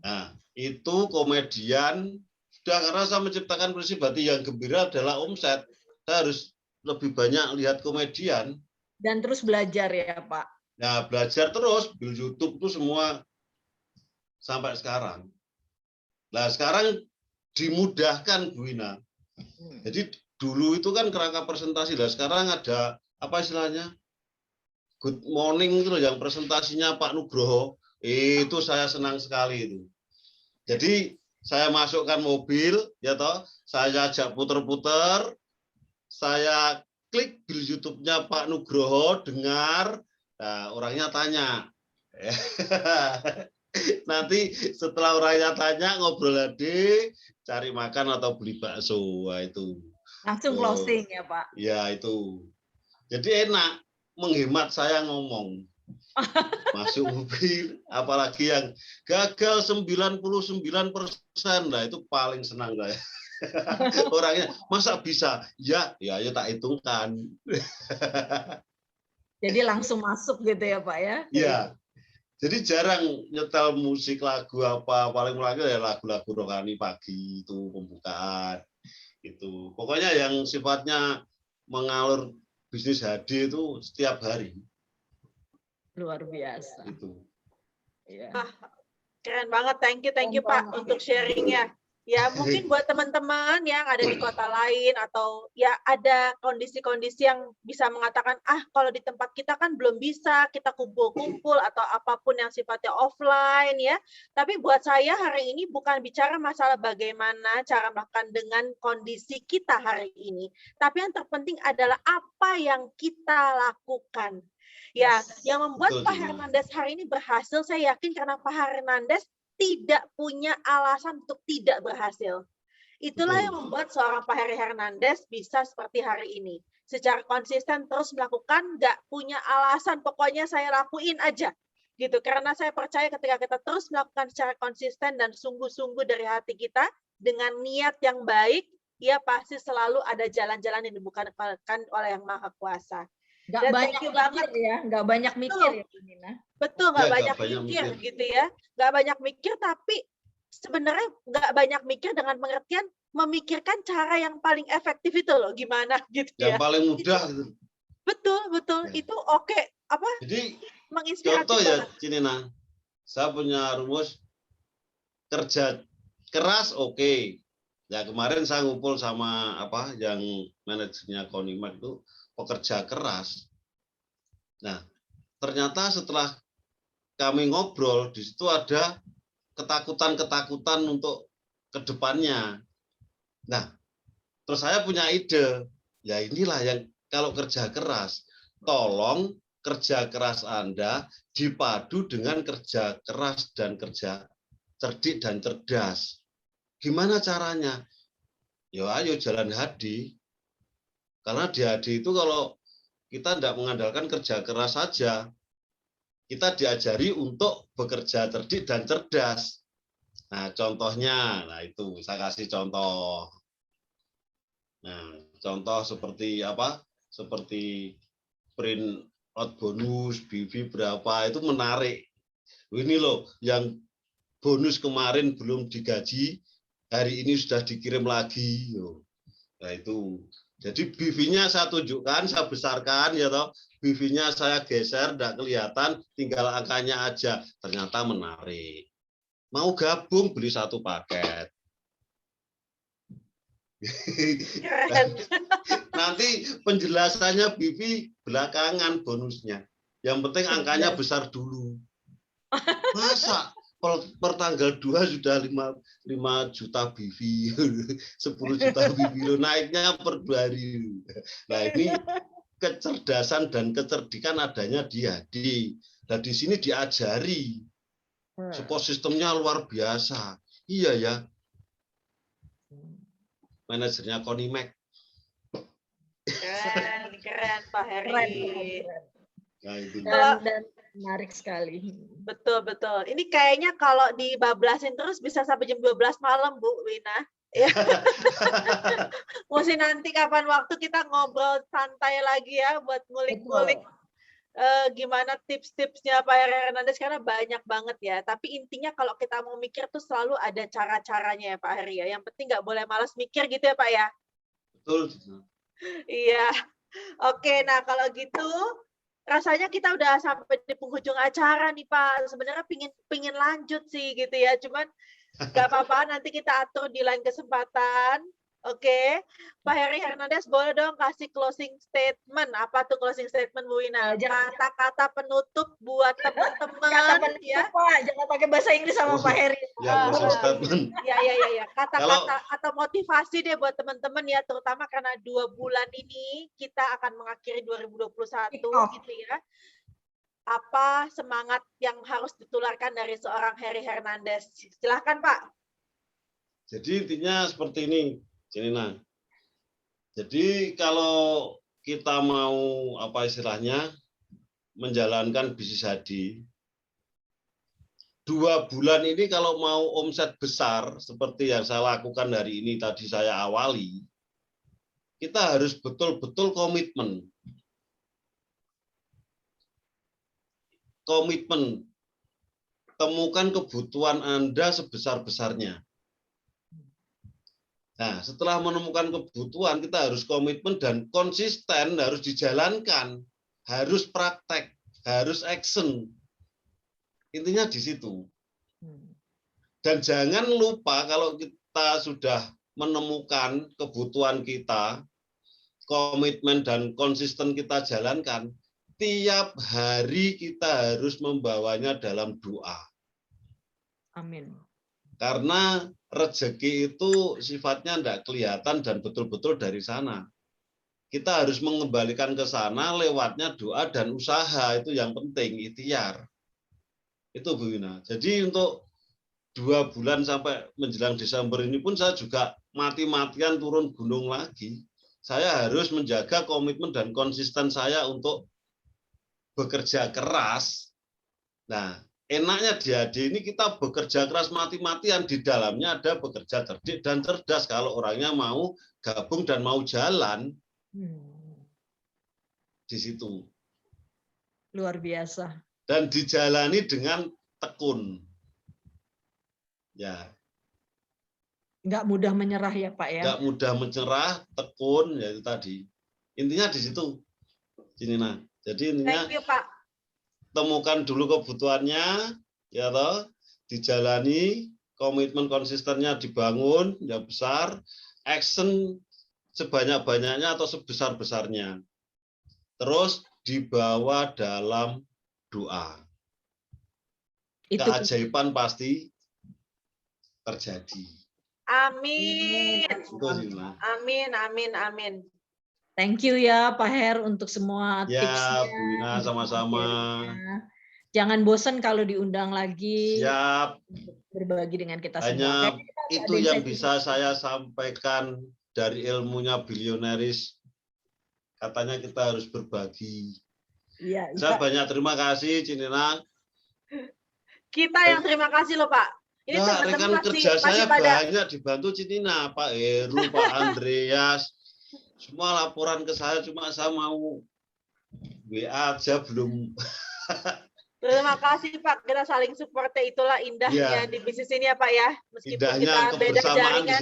Nah, itu komedian sudah, karena saya menciptakan prinsip hati yang gembira adalah omset. Saya harus lebih banyak lihat komedian. Dan terus belajar ya Pak. Nah, belajar terus, bil YouTube itu semua sampai sekarang. Nah, sekarang dimudahkan Bu Ina. Jadi dulu itu kan kerangka presentasi, lah sekarang ada apa istilahnya? Good morning itu loh, yang presentasinya Pak Nugroho. Itu saya senang sekali itu. Jadi saya masukkan mobil, ya toh, saya ajak puter-puter, saya klik bil YouTube-nya Pak Nugroho, dengar, nah, orangnya tanya. Nanti setelah orangnya tanya, ngobrol lagi, cari makan atau beli bakso. Wah, itu. Langsung closing ya Pak. Ya, itu. Jadi enak, menghemat saya ngomong. Masuk mobil, apalagi yang gagal 99%, lah itu paling senang saya. Orangnya, masa bisa? Ya tak hitungkan. Jadi langsung masuk gitu ya Pak ya? Iya. Jadi jarang nyetel musik lagu apa, paling mulai ya lagu-lagu rohani pagi itu pembukaan. Itu. Pokoknya yang sifatnya mengalur bisnis HD itu setiap hari. Luar biasa. Itu. Ya. Keren banget, thank you Pak untuk sharingnya. Ya mungkin buat teman-teman yang ada di kota lain atau ya ada kondisi-kondisi yang bisa mengatakan kalau di tempat kita kan belum bisa kita kumpul-kumpul atau apapun yang sifatnya offline ya. Tapi buat saya hari ini bukan bicara masalah bagaimana cara makan dengan kondisi kita hari ini. Tapi yang terpenting adalah apa yang kita lakukan. Ya, yang membuat Pak Hernandez hari ini berhasil, saya yakin karena Pak Hernandez tidak punya alasan untuk tidak berhasil. Itulah yang membuat seorang Pak Heri Hernandez bisa seperti hari ini. Secara konsisten terus melakukan, nggak punya alasan, pokoknya saya lakuin aja. Gitu. Karena saya percaya ketika kita terus melakukan secara konsisten dan sungguh-sungguh dari hati kita, dengan niat yang baik, ya pasti selalu ada jalan-jalan yang dibukakan oleh Yang Maha Kuasa. Nggak banyak mikir ya, nggak banyak mikir ya Bu Nina. Betul, nggak banyak mikir gitu ya. Nggak banyak mikir, tapi sebenarnya nggak banyak mikir dengan pengertian memikirkan cara yang paling efektif itu loh, gimana gitu ya. Yang paling mudah. Betul. Ya. Itu oke. Apa? Jadi, menginspiratif contoh banget. ya, Cinina, saya punya rumus kerja keras oke. Ya kemarin saya ngumpul sama yang manajernya Konimak itu pekerja keras. Nah, ternyata setelah kami ngobrol, di situ ada ketakutan-ketakutan untuk ke depannya. Nah, terus saya punya ide, ya inilah yang kalau kerja keras, tolong kerja keras Anda dipadu dengan kerja keras dan kerja cerdik dan cerdas. Gimana caranya? Ya ayo jalan HD. Karena di HD itu kalau kita tidak mengandalkan kerja keras saja, kita diajari untuk bekerja cerdik dan cerdas. Nah, contohnya, itu saya kasih contoh. Nah, contoh seperti apa? Seperti print out bonus, BV berapa, itu menarik. Ini loh, yang bonus kemarin belum digaji, hari ini sudah dikirim lagi. Nah, itu. Jadi BV-nya saya tunjukkan, saya besarkan, ya toh. BV-nya saya geser, tidak kelihatan, tinggal angkanya aja. Ternyata menarik. Mau gabung, beli satu paket. Keren. Nanti penjelasannya Bibi belakangan bonusnya. Yang penting angkanya besar dulu. Masa per tanggal 2 sudah 5 juta BV, 10 juta BV, naiknya per 2 hari. Nah ini kecerdasan dan kecerdikan adanya di Hadi. Nah di sini diajari. Support sistemnya luar biasa. Iya ya. Manajernya Konimek. Keren Pak Heri. Keren. Dan menarik sekali. Betul. Ini kayaknya kalau dibablasin terus bisa sampai jam 12 malam, Bu Wina. Ya. Mesti nanti kapan waktu kita ngobrol santai lagi ya buat ngulik-ngulik gimana tips-tipsnya Pak Heri Hernandez, karena banyak banget ya. Tapi intinya kalau kita mau mikir tuh selalu ada cara-caranya ya Pak Heri ya. Yang penting nggak boleh malas mikir gitu ya Pak ya. Betul. Iya. Oke, nah kalau gitu rasanya kita udah sampai di penghujung acara nih Pak. Sebenarnya pingin lanjut sih gitu ya. Cuman nggak apa-apa, nanti kita atur di lain kesempatan. Oke, Pak Heri Hernandez boleh dong kasih closing statement. Apa tuh closing statement Bu Wina? Kata-kata penutup buat teman-teman ya. Pak, jangan pakai bahasa Inggris sama Pak Heri. Ya, closing statement. Ya. Kata-kata atau motivasi deh buat teman-teman ya, terutama karena 2 bulan ini kita akan mengakhiri 2021 gitu ya. Apa semangat yang harus ditularkan dari seorang Heri Hernandez? Silahkan Pak. Jadi intinya seperti ini, Cinina. Jadi kalau kita mau apa istilahnya menjalankan bisnis Hadi, 2 bulan ini kalau mau omset besar seperti yang saya lakukan hari ini tadi saya awali, kita harus betul-betul komitmen. Temukan kebutuhan Anda sebesar-besarnya. Nah, setelah menemukan kebutuhan, kita harus komitmen dan konsisten, harus dijalankan, harus praktek, harus action. Intinya di situ. Dan jangan lupa kalau kita sudah menemukan kebutuhan kita, komitmen dan konsisten kita jalankan, tiap hari kita harus membawanya dalam doa. Amin. Karena rezeki itu sifatnya tidak kelihatan dan betul-betul dari sana. Kita harus mengembalikan ke sana lewatnya doa dan usaha, itu yang penting, ikhtiar. Itu Bu Wina. Jadi untuk 2 bulan sampai menjelang Desember ini pun saya juga mati-matian turun gunung lagi. Saya harus menjaga komitmen dan konsisten saya untuk bekerja keras. Nah, enaknya di Hadi ini kita bekerja keras mati-matian, di dalamnya ada bekerja cerdik dan cerdas kalau orangnya mau gabung dan mau jalan. Di situ. Luar biasa. Dan dijalani dengan tekun. Ya. Nggak mudah menyerah ya Pak ya. Nggak mudah menyerah, tekun, ya itu tadi. Intinya di situ, Cinina. Jadi intinya Thank you, Pak. Temukan dulu kebutuhannya, ya toh, dijalani, komitmen konsistennya dibangun, ya besar, action sebanyak-banyaknya atau sebesar-besarnya. Terus dibawa dalam doa. Keajaiban pasti terjadi. Amin. Amin. Thank you ya Pak Her untuk semua tipsnya. Ya, Bu Wina, sama-sama. Jangan bosan kalau diundang lagi. Siap. Berbagi dengan kita semua. Hanya itu yang bisa saya sampaikan dari ilmunya Billionaires. Katanya kita harus berbagi. Ya, saya banyak terima kasih, Cinina. Kita yang terima kasih loh Pak. Ini nah, rekan kerja saya banyak dibantu Cinina, Pak Heru, Pak Andreas. Semua laporan ke saya, cuma saya mau WA aja belum. Terima kasih Pak, kita saling support, itulah indahnya di bisnis ini ya Pak ya. Meskipun indahnya kita beda jaringan.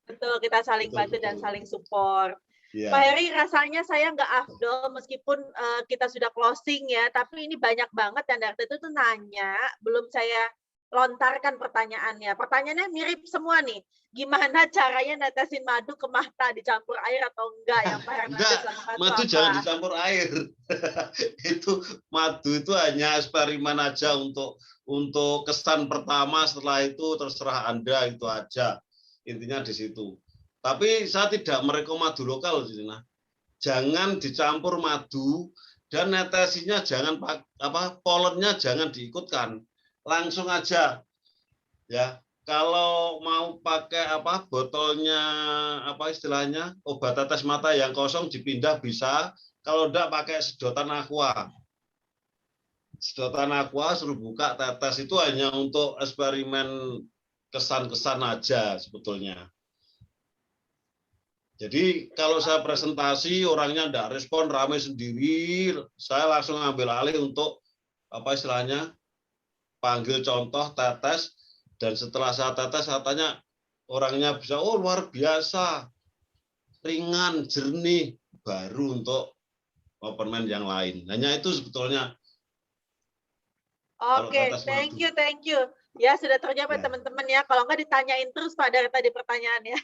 Betul, kita saling bantu dan saling support. Pak Heri, rasanya saya nggak afdol meskipun kita sudah closing ya, tapi ini banyak banget yang dari itu tuh nanya, belum saya lontarkan pertanyaannya. Pertanyaannya mirip semua nih. Gimana caranya netesin madu ke mata, dicampur air atau enggak? Yang Pak Hernandez Enggak, lakukan madu apa? jangan dicampur air. Madu itu hanya eksperimen aja untuk kesan pertama, setelah itu terserah Anda, itu aja. Intinya di situ. Tapi saya tidak merekomendasi madu lokal, Cina. Jangan dicampur madu dan netesinya jangan polennya jangan diikutkan. Langsung aja. Ya, kalau mau pakai botolnya istilahnya obat tetes mata yang kosong dipindah bisa, kalau enggak pakai sedotan aqua. Sedotan aqua suruh buka tetes itu hanya untuk eksperimen kesan-kesan aja sebetulnya. Jadi kalau saya presentasi orangnya enggak respon, ramai sendiri, saya langsung ambil alih untuk istilahnya panggil contoh tetes. Dan setelah saya tetes, saya tanya orangnya bisa, oh luar biasa, ringan, jernih, baru untuk open mind yang lain. Hanya itu sebetulnya. Oke, thank you. Ya sudah terjawab teman-teman ya. Kalau nggak ditanyain terus Pak dari tadi pertanyaannya.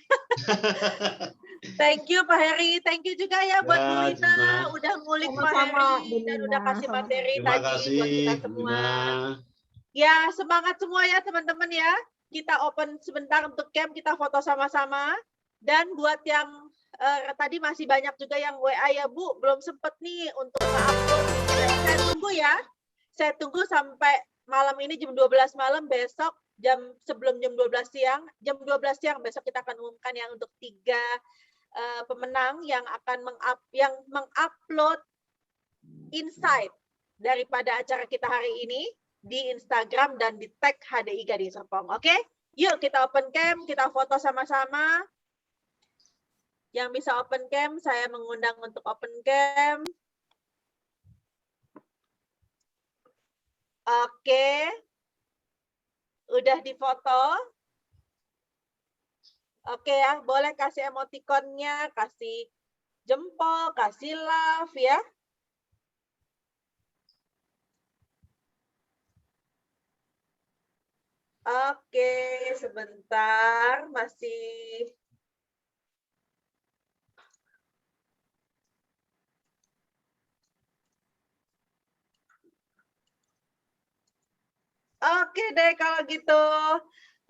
Thank you Pak Heri, thank you juga ya buat Bu Lina, udah ngulik Pak Heri dan udah kasih materi tadi buat kita semua. Ya semangat semua ya teman-teman ya. Kita open sebentar untuk camp, kita foto sama-sama. Dan buat yang tadi masih banyak juga yang WA ya Bu, belum sempet nih untuk nge-upload. Saya tunggu ya. Saya tunggu sampai malam ini jam 12 malam, besok sebelum jam 12 siang. Jam 12 siang besok kita akan umumkan yang untuk 3 pemenang yang akan mengupload insight daripada acara kita hari ini di Instagram dan di tag HDI Gading Serpong. Oke? Yuk kita open cam, kita foto sama-sama. Yang bisa open cam, saya mengundang untuk open cam. Oke. Udah difoto. Oke ya, boleh kasih emotikonnya, kasih jempol, kasih love ya. Oke, sebentar, masih. Oke deh kalau gitu.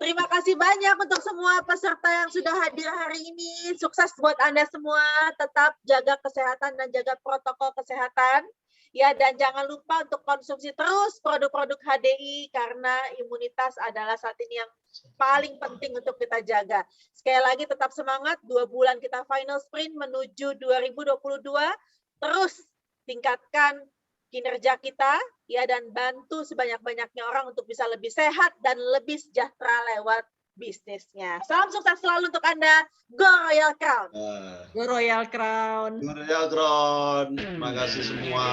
Terima kasih banyak untuk semua peserta yang sudah hadir hari ini. Sukses buat Anda semua. Tetap jaga kesehatan dan jaga protokol kesehatan. Ya, dan jangan lupa untuk konsumsi terus produk-produk HDI karena imunitas adalah saat ini yang paling penting untuk kita jaga. Sekali lagi tetap semangat, 2 bulan kita final sprint menuju 2022. Terus tingkatkan kinerja kita ya dan bantu sebanyak-banyaknya orang untuk bisa lebih sehat dan lebih sejahtera lewat bisnisnya. Salam sukses selalu untuk Anda. Go Royal Crown. Go Royal Crown. Go Royal Crown. Terima kasih semua.